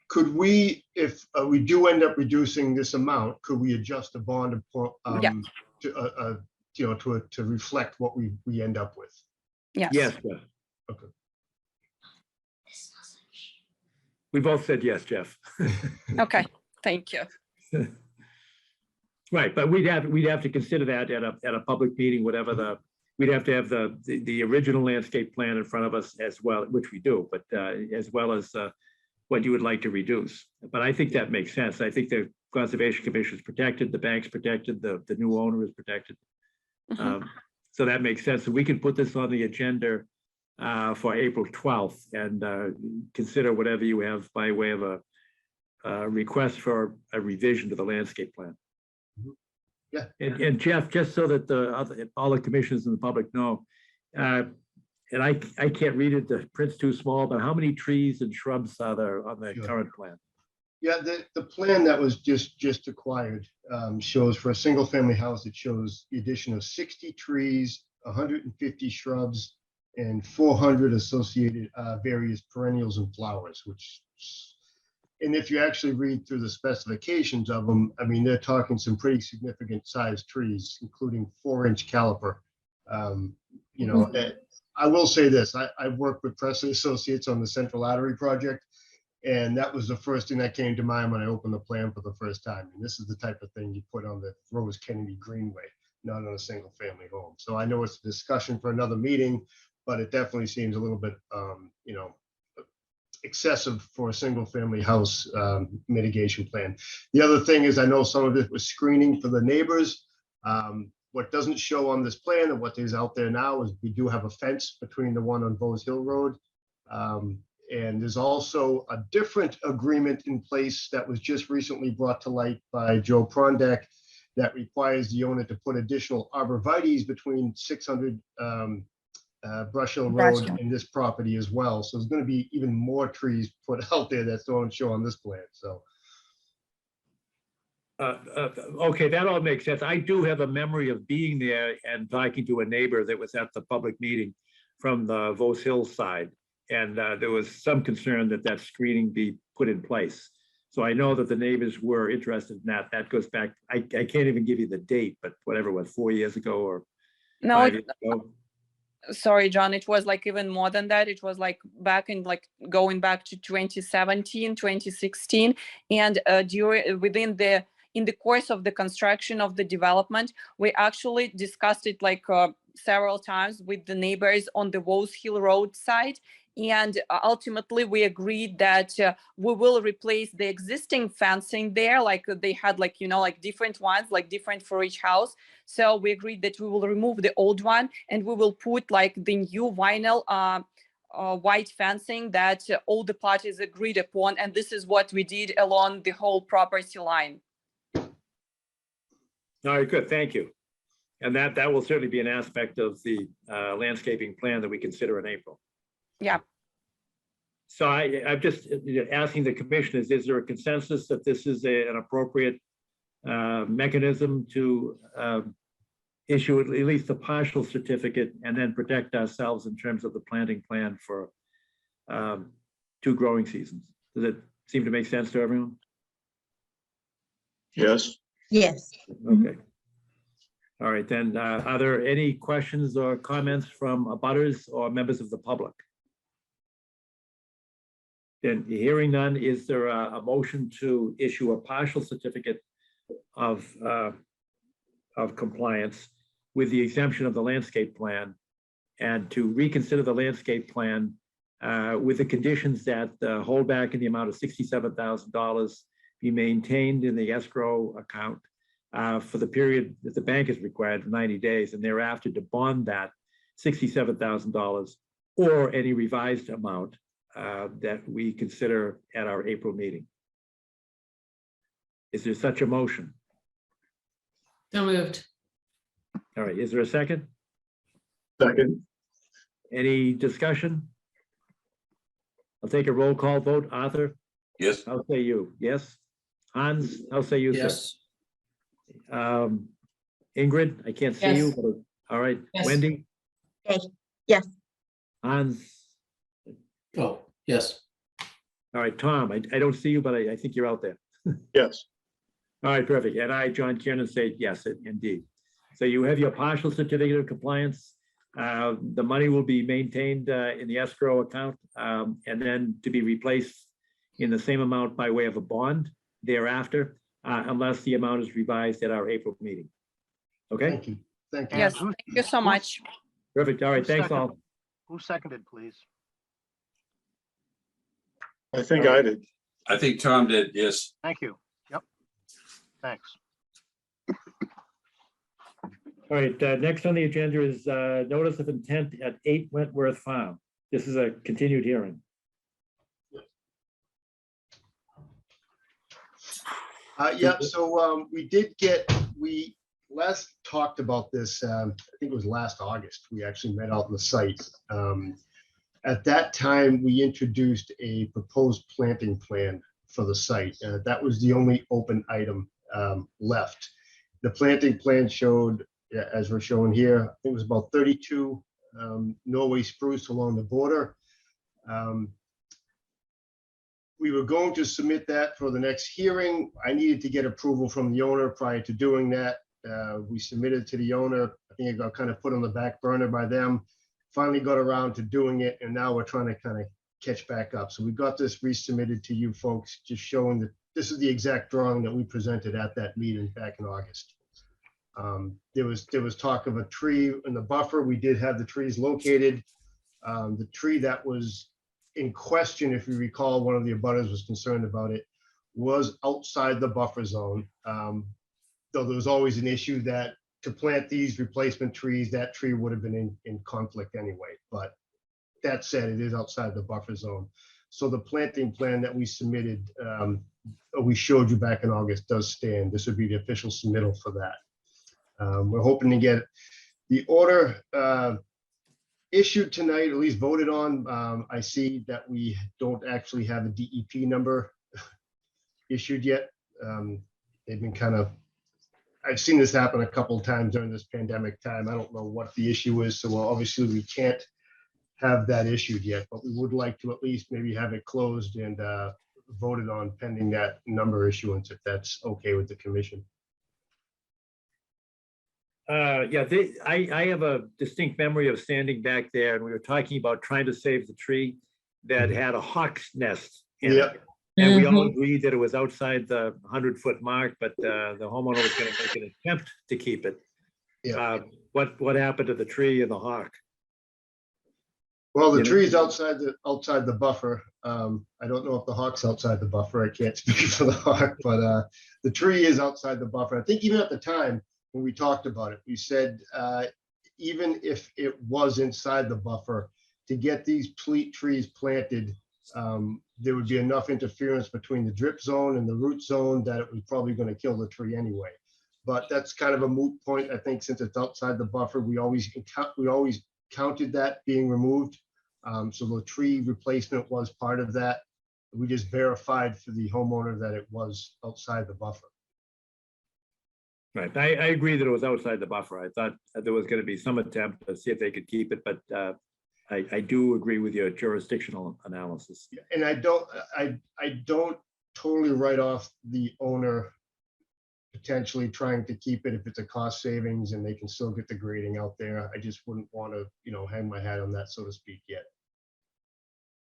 Could we, if we do end up reducing this amount, could we adjust the bond to reflect what we end up with? Yes. Yes. Okay. We both said yes, Jeff. Okay, thank you. Right, but we'd have to consider that at a public meeting, whatever we'd have to have the original landscape plan in front of us as well, which we do, but as well as what you would like to reduce. But I think that makes sense. I think the Conservation Commission is protected, the bank's protected, the new owner is protected. So that makes sense. So we can put this on the agenda for April 12th and consider whatever you have by way of a request for a revision to the landscape plan. Yeah. And Jeff, just so that all the commissioners and the public know, and I can't read it, the print's too small, but how many trees and shrubs are there on the current plan? Yeah, the plan that was just acquired shows for a single family house, it shows the addition of 60 trees, 150 shrubs, and 400 associated various perennials and flowers, which And if you actually read through the specifications of them, I mean, they're talking some pretty significant sized trees, including 4-inch caliper. You know, I will say this, I've worked with Presley Associates on the Central Artery project. And that was the first thing that came to mind when I opened the plan for the first time. And this is the type of thing you put on the Rose Kennedy Greenway, not on a single family home. So I know it's a discussion for another meeting, but it definitely seems a little bit, you know, excessive for a single family house mitigation plan. The other thing is I know some of it was screening for the neighbors. What doesn't show on this plan and what is out there now is we do have a fence between the one on Bowes Hill Road. And there's also a different agreement in place that was just recently brought to light by Joe Prondak that requires the owner to put additional arborvitaes between 600 Brush Hill Road and this property as well. So there's going to be even more trees put out there that don't show on this plan. So. Okay, that all makes sense. I do have a memory of being there and talking to a neighbor that was at the public meeting from the Bowes Hill side. And there was some concern that that screening be put in place. So I know that the neighbors were interested in that. That goes back, I can't even give you the date, but whatever, what, 4 years ago or No, 5 years ago? sorry, John, it was like even more than that. It was like back in like going back to 2017, 2016. And in the course of the construction of the development, we actually discussed it like several times with the neighbors on the Bowes Hill Road side. And ultimately, we agreed that we will replace the existing fencing there. Like they had like, you know, like different ones, like different for each house. So we agreed that we will remove the old one and we will put like the new vinyl white fencing that all the parties agreed upon. And this is what we did along the whole property line. All right, good, thank you. And that will certainly be an aspect of the landscaping plan that we consider in April. Yeah. So I'm just asking the commissioners, is there a consensus that this is an appropriate mechanism to issue at least a partial certificate and then protect ourselves in terms of the planting plan for 2 growing seasons? Does it seem to make sense to everyone? Yes. Yes. Okay. All right, then, are there any questions or comments from abutters or members of the public? Then hearing none, is there a motion to issue a partial certificate of compliance with the exemption of the landscape plan and to reconsider the landscape plan with the conditions that the holdback in the amount of $67,000 be maintained in the escrow account for the period that the bank is required, 90 days, and thereafter to bond that $67,000 or any revised amount that we consider at our April meeting. Is there such a motion? So moved. All right, is there a second? Second. Any discussion? I'll take a roll call vote. Arthur? Yes. I'll say you. Yes. Hans? I'll say you, sir. Yes. Ingrid? I can't see you. But all right. Yes. Wendy? Yes. Hans? Oh, yes. All right, Tom, I don't see you, but I think you're out there. Yes. All right, perfect. And I, John Kiernan, say yes, indeed. So you have your partial certificate of compliance. The money will be maintained in the escrow account and then to be replaced in the same amount by way of a bond thereafter, unless the amount is revised at our April meeting. Okay? Thank you. Thank you. Yes, thank you so much. Perfect. All right, Who thanks seconded? all. Who seconded, please? I think I did. I think Tom did, yes. Thank you. Yep. Thanks. All right, next on the agenda is notice of intent at 8 Wentworth Farm. This is a continued hearing. Yeah, so we last talked about this, I think it was last August. We actually met out on the site. At that time, we introduced a proposed planting plan for the site. That was the only open item left. The planting plan showed, as we're showing here, I think it was about 32 Norway spruce along the border. we were going to submit that for the next hearing. I needed to get approval from the owner prior to doing that. We submitted to the owner. I think it got kind of put on the back burner by them. Finally got around to doing it, and now we're trying to kind of catch back up. So we got this resubmitted to you folks, just showing that this is the exact drawing that we presented at that meeting back in August. There was talk of a tree in the buffer. We did have the trees located. The tree that was in question, if you recall, one of the abutters was concerned about it, was outside the buffer zone. Though there was always an issue that to plant these replacement trees, that tree would have been in conflict anyway. But that said, it is outside the buffer zone. So the planting plan that we submitted, we showed you back in August, does stand. This would be the official submittal for that. We're hoping to get the order issued tonight, at least voted on. I see that we don't actually have a DEP number issued yet. They've been kind of, I've seen this happen a couple of times during this pandemic time. I don't know what the issue is, so obviously we can't have that issued yet, but we would like to at least maybe have it closed and voted on pending that number issuance, if that's okay with the commission. Yeah, I have a distinct memory of standing back there, and we were talking about trying to save the tree that had a hawk's nest in it. Yep. And we all agreed that it was outside the 100-foot mark, but the homeowner was going to make an attempt to keep it. Yeah. What happened to the tree and the hawk? Well, the You know? tree is outside the buffer. I don't know if the hawk's outside the buffer. I can't speak for the hawk, but the tree is outside the buffer. I think even at the time when we talked about it, we said even if it was inside the buffer, to get these trees planted, there would be enough interference between the drip zone and the root zone that it was probably going to kill the tree anyway. But that's kind of a moot point. I think since it's outside the buffer, we always counted that being removed. So the tree replacement was part of that. We just verified for the homeowner that it was outside the buffer. Right, I agree that it was outside the buffer. I thought that there was going to be some attempt to see if they could keep it, but I do agree with your jurisdictional analysis. And I don't totally write off the owner potentially trying to keep it if it's a cost savings and they can still get the grading out there. I just wouldn't want to, hang my hat on that, so to speak, yet.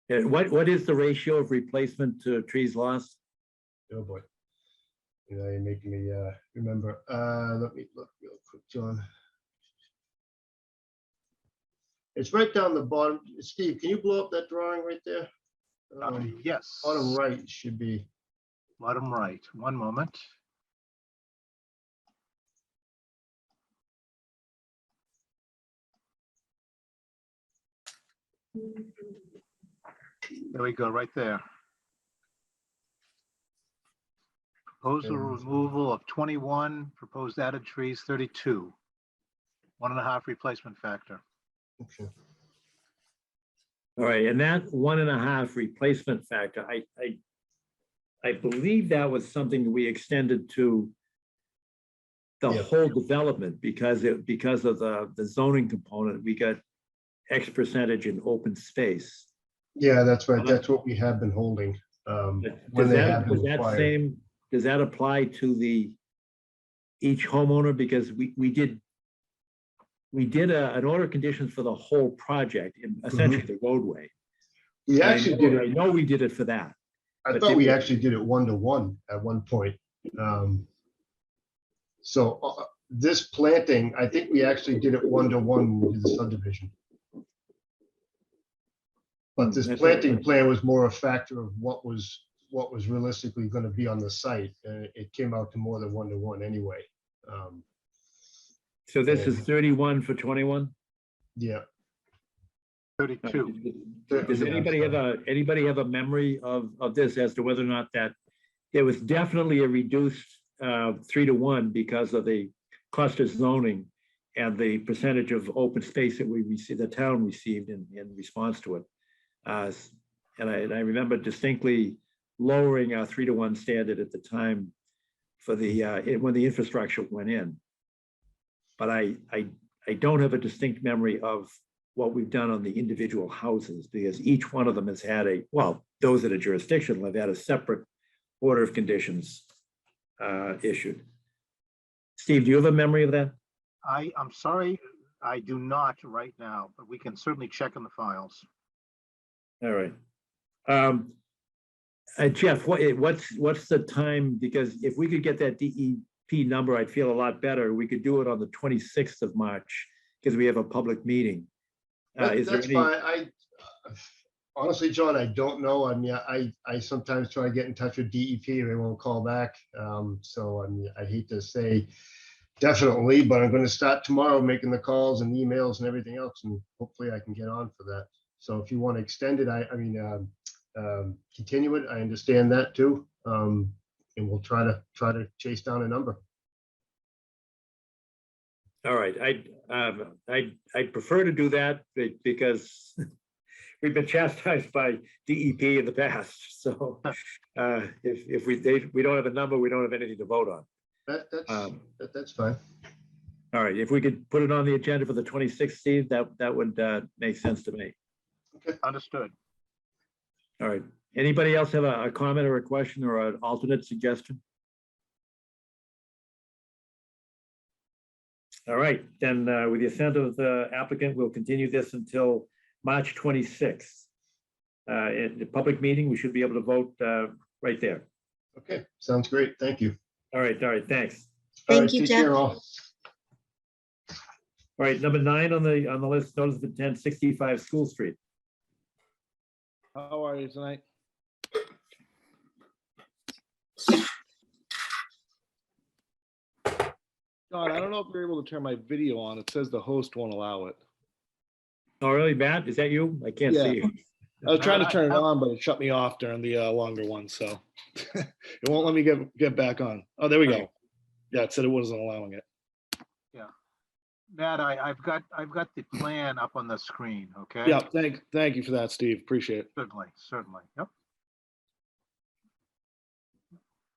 And what is the ratio of replacement to trees lost? Oh boy. You're making me remember. Let me look real quick, John. It's right down the bottom. Steve, can you blow up that drawing right there? Yes. Bottom right should be. Bottom right. One moment. There we go, right there. Proposal removal of 21, proposed added trees 32. 1.5 replacement factor. Okay. All right, and that 1.5 replacement factor, I believe that was something we extended to the whole development because of the zoning component. We got X percentage in open space. Yeah, that's right. That's what we have been holding. When they have been acquired. Does that apply to each homeowner? Because we did an order of conditions for the whole project, essentially the roadway. We actually did it. I know we did it for that. I thought we actually did it 1-to-1 at one point. So this planting, I think we actually did it 1-to-1 when we did the subdivision. But this planting plan was more a factor of what was realistically going to be on the site. It came out to more than 1-to-1 anyway. So this is 31 for 21? Yeah. 32. Does anybody have a memory of this as to whether or not that there was definitely a reduced 3-to-1 because of the cluster zoning and the percentage of open space that the town received in response to it. And I remember distinctly lowering our 3-to-1 standard at the time for when the infrastructure went in. But I don't have a distinct memory of what we've done on the individual houses, because each one of them has had those that are jurisdictional have had a separate order of conditions issued. Steve, do you have a memory of that? I'm sorry, I do not right now, but we can certainly check in the files. All right. Jeff, what's the time? Because if we could get that DEP number, I'd feel a lot better. We could do it on the 26th of March because we have a public meeting. That's fine. Honestly, John, I don't know. I mean, I sometimes try to get in touch with DEP, they won't call back. So I mean, I hate to say definitely, but I'm going to start tomorrow making the calls and emails and everything else, and hopefully I can get on for that. So if you want to extend it, continue it, I understand that too. And we'll try to chase down a number. All right, I'd prefer to do that because we've been chastised by DEP in the past. So if we don't have a number, we don't have anything to vote on. That's fine. All right, if we could put it on the agenda for the 26th, Steve, that would make sense to me. Okay, understood. All right. Anybody else have a comment or a question or an alternate suggestion? All right, then with the assent of the applicant, we'll continue this until March 26th. In the public meeting, we should be able to vote right there. Okay, sounds great. Thank you. All right, thanks. Thank you, take Jeff. care, all. All right, number 9 on the list, notice of intent, 65 School Street. How are you tonight? John, I don't know if you're able to turn my video on. It says the host won't allow it. Oh, really, Matt? Is that you? I can't see you. I was trying to turn it on, but it shut me off during the longer one, so it won't let me get back on. Oh, there we go. Yeah, it said it wasn't allowing it. Yeah, Matt, I've got the plan up on the screen. Okay. Yeah, thank you for that, Steve. Appreciate it. Certainly. Yep.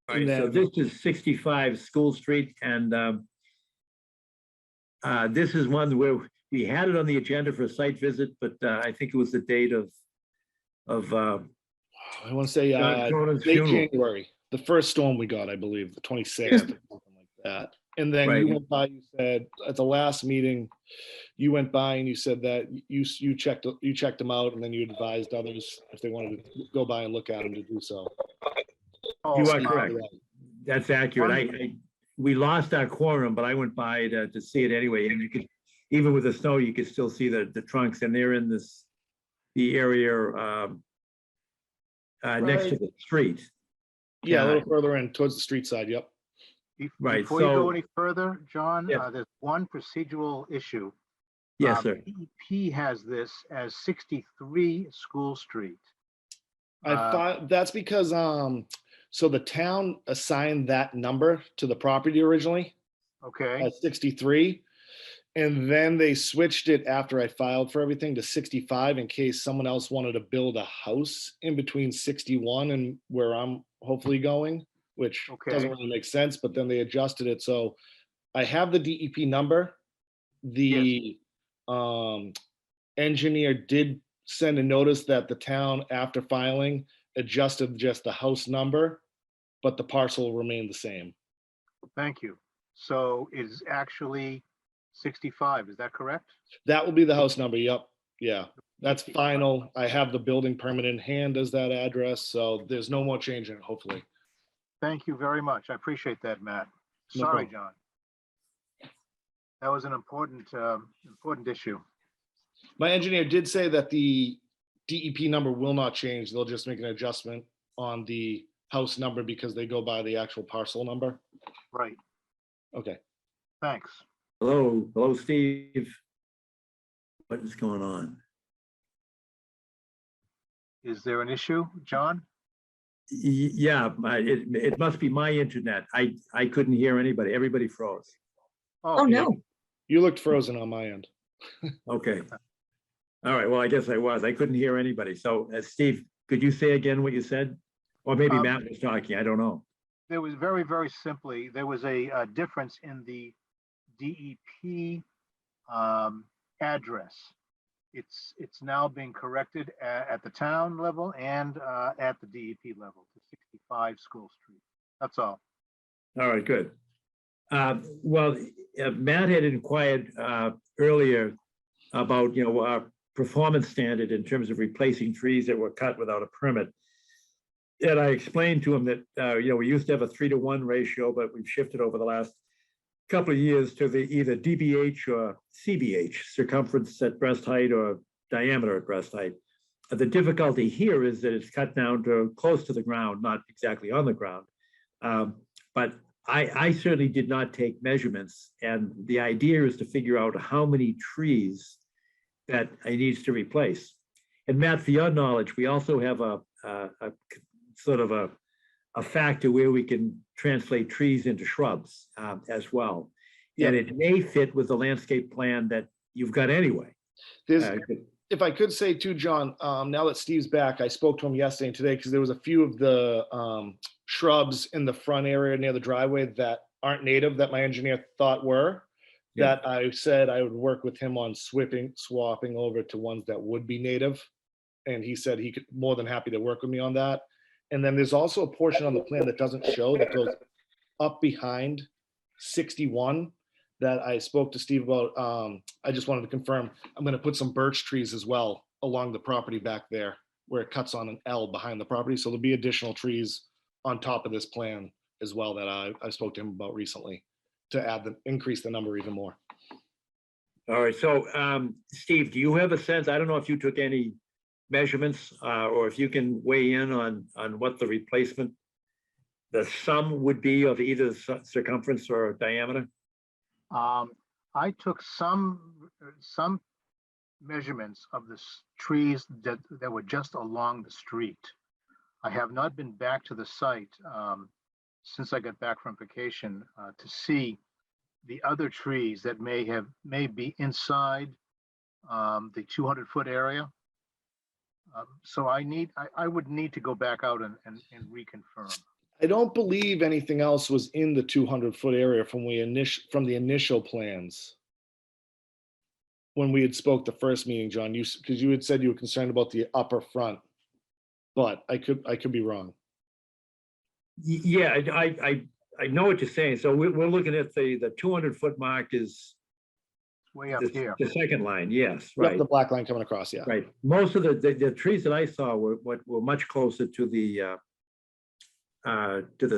All right, so this is 65 School Street, and this is one where we had it on the agenda for a site visit, but I think it was the date of I want to say Cronin's late funeral. January, the first storm we got, I believe, the 26th, or something like that. And then Right. you went by, you said at the last meeting, you went by and you said that you checked them out, and then you advised others if they wanted to go by and look at them to do so. You are correct. That's accurate. We lost our quorum, but I went by to see it anyway, and you could, even with the snow, you could still see the trunks, and they're in the area next to the street. Yeah, a little further in towards the street side. Yep. Right, Before you go so- any further, John, Yeah. there's one procedural issue. Yes, sir. DEP has this as 63 School Street. I thought that's because so the town assigned that number to the property originally Okay. at 63, and then they switched it after I filed for everything to 65 in case someone else wanted to build a house in between 61 and where I'm hopefully going, which doesn't really make sense, but then they adjusted it. So I have the DEP number. The engineer did send a notice that the town, after filing, adjusted just the house number, but the parcel remained the same. Thank you. So it's actually 65, is that correct? That will be the house number. Yep. Yeah, that's final. I have the building permit in hand as that address, so there's no more change in it, hopefully. Thank you very much. I appreciate that, Matt. No Sorry, problem. John. That was an important issue. My engineer did say that the DEP number will not change. They'll just make an adjustment on the house number because they go by the actual parcel number. Right. Okay. Thanks. Hello, Steve. What is going on? Is there an issue, John? Yeah, it must be my internet. I couldn't hear anybody. Everybody froze. Oh, no. You looked frozen on my end. Okay. All right, well, I guess I was. I couldn't hear anybody. So Steve, could you say again what you said? Or maybe Matt was talking, I don't know. There was very, very simply, there was a difference in the DEP address. it's now being corrected at the town level and at the DEP level to 65 School Street. That's all. All right, good. Well, Matt had inquired earlier about, our performance standard in terms of replacing trees that were cut without a permit. And I explained to him that, we used to have a 3-to-1 ratio, but we've shifted over the last couple of years to the either DBH or CBH, circumference at breast height or diameter at breast height. The difficulty here is that it's cut down to close to the ground, not exactly on the ground. But I certainly did not take measurements, and the idea is to figure out how many trees that it needs to replace. And Matt, for your knowledge, we also have a sort of a factor where we can translate trees into shrubs as well. And it may fit with the landscape plan that you've got anyway. If I could say too, John, now that Steve's back, I spoke to him yesterday and today because there was a few of the shrubs in the front area near the driveway that aren't native that my engineer thought were. That I said I would work with him on swapping over to ones that would be native. And he said he could more than happy to work with me on that. And then there's also a portion on the plan that doesn't show that goes up behind 61 that I spoke to Steve about. I just wanted to confirm, I'm going to put some birch trees as well along the property back there where it cuts on an L behind the property. So there'll be additional trees on top of this plan as well that I spoke to him about recently to increase the number even more. All right, so Steve, do you have a sense? I don't know if you took any measurements or if you can weigh in on what the replacement, the sum would be of either circumference or diameter? I took some measurements of the trees that were just along the street. I have not been back to the site since I got back from vacation to see the other trees that may be inside the 200-foot area. So I would need to go back out and reconfirm. I don't believe anything else was in the 200-foot area from the initial plans. When we had spoke the first meeting, John, because you had said you were concerned about the upper front, but I could be wrong. Yeah, I know what you're saying. So we're looking at the 200-foot mark is way up here. The second line, yes, Yep, right. the black line coming across, yeah. Right. Most of the trees that I saw were much closer to the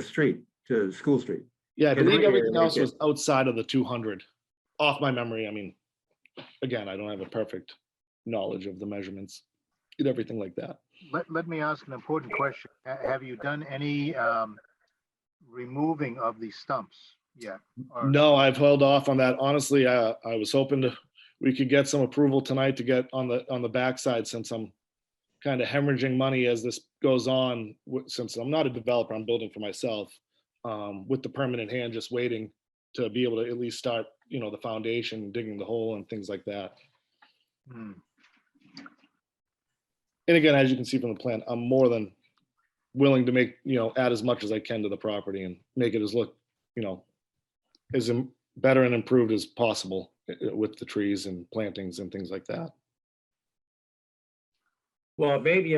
street, to School Street. Yeah, I believe everything else right was outside of the 200. Off my memory, I mean, again, I don't have a perfect knowledge of the measurements and everything like that. Let me ask an important question. Have you done any removing of these stumps yet? No, I've held off on that. Honestly, I was hoping we could get some approval tonight to get on the backside, since I'm kind of hemorrhaging money as this goes on. Since I'm not a developer, I'm building for myself, with the permanent hand, just waiting to be able to at least start, the foundation, digging the hole and things like that. And again, as you can see from the plan, I'm more than willing to make, add as much as I can to the property and make it as look, as better and improved as possible with the trees and plantings and things like that. Well, maybe,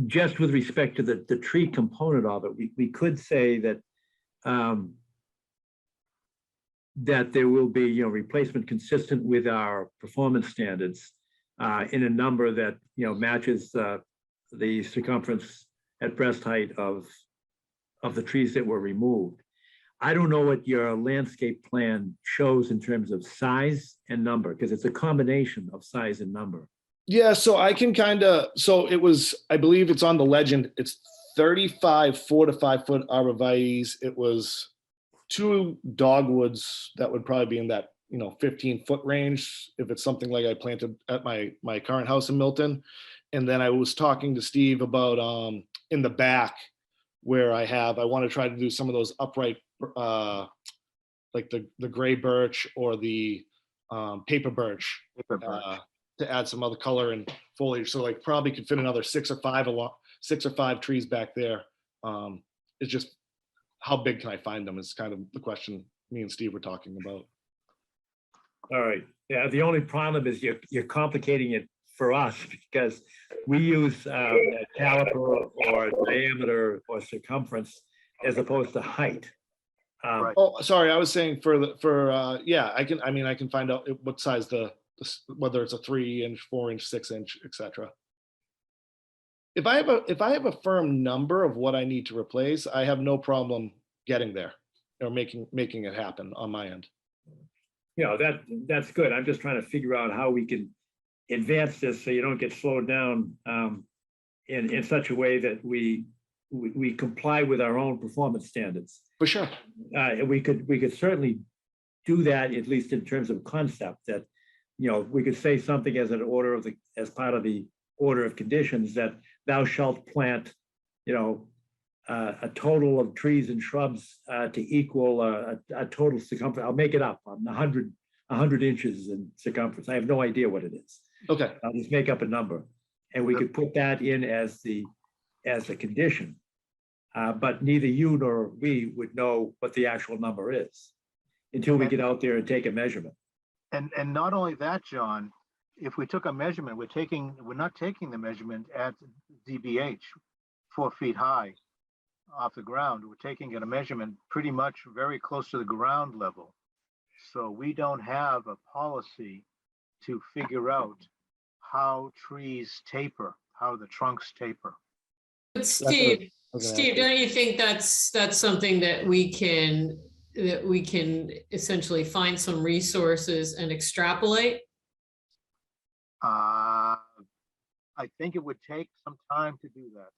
just with respect to the tree component of it, we could say that that there will be, replacement consistent with our performance standards in a number that, matches the circumference at breast height of the trees that were removed. I don't know what your landscape plan shows in terms of size and number, because it's a combination of size and number. Yeah, so I can it was, I believe it's on the legend, it's 35 4 to 5 foot arborvitaes. It was 2 dogwoods that would probably be in that 15-foot range if it's something like I planted at my current house in Milton. And then I was talking to Steve about in the back where I want to try to do some of those upright like the gray birch or the paper birch. To add some other color and foliage. So like probably could fit another 6 or 5 trees back there. It's just how big can I find them is kind of the question me and Steve were talking about. All right, yeah, the only problem is you're complicating it for us because we use a caliper or diameter or circumference as opposed to height. Oh, sorry, I was saying yeah, I can find out what size whether it's a 3-inch, 4-inch, 6-inch, etc. If I have a firm number of what I need to replace, I have no problem getting there or making it happen on my end. You know, that's good. I'm just trying to figure out how we can advance this so you don't get slowed down in such a way that we comply with our own performance standards. For sure. We could certainly do that, at least in terms of concept, that, you know, we could say something as as part of the order of conditions that thou shalt plant, you know, a total of trees and shrubs to equal a total circumference. I'll make it up. 100 inches in circumference. I have no idea what it is. Okay. I'll just make up a number, and we could put that in as a condition. But neither you nor we would know what the actual number is until we get out there and take a measurement. And not only that, John, if we took a measurement, we're not taking the measurement at DBH, 4 feet high off the ground. We're taking a measurement pretty much very close to the ground level. So we don't have a policy to figure out how trees taper, how the trunks taper. But Steve, don't you think that's something that we can essentially find some resources and extrapolate? I think it would take some time to do that.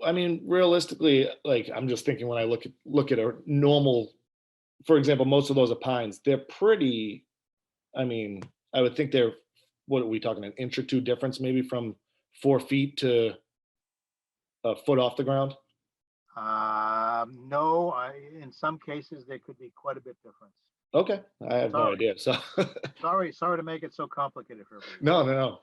I mean, realistically, like I'm just thinking when I look at a normal, for example, most of those are pines. They're pretty. I mean, I would think they're. What are we talking? An inch or two difference, maybe from 4 feet to a foot off the ground. No, in some cases there could be quite a bit difference. Okay, I have no idea. So sorry to make it so complicated for everybody. No.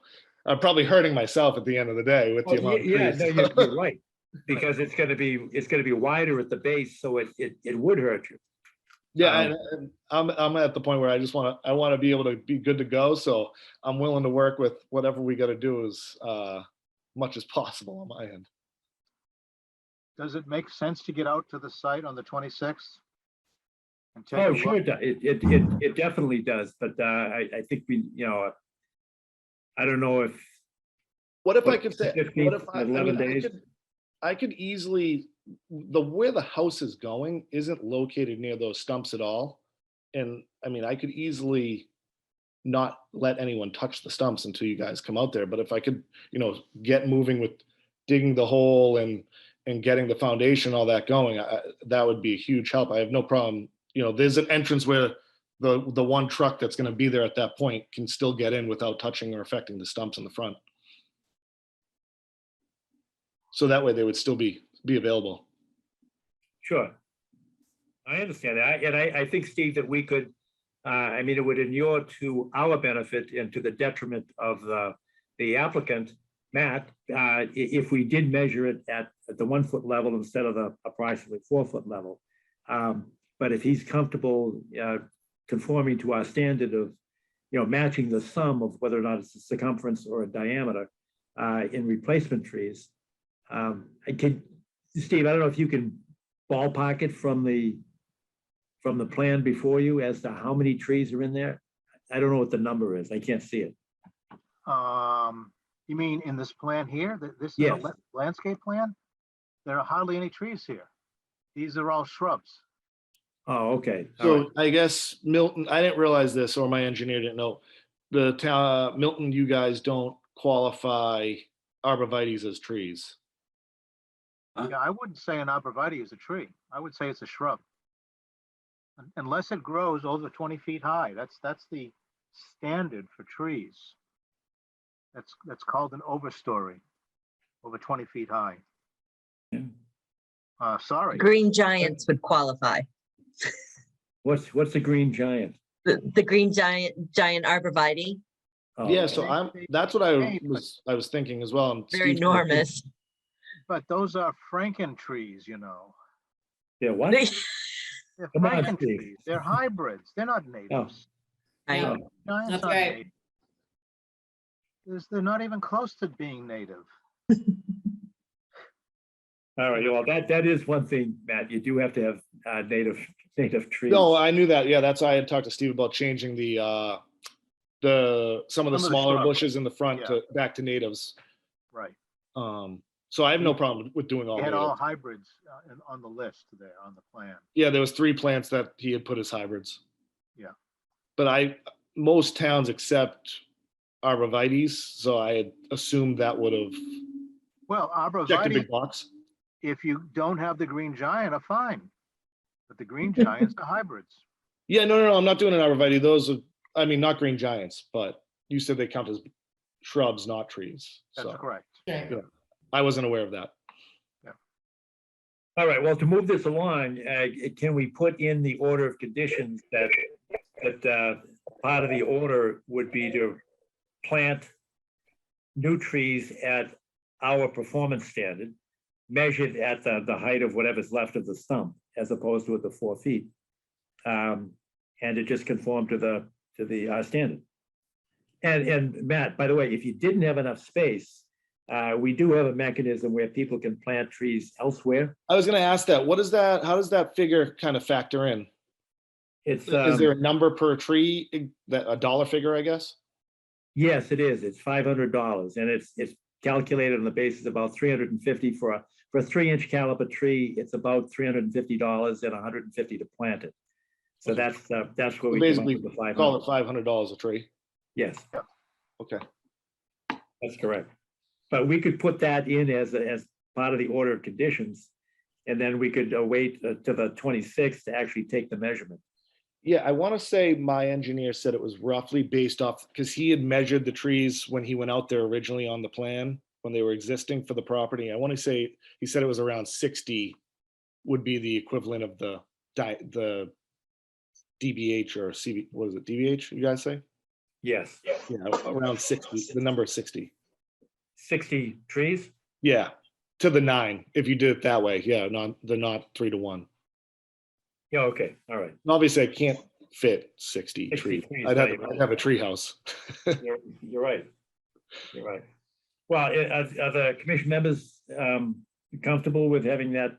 I'm probably hurting myself at the end of the day with the amount of trees. No, you're right, because it's going to be wider at the base, so it would hurt you. Yeah, and I'm at the point where I want to be able to be good to go. So I'm willing to work with whatever we got to do as much as possible on my end. Does it make sense to get out to the site on the 26th? Oh, sure, it definitely does. But I think I don't know if. What if I could say? What if 11 days? I could easily. Where the house is going isn't located near those stumps at all. And I mean, I could easily not let anyone touch the stumps until you guys come out there. But if I could, get moving with digging the hole and getting the foundation, all that going, that would be a huge help. I have no problem. There's an entrance where the one truck that's going to be there at that point can still get in without touching or affecting the stumps in the front. So that way they would still be available. Sure. I understand that. And I think, Steve, that we could, it would inure to our benefit and to the detriment of the applicant, Matt, if we did measure it at the 1 foot level instead of the approximately 4 foot level. But if he's comfortable conforming to our standard of, matching the sum of whether or not it's a circumference or a diameter in replacement trees, Steve, I don't know if you can ballpark it from the plan before you as to how many trees are in there. I don't know what the number is. I can't see it. You mean in this plan here? This is Yes. a landscape plan? There are hardly any trees here. These are all shrubs. Oh, okay. So I guess Milton, I didn't realize this, or my engineer didn't know. The town, Milton, you guys don't qualify arborvitaes as trees. Yeah, I wouldn't say an arborvitae is a tree. I would say it's a shrub. Unless it grows over 20 feet high. That's the standard for trees. That's called an overstory, over 20 feet high. Sorry. Green giants would qualify. What's a green giant? The green giant arborvitae. Oh, Yeah, okay. so that's what I was thinking as well. And They're enormous. But those are Franken trees, Yeah, what? They're Come on, Franken Steve. trees. They're hybrids. They're not natives. Right. Yeah. Giants That's aren't right. native. They're not even close to being native. All right, well, that is one thing, Matt, you do have to have native trees. No, I knew that. Yeah, that's why I had talked to Steve about changing some of the Some of the smaller shrubs. bushes in the front Yeah. to back to natives. Right. So I have no problem with doing all He had all native. hybrids on the list there on the plan. Yeah, there was 3 plants that he had put as hybrids. Yeah. But most towns accept arborvitaes, so I had assumed that would have Well, checked a arborvitae, big box. if you don't have the green giant, are fine. But the green giants are hybrids. Yeah, no, I'm not doing an arborvitae. Those are, I mean, not green giants, but you said they count as shrubs, not trees. That's So correct. yeah, I wasn't aware of that. All right, well, to move this along, can we put in the order of conditions that part of the order would be to plant new trees at our performance standard, measured at the height of whatever's left of the stump, as opposed to at the 4 feet. And it just conform to the standard. And Matt, by the way, if you didn't have enough space, we do have a mechanism where people can plant trees elsewhere. I was going to ask that. What is that? How does that figure kind of factor in? It's Is there a number per tree, a dollar figure, I guess? Yes, it is. It's $500, and it's calculated on the basis of about $350 for a 3-inch caliber tree. It's about $350 and $150 to plant it. So that's where we come up Basically, with the 500. call it $500 a tree. Yes, Okay. that's correct. But we could put that in as part of the order of conditions, and then we could wait to the 26th to actually take the measurement. Yeah, I want to say my engineer said it was roughly based off, because he had measured the trees when he went out there originally on the plan, when they were existing for the property. I want to say, he said it was around 60 would be the equivalent of the DBH or CB, what is it, DBH, you guys say? Yes. Yeah, around 60, the number 60. 60 trees? Yeah, to the 9, if you did it that way. Yeah, not 3 to 1. Yeah, okay, all right. Obviously, I can't fit 60 60 trees. trees, I'd no, have a tree house. You're right. You're right. Well, are the commission members comfortable with having that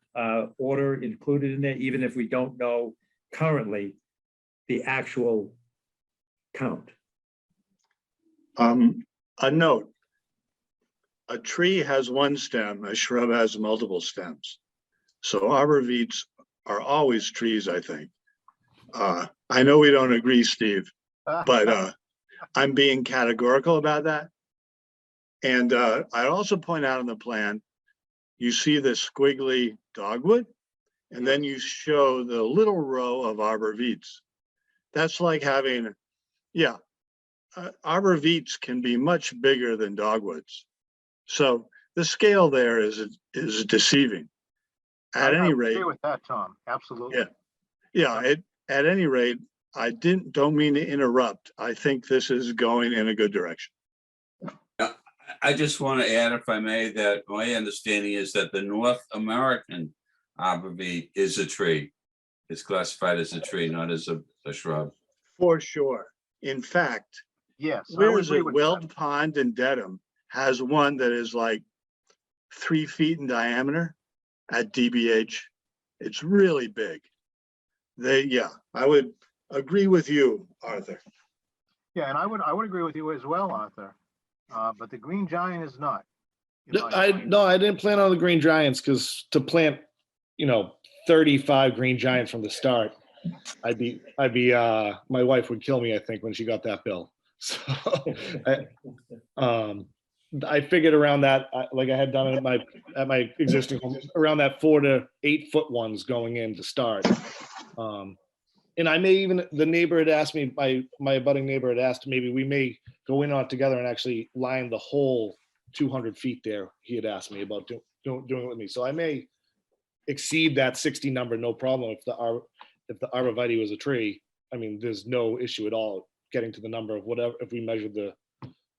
order included in there, even if we don't know currently the actual count? A note. A tree has one stem, a shrub has multiple stems. So arborvitaes are always trees, I think. I know we don't agree, Steve, but I'm being categorical about that. And I also point out on the plan, you see the squiggly dogwood, and then you show the little row of arborvitaes. That's like having, arborvitaes can be much bigger than dogwoods. So the scale there is deceiving. At any rate, agree with that, Tom. Absolutely. At any rate, I don't mean to interrupt. I think this is going in a good direction. I just want to add, if I may, that my understanding is that the North American arborvitae is a tree. It's classified as a tree, not as a shrub. For sure. In fact, yes, where is it? Weld Pond in Dedham has one that is like 3 feet in diameter at DBH. It's really big. I would agree with you, Arthur. Yeah, and I would agree with you as well, Arthur. But the green giant is not. I didn't plan on the green giants, because to plant, 35 green giants from the start, I'd be my wife would kill me, I think, when she got that bill. So I figured around that, like I had done it at my existing home, around that 4 to 8 foot ones going in to start. And I may even, the neighbor had asked me, my abutting neighbor had asked, maybe we may go in on it together and actually line the whole 200 feet there. He had asked me about doing it with me. So I may exceed that 60 number, no problem. If the arborvitae was a tree, I mean, there's no issue at all getting to the number of whatever, if we measured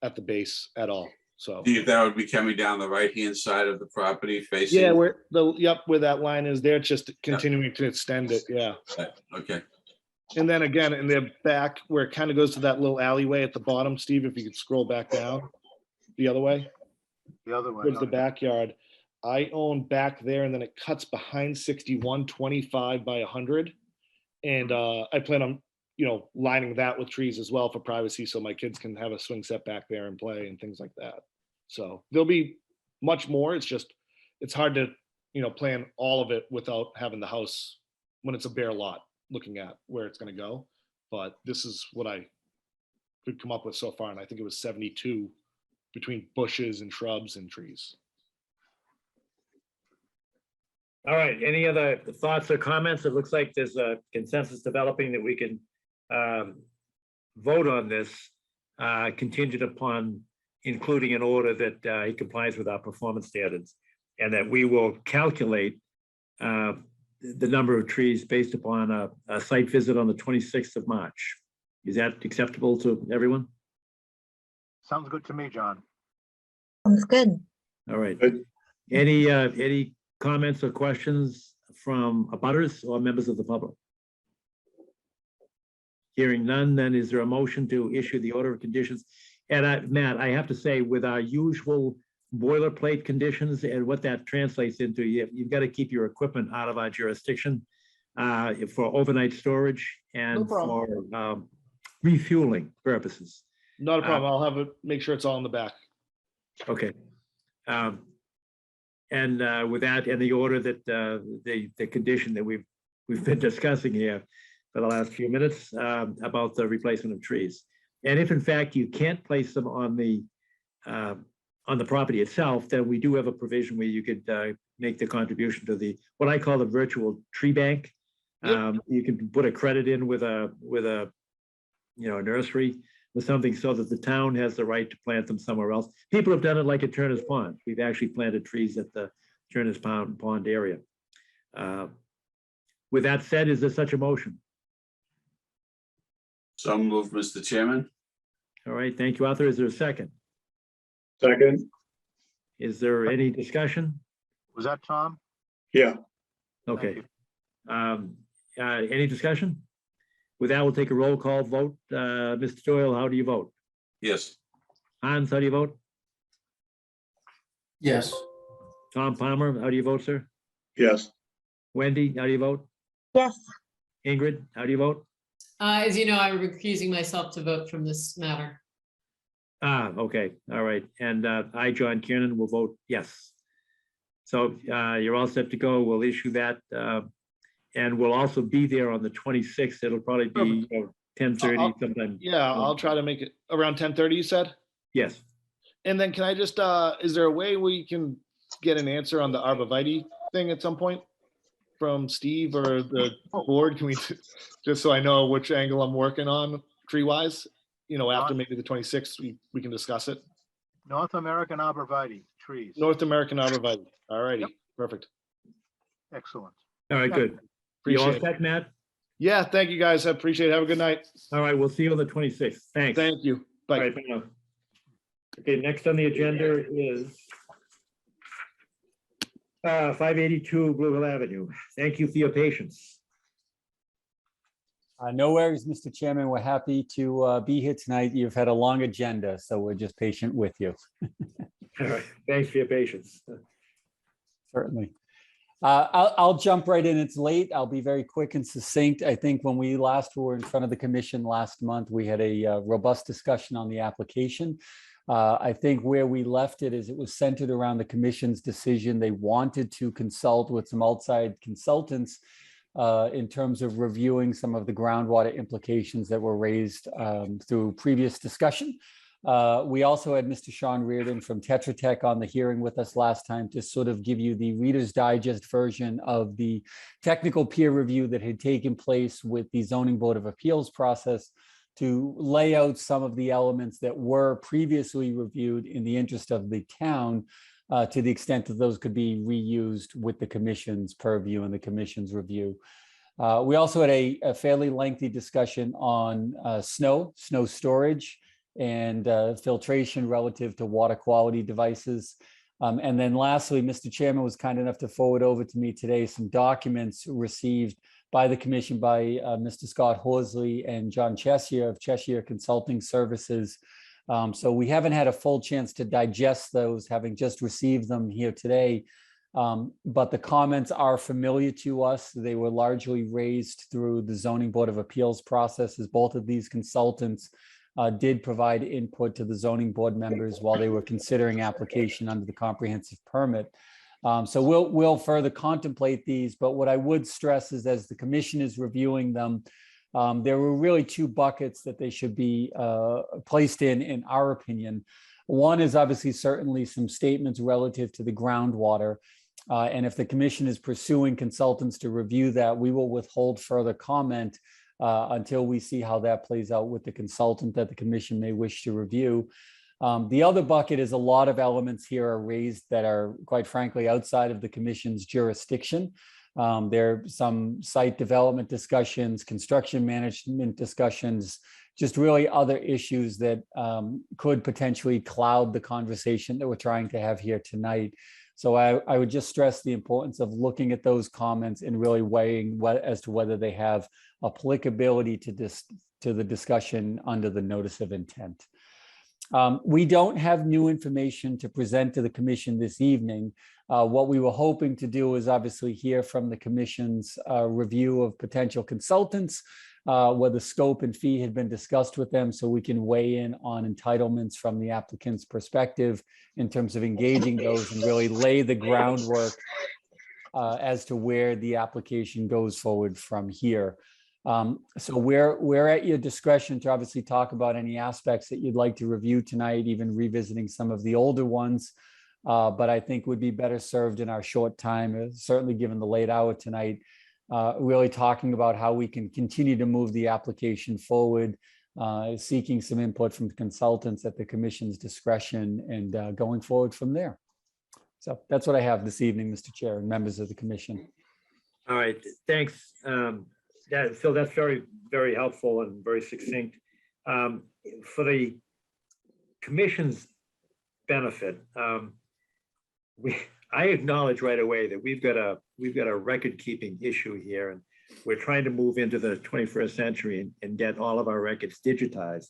at the base at all. So See if that would be coming down the right-hand side of the property facing. yeah, where that line is there, just continuing to extend it. Yeah. Okay. And then again, in the back where it kind of goes to that little alleyway at the bottom, Steve, if you could scroll back down the other way, The other way. towards the okay. backyard. I own back there and then it cuts behind 61, 25 by 100. And I plan on, lining that with trees as well for privacy so my kids can have a swing set back there and play and things like that. So there'll be much more. It's hard to, plan all of it without having the house when it's a bare lot, looking at where it's going to go. But this is what I could come up with so far. And I think it was 72 between bushes and shrubs and trees. All right, any other thoughts or comments? It looks like there's a consensus developing that we can vote on this contingent upon including an order that he complies with our performance standards, and that we will calculate the number of trees based upon a site visit on the 26th of March. Is that acceptable to everyone? Sounds good to me, John. Sounds good. All right. Any comments or questions from abutters or members of the public? Hearing none, then is there a motion to issue the order of conditions? And Matt, I have to say, with our usual boilerplate conditions and what that translates into, you've got to keep your equipment out of our jurisdiction for overnight storage and for refueling purposes. Not a problem. I'll have it, make sure it's all in the back. Okay. And with that, and the order that the condition that we've been discussing here for the last few minutes about the replacement of trees. And if in fact you can't place them on the property itself, then we do have a provision where you could make the contribution to what I call the virtual tree bank. You can put a credit in with a nursery or something so that the town has the right to plant them somewhere else. People have done it like at Turner's Pond. We've actually planted trees at the Turner's Pond area. With that said, is there such a motion? So moved, Mr. Chairman. All right, thank you, Arthur. Is there a second? Second. Is there any discussion? Was that Tom? Yeah. Okay. Any discussion? With that, we'll take a roll call vote. Mr. Doyle, how do you vote? Yes. Hans, how do you vote? Yes. Tom Palmer, how do you vote, sir? Yes. Wendy, how do you vote? Yes. Ingrid, how do you vote? As you know, I'm recusing myself to vote from this matter. Okay, all right. And I, John Kiernan, will vote yes. So you're all set to go. We'll issue that. And we'll also be there on the 26th. It'll probably be 10:30 sometime. Yeah, I'll try to make it around 10:30, you said? Yes. And then can I just, is there a way we can get an answer on the arborvitae thing at some point from Steve or the board? Can we, just so I know which angle I'm working on tree-wise, after maybe the 26th, we can discuss it? North American arborvitae trees. North American arborvitae. All righty, perfect. Excellent. All right, good. You all Appreciate it. set, Matt? Yeah, thank you, guys. I appreciate it. Have a good night. All right, we'll see you on the 26th. Thanks. Thank you. All Bye. right, bye now. Okay, next on the agenda is 582 Blue Hill Avenue. Thank you for your patience. No worries, Mr. Chairman. We're happy to be here tonight. You've had a long agenda, so we're just patient with you. All right, thanks for your patience. Certainly. I'll jump right in. It's late. I'll be very quick and succinct. I think when we last were in front of the commission last month, we had a robust discussion on the application. I think where we left it is it was centered around the commission's decision. They wanted to consult with some outside consultants in terms of reviewing some of the groundwater implications that were raised through previous discussion. We also had Mr. Sean Reardon from Tetra Tech on the hearing with us last time to sort of give you the Reader's Digest version of the technical peer review that had taken place with the Zoning Board of Appeals process to lay out some of the elements that were previously reviewed in the interest of the town to the extent that those could be reused with the commission's purview and the commission's review. We also had a fairly lengthy discussion on snow storage, and filtration relative to water quality devices. And then lastly, Mr. Chairman was kind enough to forward over to me today some documents received by the commission by Mr. Scott Horsley and John Cheshire of Cheshire Consulting Services. So we haven't had a full chance to digest those, having just received them here today. But the comments are familiar to us. They were largely raised through the Zoning Board of Appeals process, as both of these consultants did provide input to the zoning board members while they were considering application under the comprehensive permit. So we'll further contemplate these, but what I would stress is as the commission is reviewing them, there were really two buckets that they should be placed in our opinion. One is obviously certainly some statements relative to the groundwater. And if the commission is pursuing consultants to review that, we will withhold further comment until we see how that plays out with the consultant that the commission may wish to review. The other bucket is a lot of elements here are raised that are quite frankly outside of the commission's jurisdiction. There are some site development discussions, construction management discussions, just really other issues that could potentially cloud the conversation that we're trying to have here tonight. So I would just stress the importance of looking at those comments and really weighing as to whether they have applicability to the discussion under the notice of intent. We don't have new information to present to the commission this evening. What we were hoping to do is obviously hear from the commission's review of potential consultants, where the scope and fee had been discussed with them, so we can weigh in on entitlements from the applicant's perspective in terms of engaging those and really lay the groundwork as to where the application goes forward from here. So we're at your discretion to obviously talk about any aspects that you'd like to review tonight, even revisiting some of the older ones. But I think would be better served in our short time, certainly given the late hour tonight, really talking about how we can continue to move the application forward, seeking some input from the consultants at the commission's discretion and going forward from there. So that's what I have this evening, Mr. Chair and members of the commission. All right, thanks. Phil, that's very, very helpful and very succinct. For the commission's benefit, I acknowledge right away that we've got a record-keeping issue here, and we're trying to move into the 21st century and get all of our records digitized.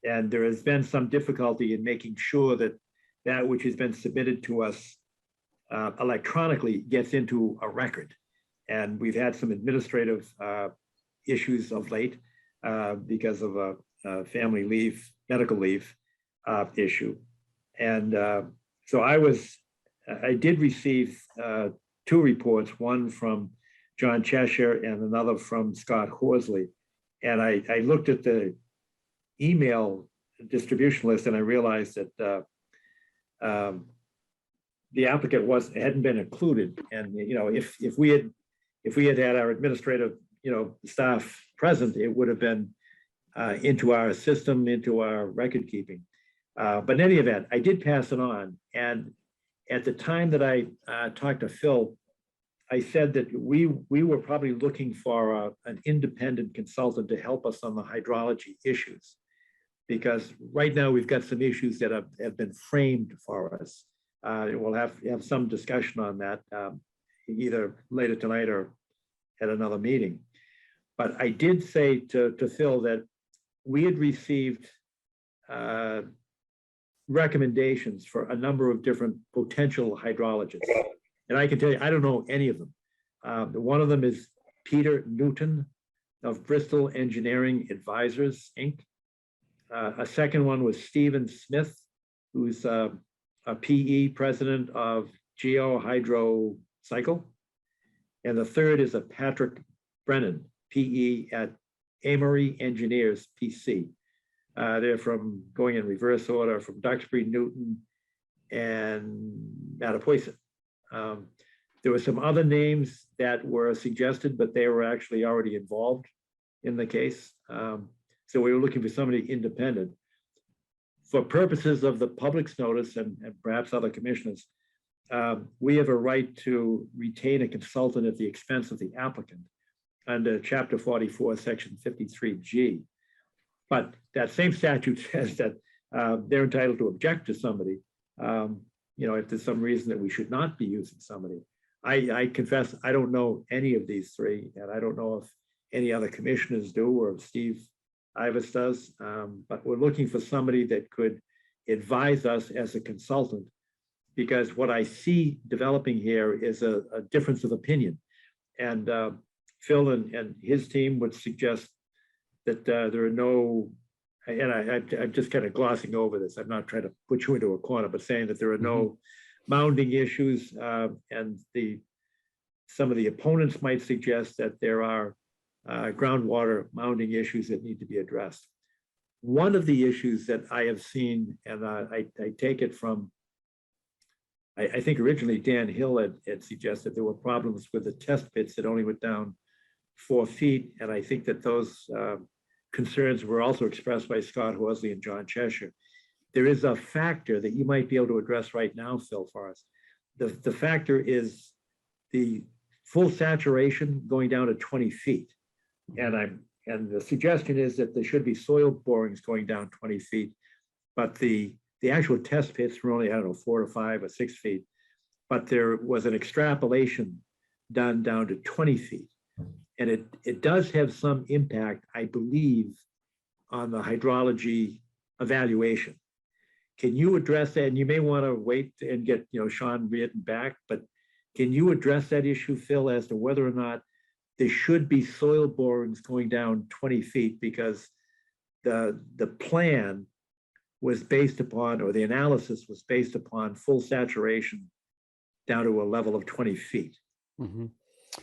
And there has been some difficulty in making sure that that which has been submitted to us electronically gets into a record. And we've had some administrative issues of late because of a family leave, medical leave issue. And so I did receive two reports, one from John Cheshire and another from Scott Horsley. And I looked at the email distribution list and I realized that the applicant hadn't been included. And if we had had our administrative staff present, it would have been into our system, into our record keeping. But in any event, I did pass it on. And at the time that I talked to Phil, I said that we were probably looking for an independent consultant to help us on the hydrology issues, because right now we've got some issues that have been framed for us. We'll have some discussion on that either later tonight or at another meeting. But I did say to Phil that we had received recommendations for a number of different potential hydrologists. And I can tell you, I don't know any of them. One of them is Peter Newton of Bristol Engineering Advisors, Inc. A second one was Stephen Smith, who's a PE president of Geo Hydro Cycle. And the third is a Patrick Brennan, PE at Amory Engineers, PC. They're from, going in reverse order, from Duxbury, Newton, and Mattapoisett. There were some other names that were suggested, but they were actually already involved in the case. So we were looking for somebody independent. For purposes of the public's notice and perhaps other commissioners, we have a right to retain a consultant at the expense of the applicant under Chapter 44, Section 53G. But that same statute says that they're entitled to object to somebody, if there's some reason that we should not be using somebody. I confess, I don't know any of these three, and I don't know if any other commissioners do, or if Steve Ivas does. But we're looking for somebody that could advise us as a consultant, because what I see developing here is a difference of opinion. And Phil and his team would suggest that there are no, and I'm just kind of glossing over this. I'm not trying to put you into a corner, but saying that there are no mounding issues, and some of the opponents might suggest that there are groundwater mounding issues that need to be addressed. One of the issues that I have seen, and I take it from, I think originally Dan Hill had suggested there were problems with the test pits that only went down 4 feet, and I think that those concerns were also expressed by Scott Horsley and John Cheshire. There is a factor that you might be able to address right now, Phil, for us. The factor is the full saturation going down to 20 feet. And the suggestion is that there should be soil borings going down 20 feet, but the actual test pits were only, I don't know, 4 to 5 or 6 feet, but there was an extrapolation done down to 20 feet. And it does have some impact, I believe, on the hydrology evaluation. Can you address that? And you may want to wait and get, Sean Reardon back, but can you address that issue, Phil, as to whether or not there should be soil borings going down 20 feet? Because the plan was based upon, or the analysis was based upon full saturation down to a level of 20 feet. Mhm.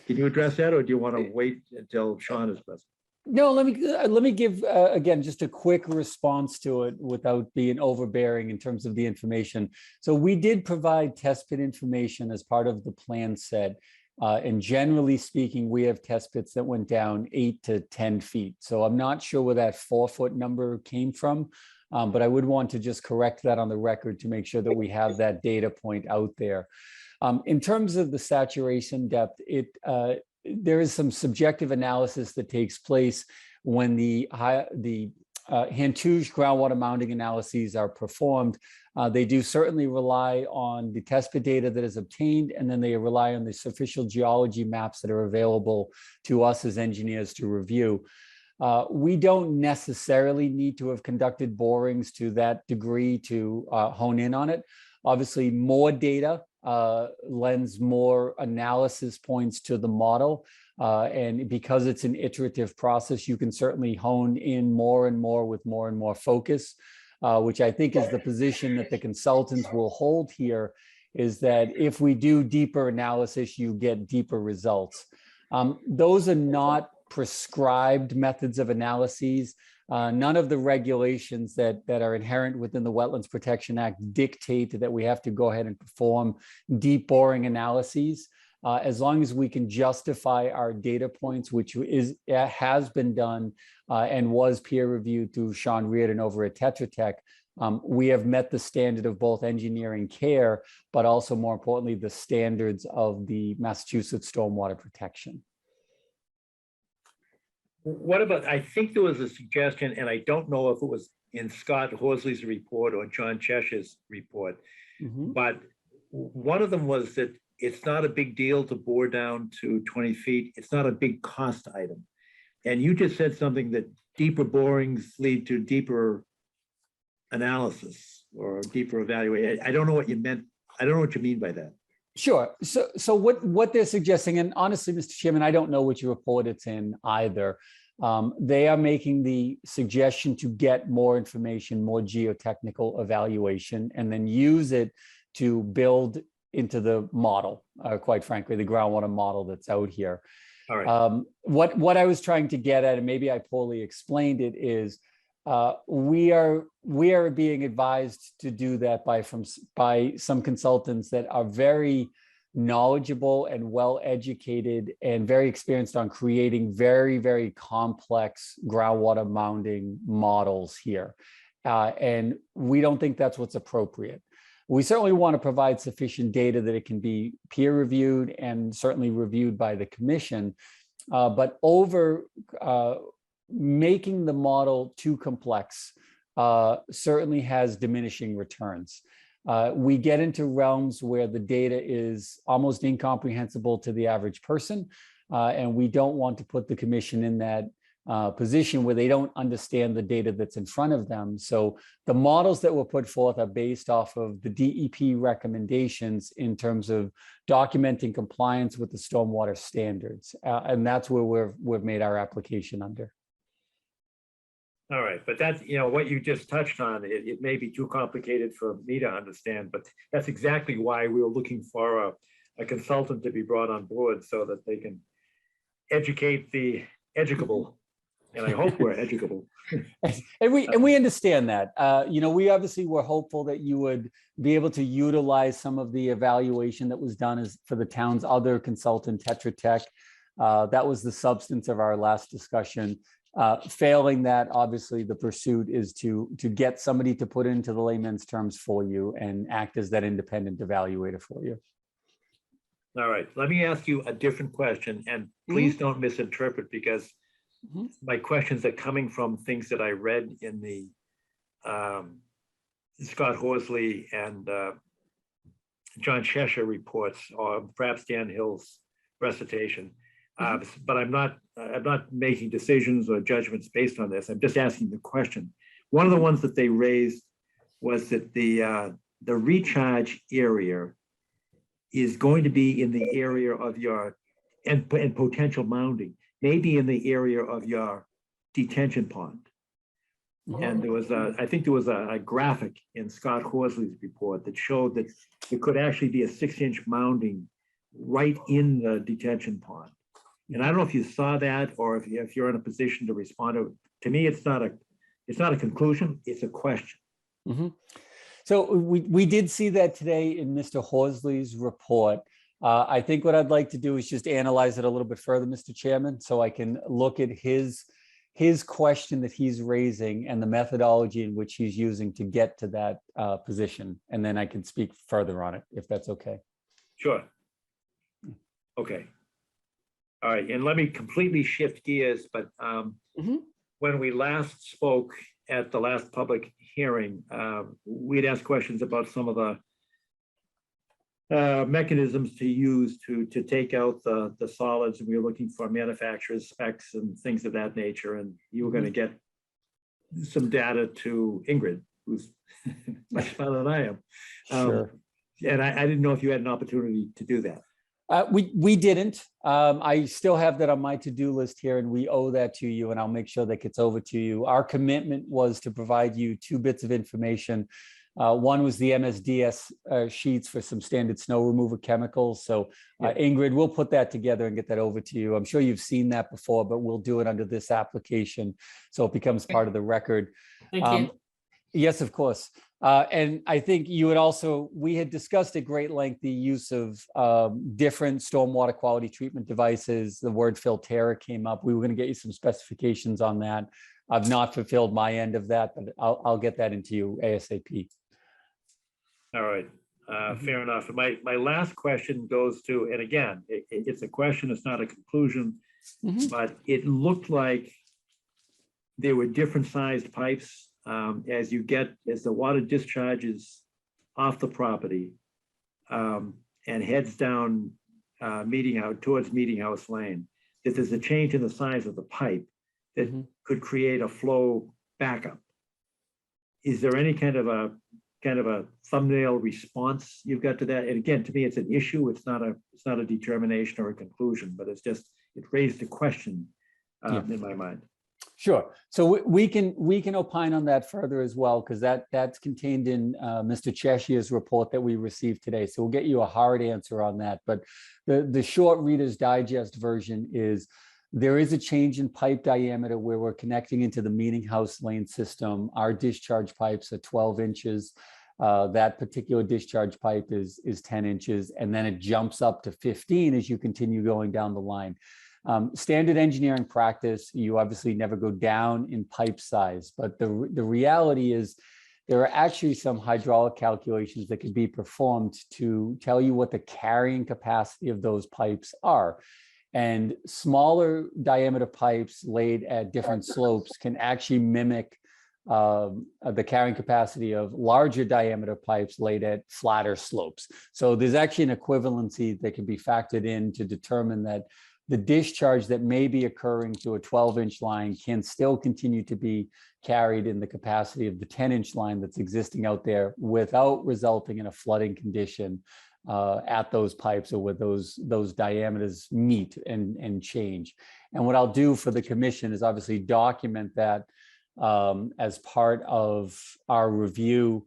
Can you address that, or do you want to wait until Sean is present? No, let me give, again, just a quick response to it without being overbearing in terms of the information. So we did provide test pit information as part of the plan set. And generally speaking, we have test pits that went down 8 to 10 feet. So I'm not sure where that 4-foot number came from, but I would want to just correct that on the record to make sure that we have that data point out there. In terms of the saturation depth, there is some subjective analysis that takes place when the Hantouche groundwater mounding analyses are performed. They do certainly rely on the test pit data that is obtained, and then they rely on the superficial geology maps that are available to us as engineers to review. We don't necessarily need to have conducted borings to that degree to hone in on it. Obviously, more data lends more analysis points to the model. And because it's an iterative process, you can certainly hone in more and more with more and more focus, which I think is the position that the consultants will hold here, is that if we do deeper analysis, you get deeper results. Those are not prescribed methods of analyses. None of the regulations that are inherent within the Wetlands Protection Act dictate that we have to go ahead and perform deep boring analyses. As long as we can justify our data points, which has been done and was peer reviewed through Sean Reardon over at Tetra Tech, we have met the standard of both engineering care, but also more importantly, the standards of the Massachusetts stormwater protection. What about, I think there was a suggestion, and I don't know if it was in Scott Horsley's report or John Cheshire's report, but one of them was that it's not a big deal to bore down to 20 feet. It's not a big cost item. And you just said something that deeper borings lead to deeper analysis or deeper evaluation. I don't know what you meant. I don't know what you mean by that. Sure. So what they're suggesting, and honestly, Mr. Chairman, I don't know which report it's in either. They are making the suggestion to get more information, more geotechnical evaluation, and then use it to build into the model, quite frankly, the groundwater model that's out here. All right. What I was trying to get at, and maybe I poorly explained it, is we are being advised to do that by some consultants that are very knowledgeable and well educated and very experienced on creating very, very complex groundwater mounding models here. And we don't think that's what's appropriate. We certainly want to provide sufficient data that it can be peer reviewed and certainly reviewed by the commission, but making the model too complex certainly has diminishing returns. We get into realms where the data is almost incomprehensible to the average person. And we don't want to put the commission in that position where they don't understand the data that's in front of them. So the models that were put forth are based off of the DEP recommendations in terms of documenting compliance with the stormwater standards. And that's where we've made our application under. All right, but that's, what you just touched on, it may be too complicated for me to understand, but that's exactly why we were looking for a consultant to be brought on board so that they can educate the educable. And I hope we're educable. And we understand that. We obviously were hopeful that you would be able to utilize some of the evaluation that was done for the town's other consultant, Tetra Tech. That was the substance of our last discussion. Failing that, obviously, the pursuit is to get somebody to put into the layman's terms for you and act as that independent evaluator for you. All right, let me ask you a different question, and please don't misinterpret, because my questions are coming from things that I read in the Scott Horsley and John Cheshire reports, or perhaps Dan Hill's recitation. But I'm not making decisions or judgments based on this. I'm just asking the question. One of the ones that they raised was that the recharge area is going to be in the area of your and potential mounding, maybe in the area of your detention pond. And there was I think there was a graphic in Scott Horsley's report that showed that it could actually be a 6-inch mounding right in the detention pond. And I don't know if you saw that, or if you're in a position to respond to it. To me, it's not a conclusion, it's a question. So we did see that today in Mr. Horsley's report. I think what I'd like to do is just analyze it a little bit further, Mr. Chairman, so I can look at his question that he's raising and the methodology in which he's using to get to that position. And then I can speak further on it, if that's okay. Sure. Okay. All right, and let me completely shift gears, but when we last spoke at the last public hearing, we'd asked questions about some of the mechanisms to use to take out the solids, and we were looking for manufacturer's specs and things of that nature, and you were going to get some data to Ingrid, who's much smarter than I am. Sure. And I didn't know if you had an opportunity to do that. We didn't. I still have that on my to-do list here, and we owe that to you, and I'll make sure that gets over to you. Our commitment was to provide you 2 bits of information. One was the MSDS sheets for some standard snow removal chemicals. So Ingrid, we'll put that together and get that over to you. I'm sure you've seen that before, but we'll do it under this application so it becomes part of the record. Thank you. Yes, of course. And I think we had discussed at great length the use of different stormwater quality treatment devices. The word Filterra came up. We were going to get you some specifications on that. I've not fulfilled my end of that, but I'll get that into you ASAP. All right, fair enough. And my last question goes to, and again, it's a question, it's not a conclusion, but it looked like there were different sized pipes. As the water discharges off the property and heads down towards Meeting House Lane, that there's a change in the size of the pipe that could create a flow backup. Is there any kind of a thumbnail response you've got to that? And again, to me, it's an issue. It's not a determination or a conclusion, but it raised a question in my mind. Sure. So we can opine on that further as well, because that's contained in Mr. Cheshire's report that we received today. So we'll get you a hard answer on that. But the short Reader's Digest version is there is a change in pipe diameter where we're connecting into the Meeting House Lane system. Our discharge pipes are 12 inches. That particular discharge pipe is 10 inches, and then it jumps up to 15 as you continue going down the line. Standard engineering practice, you obviously never go down in pipe size, but the reality is there are actually some hydraulic calculations that can be performed to tell you what the carrying capacity of those pipes are. And smaller diameter pipes laid at different slopes can actually mimic the carrying capacity of larger diameter pipes laid at flatter slopes. So there's actually an equivalency that can be factored in to determine that the discharge that may be occurring through a 12-inch line can still continue to be carried in the capacity of the 10-inch line that's existing out there without resulting in a flooding condition at those pipes or where those diameters meet and change. And what I'll do for the commission is obviously document that as part of our review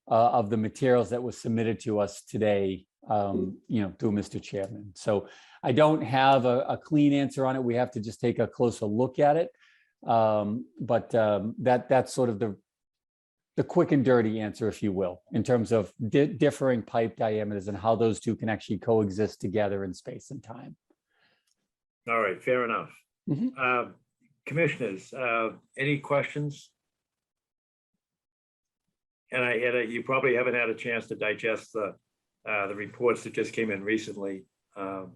of the materials that was submitted to us today, through Mr. Chairman. So I don't have a clean answer on it. We have to just take a closer look at it. But that's sort of the quick and dirty answer, if you will, in terms of differing pipe diameters and how those two can actually coexist together in space and time. All right, fair enough. Commissioners, any questions? And you probably haven't had a chance to digest the reports that just came in recently from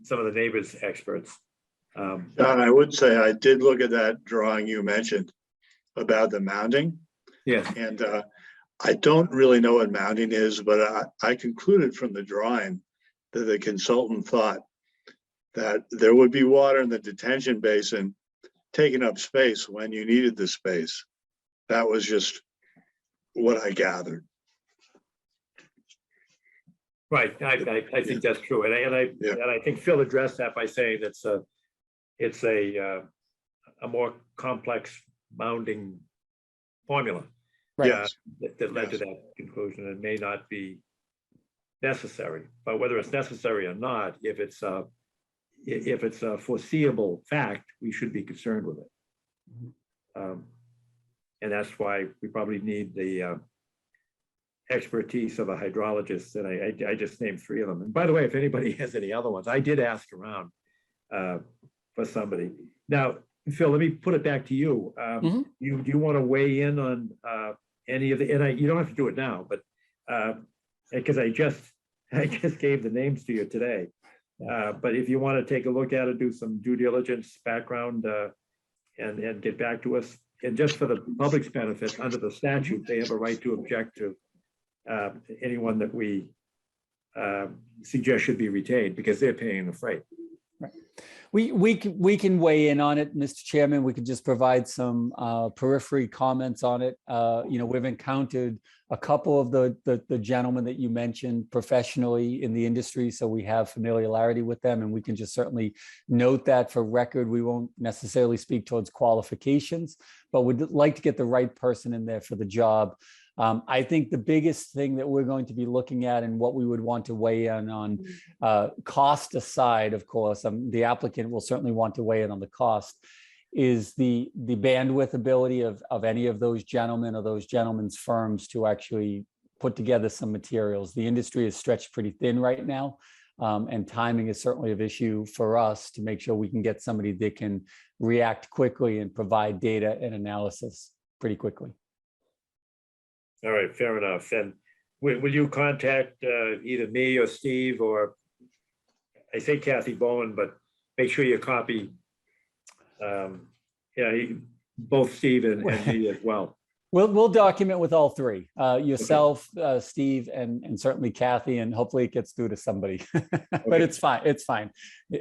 some of the neighbors experts. John, I would say I did look at that drawing you mentioned about the mounding. Yeah. And I don't really know what mounding is, but I concluded from the drawing that the consultant thought that there would be water in the detention basin taking up space when you needed the space. That was just what I gathered. Right, I think that's true, and I think Phil addressed that by saying it's a more complex mounding formula. Right. That led to that conclusion. It may not be necessary, but whether it's necessary or not, if it's a foreseeable fact, we should be concerned with it. And that's why we probably need the expertise of a hydrologist, and I just named 3 of them. And by the way, if anybody has any other ones, I did ask around for somebody. Now, Phil, let me put it back to you. Do you want to weigh in on any of the, and you don't have to do it now, but because I just gave the names to you today. But if you want to take a look at it, do some due diligence background and get back to us. And just for the public's benefit, under the statute, they have a right to object to anyone that we suggest should be retained because they're paying the freight. Right. We can weigh in on it, Mr. Chairman. We could just provide some periphery comments on it. We've encountered a couple of the gentlemen that you mentioned professionally in the industry, so we have familiarity with them, and we can just certainly note that for record. We won't necessarily speak towards qualifications, but we'd like to get the right person in there for the job. I think the biggest thing that we're going to be looking at and what we would want to weigh in on, cost aside, of course, the applicant will certainly want to weigh in on the cost, is the bandwidth ability of any of those gentlemen or those gentlemen's firms to actually put together some materials. The industry is stretched pretty thin right now, and timing is certainly an issue for us to make sure we can get somebody that can react quickly and provide data and analysis pretty quickly. All right, fair enough. And will you contact either me or Steve, or I say Kathy Bowen, but make sure you copy both Steve and me as well. We'll document with all 3, yourself, Steve, and certainly Kathy, and hopefully it gets through to somebody. But it's fine. It's fine.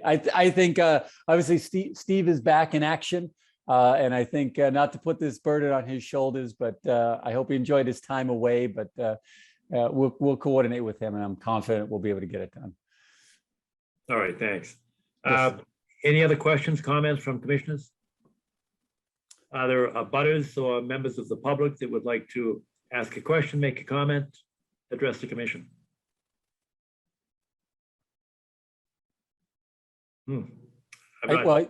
I think obviously Steve is back in action. And I think not to put this burden on his shoulders, but I hope he enjoyed his time away, but we'll coordinate with him, and I'm confident we'll be able to get it done. All right, thanks. Yes. Any other questions, comments from commissioners? Are there abutters or members of the public that would like to ask a question, make a comment, address the commission? Mr.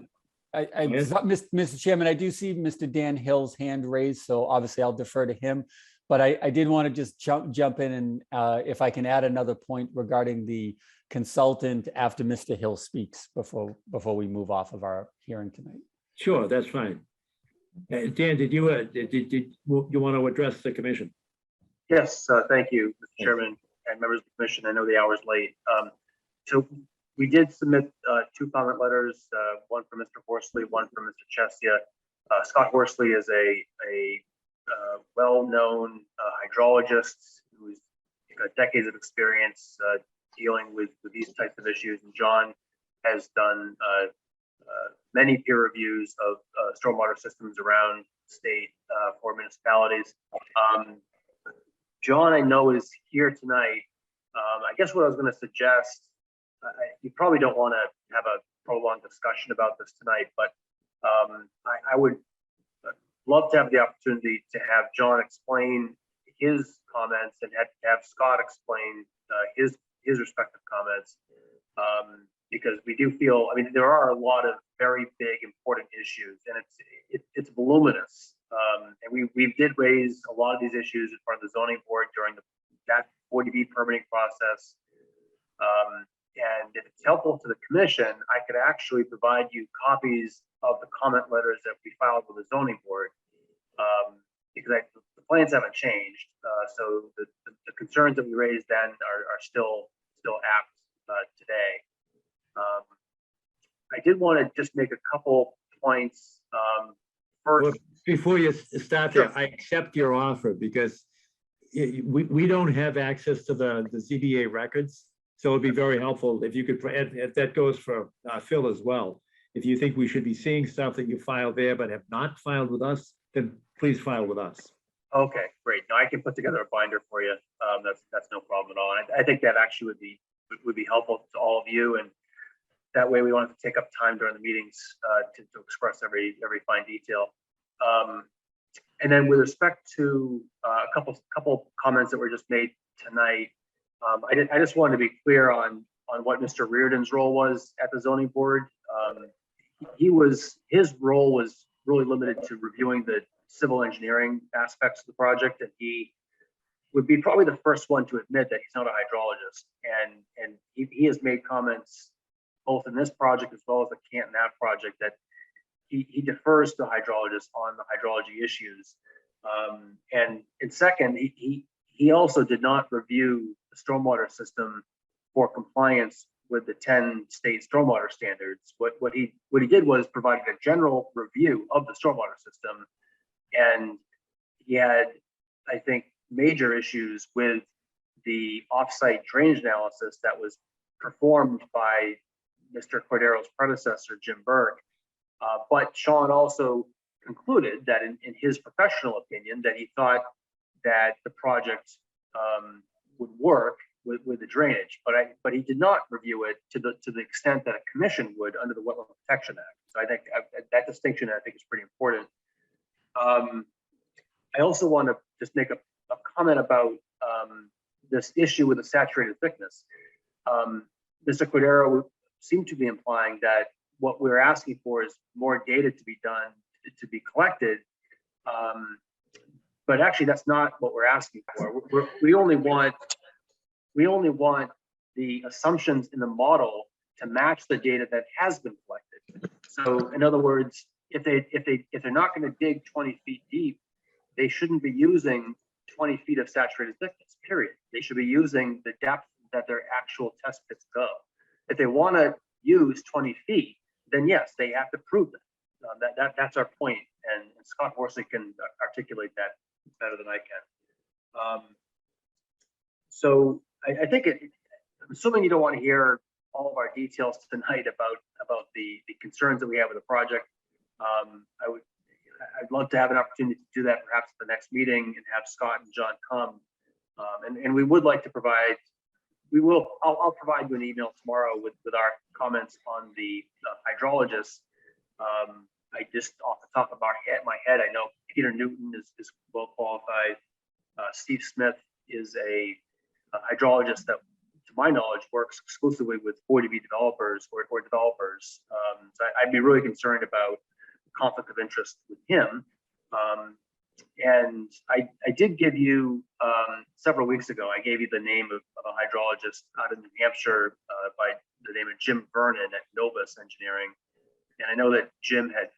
Chairman, I do see Mr. Dan Hill's hand raised, so obviously I'll defer to him. But I did want to just jump in and if I can add another point regarding the consultant after Mr. Hill speaks before we move off of our hearing tonight. Sure, that's fine. Dan, did you want to address the commission? Yes, thank you, Mr. Chairman and members of the commission. I know the hour's late. So we did submit 2 comment letters, one from Mr. Horsley, one from Mr. Chesia. Scott Horsley is a well-known hydrologist who's got decades of experience dealing with these types of issues. And John has done many peer reviews of stormwater systems around the state for municipalities. John, I know, is here tonight. I guess what I was going to suggest, you probably don't want to have a prolonged discussion about this tonight, but I would love to have the opportunity to have John explain his comments and have Scott explain his respective comments, because we do feel, I mean, there are a lot of very big, important issues, and it's voluminous. And we did raise a lot of these issues in front of the zoning board during that 40B permitting process. And if it's helpful to the commission, I could actually provide you copies of the comment letters that we filed with the zoning board, because the plans haven't changed. So the concerns that we raised then are still apt today. I did want to just make a couple points. First, before you start there, I accept your offer because we don't have access to the ZBA records. So it'd be very helpful if you could, if that goes for Phil as well. If you think we should be seeing stuff that you filed there but have not filed with us, then please file with us. okay, great. Now I can put together a binder for you. That's no problem at all. And I think that actually would be helpful to all of you. And that way we don't have to take up time during the meetings to express every fine detail. And then with respect to a couple comments that were just made tonight, I just wanted to be clear on what Mr. Reardon's role was at the zoning board. His role was really limited to reviewing the civil engineering aspects of the project, and he would be probably the first one to admit that he's not a hydrologist. And he has made comments both in this project as well as the Canton Ave project that he defers to hydrologists on the hydrology issues. And second, he also did not review the stormwater system for compliance with the 10 state stormwater standards. What he did was provided a general review of the stormwater system, and he had, I think, major issues with the offsite drainage analysis that was performed by Mr. Cordero's predecessor, Jim Burke. But Sean also concluded that in his professional opinion, that he thought that the project would work with the drainage, but he did not review it to the extent that a commission would under the Wetland Protection Act. So I think that distinction, I think, is pretty important. I also want to just make a comment about this issue with the saturated thickness. Mr. Cordero seemed to be implying that what we're asking for is more data to be done, to be collected. But actually, that's not what we're asking for. We only want the assumptions in the model to match the data that has been collected. So in other words, if they're not going to dig 20 feet deep, they shouldn't be using 20 feet of saturated thickness, period. They should be using the depth that their actual test pits go. If they want to use 20 feet, then yes, they have to prove that. That's our point, and Scott Horsley can articulate that better than I can. So I think I'm assuming you don't want to hear all of our details tonight about the concerns that we have with the project. I'd love to have an opportunity to do that perhaps at the next meeting and have Scott and John come. And we would like to provide, I'll provide you an email tomorrow with our comments on the hydrologist. I just off the top of my head, I know Peter Newton is well qualified. Steve Smith is a hydrologist that, to my knowledge, works exclusively with 40B developers or developers. So I'd be really concerned about conflict of interest with him. And I did give you, several weeks ago, I gave you the name of a hydrologist out of New Hampshire by the name of Jim Vernon at Novus Engineering. And I know that Jim had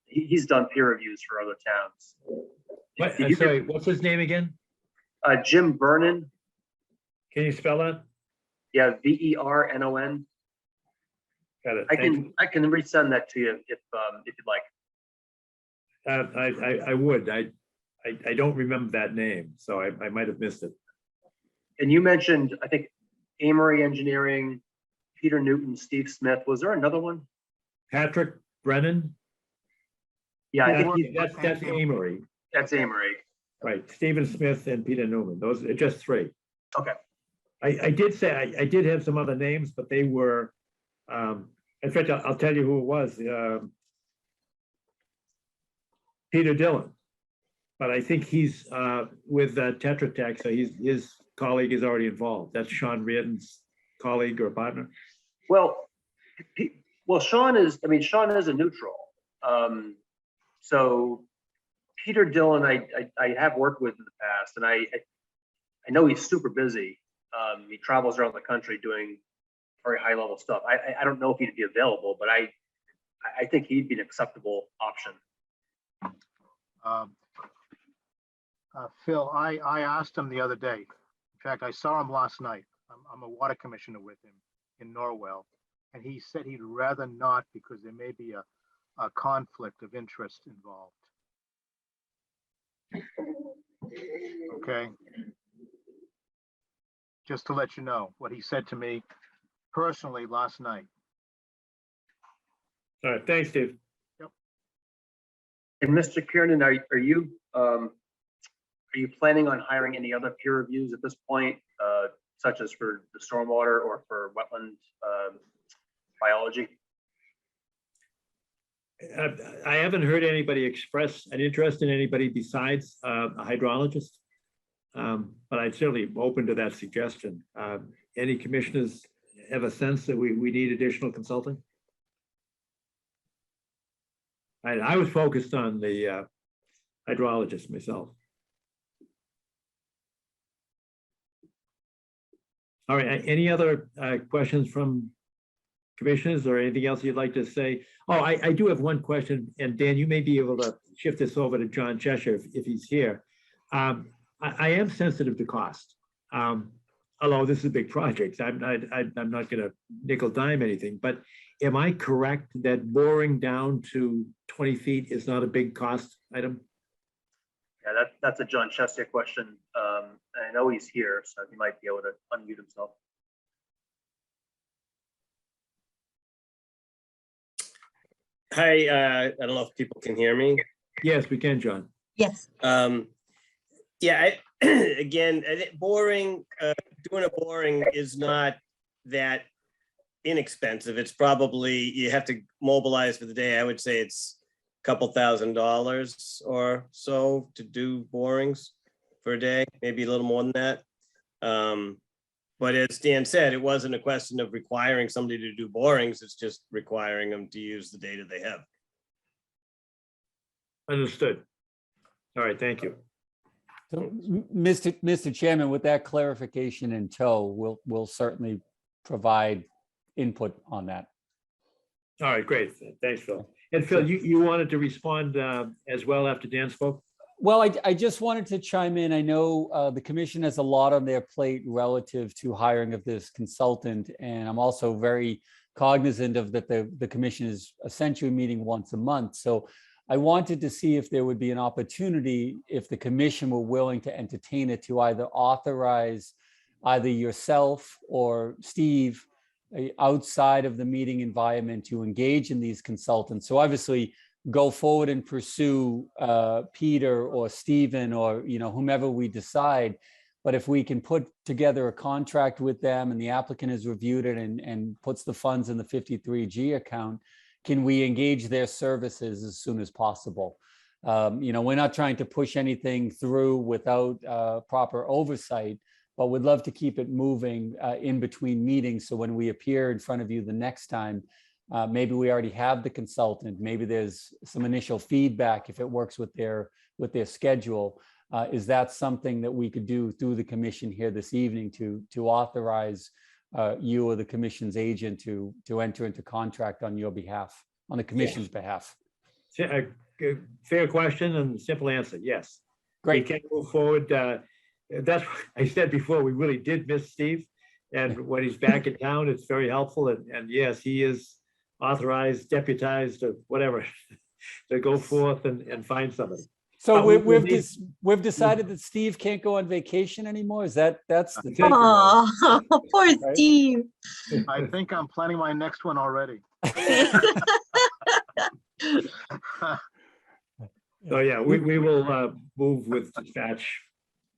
he's done peer reviews for other towns. Sorry, what's his name again? Jim Vernon. Can you spell that? Yeah, Vernon. Got it. I can resend that to you if you'd like. I would. I don't remember that name, so I might have missed it. And you mentioned, I think, Amory Engineering, Peter Newton, Steve Smith. Was there another one? Patrick Brennan? Yeah, I think That's Amory. that's Amory. Right, Stephen Smith and Peter Newman. Those are just three. Okay. I did say, I did have some other names, but they were, in fact, I'll tell you who it was. Peter Dillon. But I think he's with Tetra Tech, so his colleague is already involved. That's Sean Reardon's colleague or partner. Well, Sean is a neutral. So Peter Dillon, I have worked with in the past, and I know he's super busy. He travels around the country doing very high level stuff. I don't know if he'd be available, but I think he'd be an acceptable option. Phil, I asked him the other day. In fact, I saw him last night. I'm a water commissioner with him in Norwell, and he said he'd rather not because there may be a conflict of interest involved. Okay. Just to let you know what he said to me personally last night. All right, thanks, Steve. Yep. And Mr. Kiernan, are you planning on hiring any other peer reviews at this point, such as for the stormwater or for wetland biology? I haven't heard anybody express an interest in anybody besides a hydrologist. But I'd certainly open to that suggestion. Any commissioners have a sense that we need additional consulting? I was focused on the hydrologist myself. All right, any other questions from commissioners or anything else you'd like to say? Oh, I do have one question, and Dan, you may be able to shift this over to John Cheshire if he's here. I am sensitive to cost. Although this is a big project, I'm not going to nickel dime anything, but am I correct that boring down to 20 feet is not a big cost item? Yeah, that's a John Chester question. I know he's here, so he might be able to unmute himself. Hi, I don't know if people can hear me. Yes, we can, John. Yes. Yeah, again, I think boring, doing a boring is not that inexpensive. It's probably, you have to mobilize for the day. I would say it's a couple $1,000s or so to do borings for a day, maybe a little more than that. But as Dan said, it wasn't a question of requiring somebody to do borings. It's just requiring them to use the data they have. Understood. All right, thank you. So, Mr. Chairman, with that clarification in tow, we'll certainly provide input on that. All right, great. Thanks, Phil. And Phil, you wanted to respond as well after Dan spoke? Well, I just wanted to chime in. I know the commission has a lot on their plate relative to hiring of this consultant, and I'm also very cognizant of that the commission is essentially meeting once a month. So I wanted to see if there would be an opportunity, if the commission were willing to entertain it, to either authorize either yourself or Steve outside of the meeting environment to engage in these consultants. So obviously go forward and pursue Peter or Stephen or whomever we decide. But if we can put together a contract with them and the applicant has reviewed it and puts the funds in the 53G account, can we engage their services as soon as possible? We're not trying to push anything through without proper oversight, but we'd love to keep it moving in between meetings. So when we appear in front of you the next time, maybe we already have the consultant, maybe there's some initial feedback if it works with their schedule. Is that something that we could do through the commission here this evening to authorize you or the commission's agent to enter into contract on your behalf, on the commission's behalf? Fair question and simple answer, yes. Great. We can move forward. That's what I said before, we really did miss Steve. And when he's back in town, it's very helpful. And yes, he is authorized, deputized, or whatever, to go forth and find somebody. So But we- we've we need- we've decided that Steve can't go on vacation anymore? Is that's the think takeaway? Oh, poor Right? Steve. I think I'm planning my next one already. So yeah, we will move with dispatch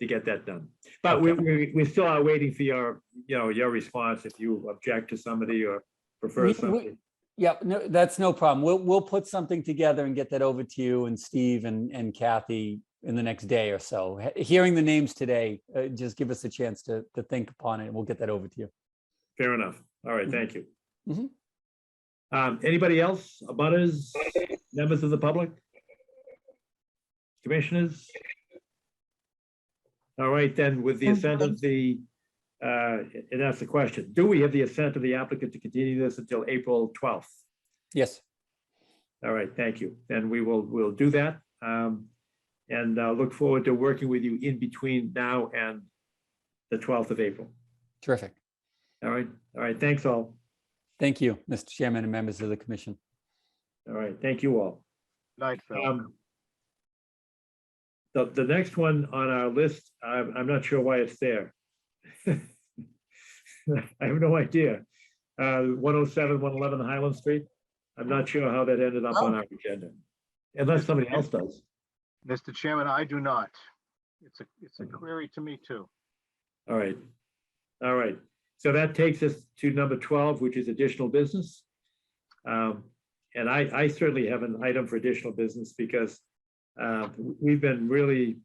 to get that done. But we still are waiting for your, your response if you object to somebody or prefer something. Yeah, no, that's no problem. We'll put something together and get that over to you and Steve and Kathy in the next day or so. Hearing the names today, just give us a chance to think upon it and we'll get that over to you. Fair enough. All right, thank you. Mhm. Anybody else, abutters, members of the public? Commissioners? All right, then, with the assent of the, and that's the question, do we have the assent of the applicant to continue this until April 12th? Yes. All right, thank you. Then we'll do that. And look forward to working with you in between now and the 12th of April. Terrific. All right, thanks all. Thank you, Mr. Chairman and members of the commission. All right, thank you all. Night, Phil. The next one on our list, I'm not sure why it's there. I have no idea. 107, 111 Highland Street. I'm not sure how that ended up on our agenda, unless somebody else does. Mr. Chairman, I do not. It's a query to me too. All right. So that takes us to number 12, which is additional business. And I certainly have an item for additional business because we've been really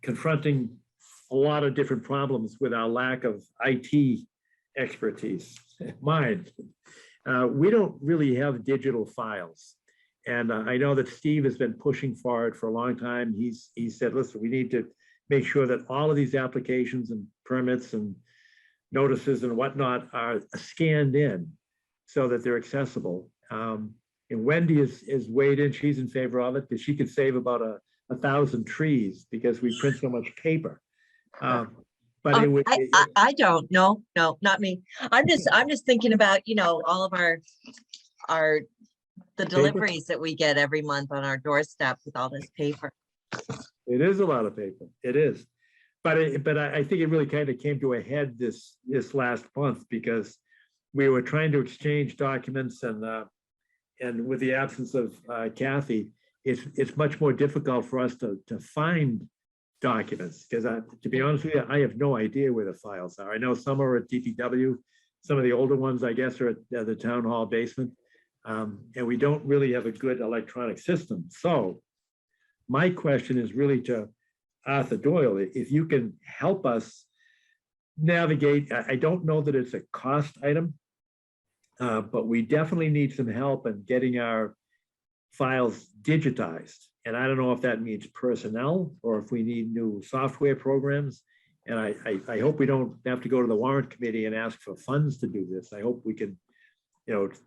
confronting a lot of different problems with our lack of IT expertise. Mine. We don't really have digital files. And I know that Steve has been pushing for it for a long time. He said, listen, we need to make sure that all of these applications and permits and notices and whatnot are scanned in so that they're accessible. And Wendy is weighed in, she's in favor of it because she could save about 1,000 trees because we print so much paper. But it would, I don't, no, not me. I'm just thinking about, all of the deliveries that we get every month on our doorstep with all this paper. it is a lot of paper, it is. But I think it really kind of came to a head this last month because we were trying to exchange documents and with the absence of Kathy, it's much more difficult for us to find documents because to be honest with you, I have no idea where the files are. I know some are at DPW, some of the older ones I guess are at the town hall basement, and we don't really have a good electronic system. So my question is really to Arthur Doyle, if you can help us navigate. I don't know that it's a cost item, but we definitely need some help in getting our files digitized. And I don't know if that means personnel or if we need new software programs. And I hope we don't have to go to the warrant committee and ask for funds to do this. I hope we can,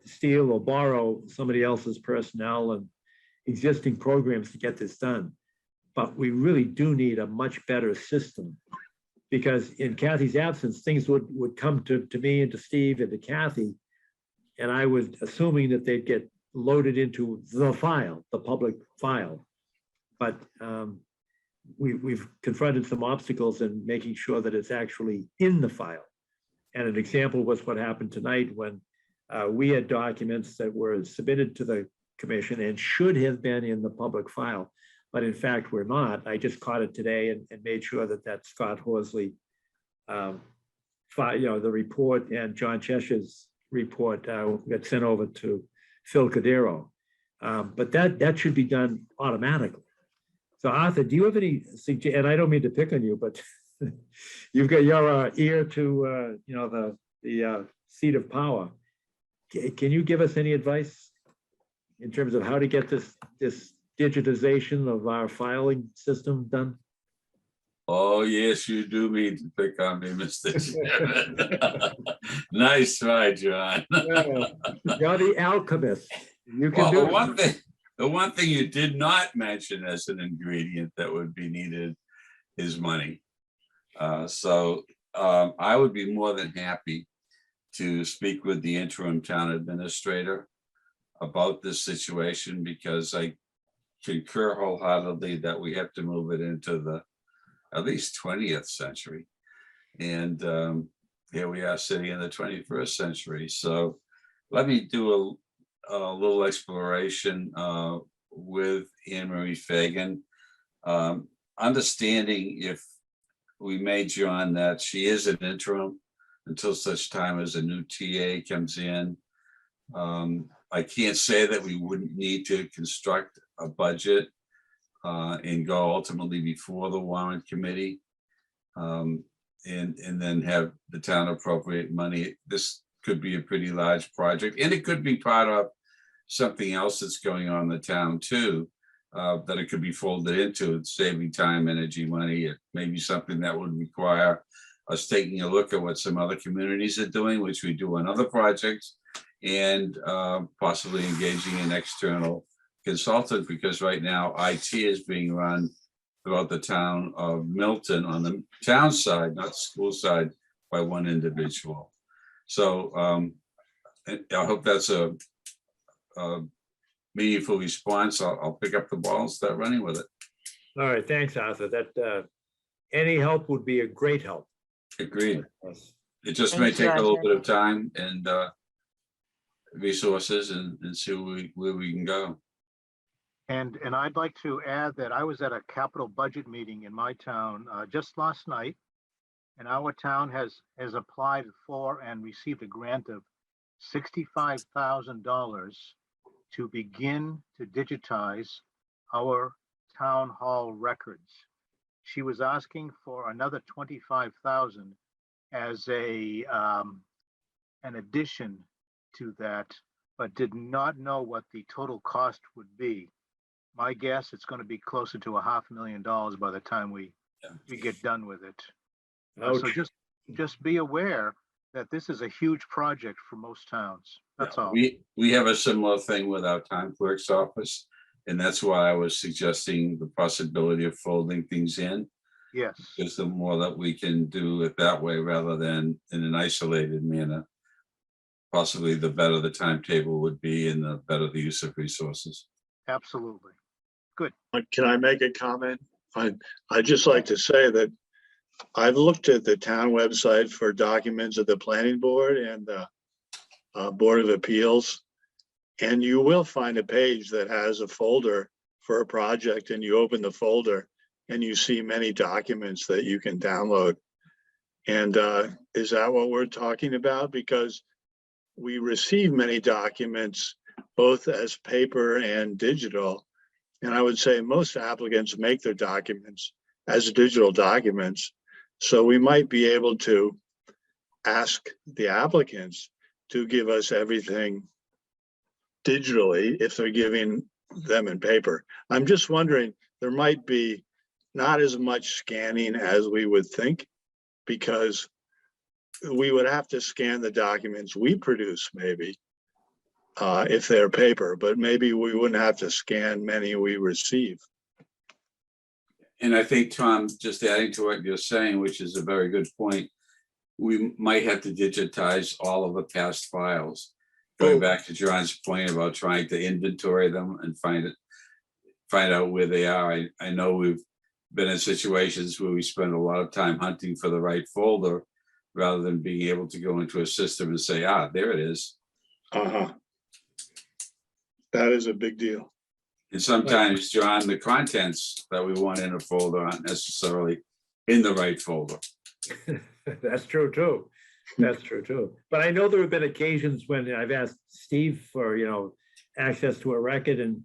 steal or borrow somebody else's personnel and existing programs to get this done. But we really do need a much better system because in Kathy's absence, things would come to me and to Steve and to Kathy. And I was assuming that they'd get loaded into the file, the public file. But we've confronted some obstacles in making sure that it's actually in the file. And an example was what happened tonight when we had documents that were submitted to the commission and should have been in the public file, but in fact we're not. I just caught it today and made sure that Scott Horsley, the report and John Cheshire's report got sent over to Phil Cordero. But that should be done automatically. So Arthur, do you have any suggestions? And I don't mean to pick on you, but you've got your ear to the seat of power. Can you give us any advice in terms of how to get this digitization of our filing system done? Oh, yes, you do mean to pick on me, Mr. Chairman. Nice try, John. You're the alchemist. You can do it. The one thing you did not mention as an ingredient that would be needed is money. So I would be more than happy to speak with the interim town administrator about this situation, because I concur wholeheartedly that we have to move it into the at least 20th century. And here we are sitting in the 21st century. So let me do a little exploration with Anne Marie Fagan, understanding, if we made John, that she is an interim until such time as a new TA comes in. I can't say that we wouldn't need to construct a budget and go ultimately before the warrant committee, and then have the town appropriate money. This could be a pretty large project, and it could be part of something else that's going on in the town too, that it could be folded into, saving time, energy, money. It may be something that would require us taking a look at what some other communities are doing, which we do on other projects, and possibly engaging an external consultant, because right now IT is being run throughout the town of Milton on the town side, not the school side, by one individual. So I hope that's a meaningful response. I'll pick up the ball and start running with it. All right, thanks, Arthur. That any help would be a great help. Agreed. Yes. It just Thank may you, take a little Arthur. bit of time and resources, and see where we can go. And I'd like to add that I was at a capital budget meeting in my town just last night. And our town has applied for and received a grant of $65,000 to begin to digitize our town hall records. She was asking for another 25,000 as an addition to that, but did not know what the total cost would be. My guess, it's going to be closer to $500,000 by the time we get done with it. So just be aware that this is a huge project for most towns. That's all. We have a similar thing with our town clerk's office, and that's why I was suggesting the possibility of folding things in. Yes. Because the more that we can do it that way rather than in an isolated manner, possibly the better the timetable would be and the better the use of resources. Absolutely. Good. Can I make a comment? I'd just like to say that I've looked at the town website for documents of the planning board and the Board of Appeals, and you will find a page that has a folder for a project, and you open the folder and you see many documents that you can download. And is that what we're talking about? Because we receive many documents, both as paper and digital. And I would say most applicants make their documents as digital documents. So we might be able to ask the applicants to give us everything digitally if they're giving them in paper. I'm just wondering, there might be not as much scanning as we would think, because we would have to scan the documents we produce maybe if they're paper, but maybe we wouldn't have to scan many we receive. And I think, Tom, just adding to what you're saying, which is a very good point, we might have to digitize all of the past files. Going back to John's point about trying to inventory them and find out where they are. I know we've been in situations where we spend a lot of time hunting for the right folder rather than being able to go into a system and say, there it is. That is a big deal. And sometimes, John, the contents that we want in a folder aren't necessarily in the right folder. That's true too. That's true too. But I know there have been occasions when I've asked Steve for, access to a record and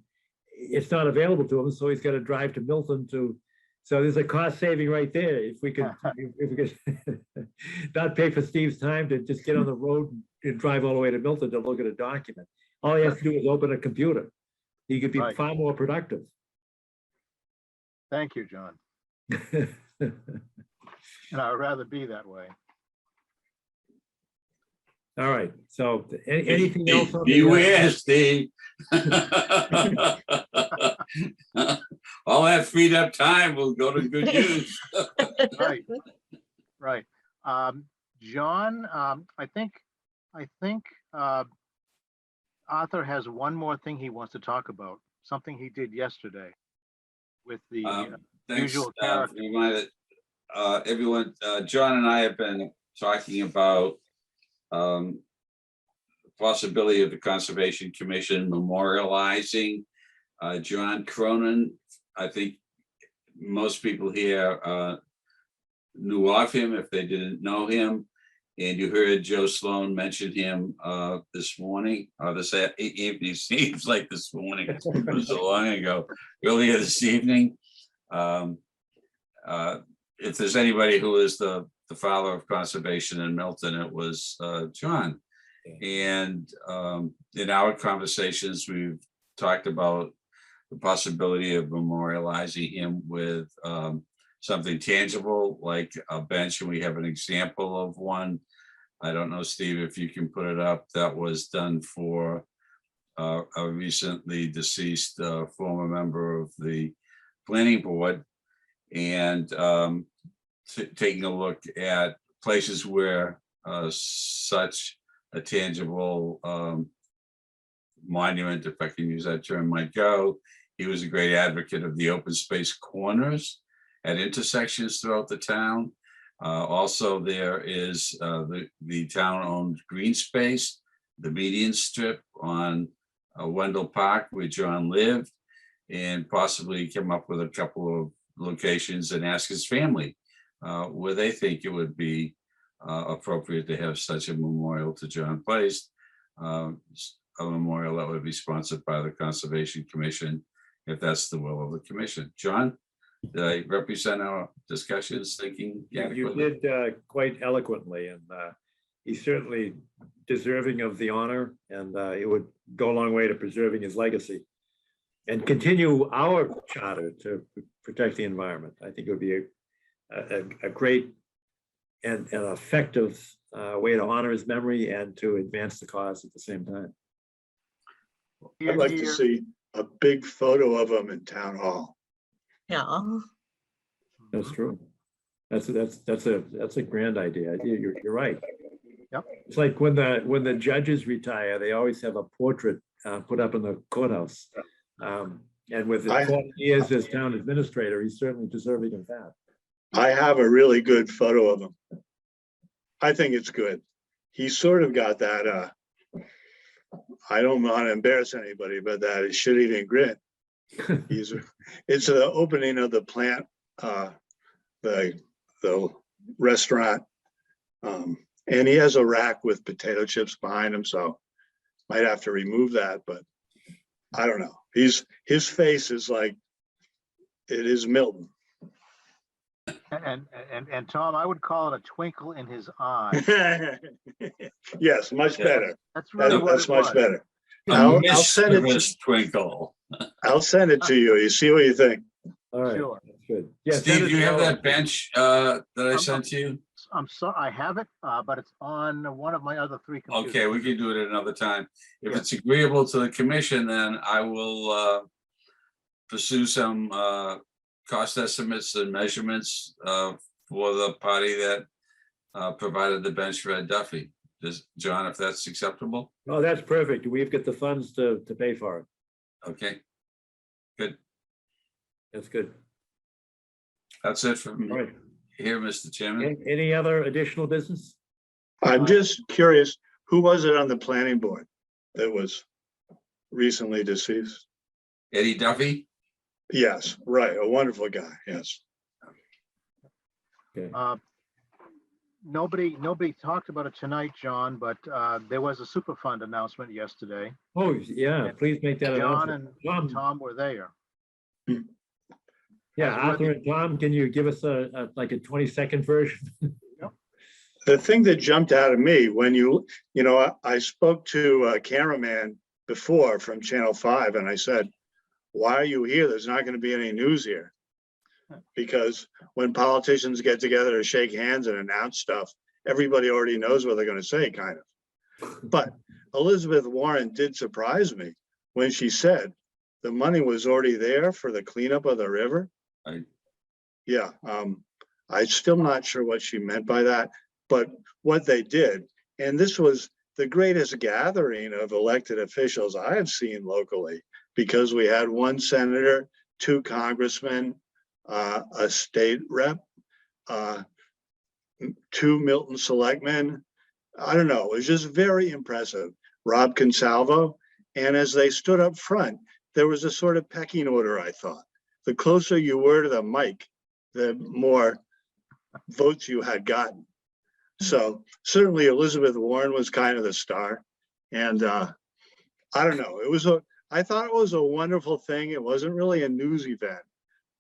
it's not available to him. So he's got to drive to Milton so there's a cost saving right there. If we could not pay for Steve's time to just get on the road and drive all the way to Milton to look at a document. All he has to do is open a computer. He could be far more productive. Thank you, John. And I'd rather be that way. All right. So anything else? Beware, Steve. All that freed up time will go to good use. Right. John, I think Arthur has one more thing he wants to talk about, something he did yesterday with the Thanks, usual character. reminded, everyone, John and I have been talking about possibility of the Conservation Commission memorializing John Cronin. I think most people here knew of him if they didn't know him. And you heard Joe Sloan mention him this morning, or this evening. Seems like this morning, it was so long ago, earlier this evening. If there's anybody who is the father of conservation in Milton, it was John. And in our conversations, we've talked about the possibility of memorializing him with something tangible, like a bench, and we have an example of one. I don't know, Steve, if you can put it up. That was done for a recently deceased former member of the planning board, and taking a look at places where such a tangible monument, if I can use that term, might go. He was a great advocate of the open space corners at intersections throughout the town. Also, there is the town-owned green space, the median strip on Wendell Park, where John lived, and possibly come up with a couple of locations and ask his family where they think it would be appropriate to have such a memorial to John placed, a memorial that would be sponsored by the Conservation Commission, if that's the will of the commission. John, did I represent our discussions thinking? You did quite eloquently, and he's certainly deserving of the honor, and it would go a long way to preserving his legacy and continue our charter to protect the environment. I think it would be a great and an effective way to honor his memory and to advance the cause at the same time. I'd like to see a big photo of him in town hall. Yeah. That's true. That's a grand idea. You're right. Yep. It's like when the judges retire, they always have a portrait put up in the courthouse. And with his 40 years as town administrator, he's certainly deserving of that. I have a really good photo of him. I think it's good. He sort of got that, I don't want to embarrass anybody, but that shit-eating grin. It's the opening of the plant, the restaurant. And he has a rack with potato chips behind him, so might have to remove that, but I don't know. His face is like, it is Milton. And Tom, I would call it a twinkle in his eye. Yes, much better. That's really that's much better. I'll send it to Twinkle. I'll send it to you. You see what you think. All right, Sure. that's good. Yeah, Steve, do you have that bench that I sent to you? I'm sorry, I have it, but it's on one of my other three computers. Okay, we can do it at another time. If it's agreeable to the commission, then I will pursue some cost estimates and measurements for the party that provided the bench for Ed Duffy. John, if that's acceptable? Oh, that's perfect. We've got the funds to pay for it. Okay, good. That's good. That's it from All right. here, Mr. Chairman. Any other additional business? I'm just curious, who was it on the planning board that was recently deceased? Eddie Duffy? Yes, right. A wonderful guy. Yes. Okay. Nobody talked about it tonight, John, but there was a Superfund announcement yesterday. Oh, yeah, please make that John announcement. and Tom were there. Yeah, Arthur and Tom, can you give us like a 20-second version? The thing that jumped out at me when I spoke to a cameraman before from Channel 5, and I said, why are you here? There's not going to be any news here. Because when politicians get together to shake hands and announce stuff, everybody already knows what they're going to say, kind of. But Elizabeth Warren did surprise me when she said the money was already there for the cleanup of the river. Right. Yeah, I'm still not sure what she meant by that, but what they did, and this was the greatest gathering of elected officials I have seen locally, because we had one senator, 2 congressmen, a state rep, 2 Milton selectmen. I don't know, it was just very impressive. Rob Consalvo. And as they stood up front, there was a sort of pecking order, I thought. The closer you were to the mic, the more votes you had gotten. So certainly Elizabeth Warren was kind of the star. And I don't know, I thought it was a wonderful thing. It wasn't really a news event,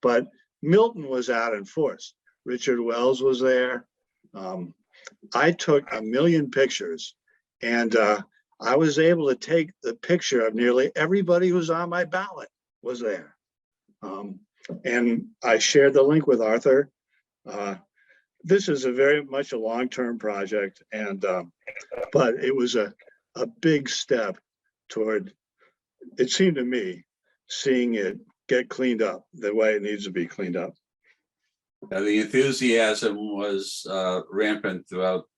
but Milton was out in force. Richard Wells was there. I took 1 million pictures, and I was able to take the picture of nearly everybody who's on my ballot was there. And I shared the link with Arthur. This is a very much a long-term project, and but it was a big step toward, it seemed to me, seeing it get cleaned up the way it needs to be cleaned up. The enthusiasm was rampant throughout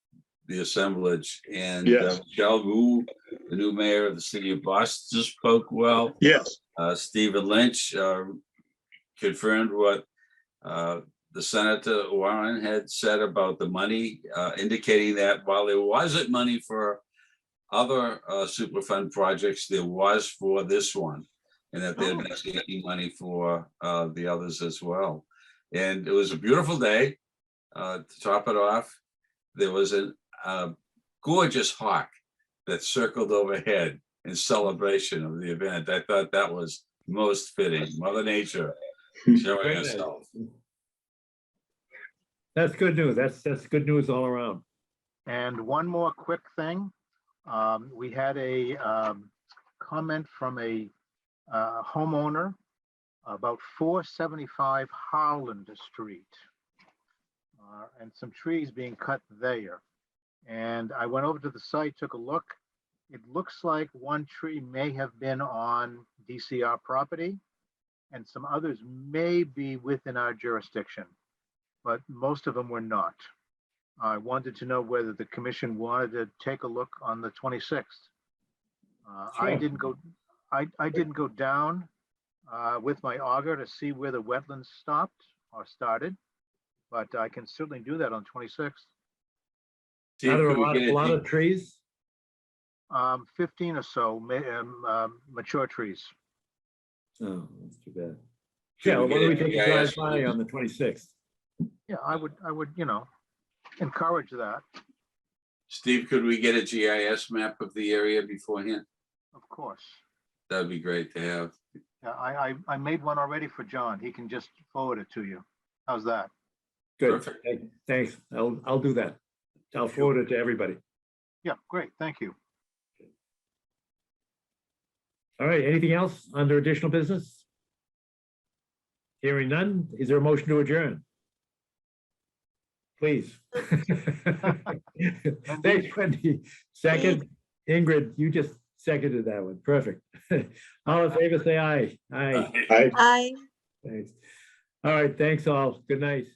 the assemblage, and Yes. Michelle Wu, the new mayor of the city of Boston, spoke well. Yes. Stephen Lynch confirmed what the Senator Warren had said about the money, indicating that while there wasn't money for other Superfund projects, there was for this one, and that they'd be taking money for the others as well. And it was a beautiful day. To top it off, there was a gorgeous hawk that circled overhead in celebration of the event. I thought that was most fitting. Mother Nature showing herself. That's good news. That's good news all around. And one more quick thing. We had a comment from a homeowner about 475 Harland Street and some trees being cut there. And I went over to the site, took a look. It looks like one tree may have been on DCR property, and some others may be within our jurisdiction, but most of them were not. I wanted to know whether the commission wanted to take a look on the 26th. I didn't go down with my auger to see where the wetlands stopped or started, but I can certainly do that on 26th. Are there a lot of trees? 15 or so mature trees. Oh, that's too bad. Yeah, why don't we take a drive by on the 26th? Yeah, I would, encourage that. Steve, could we get a GIS map of the area beforehand? Of course. That'd be great to have. Yeah, I made one already for John. He can just forward it to you. How's that? Good. Thanks. I'll do that. I'll forward it to everybody. Yeah, great. Thank you. All right. Anything else under additional business? Hearing none. Is there a motion to adjourn? Please. Thanks, Wendy. Second, Ingrid, you just seconded that one. Perfect. All in favor, say aye. Aye. Aye. Aye. Thanks. All right. Thanks all. Good night.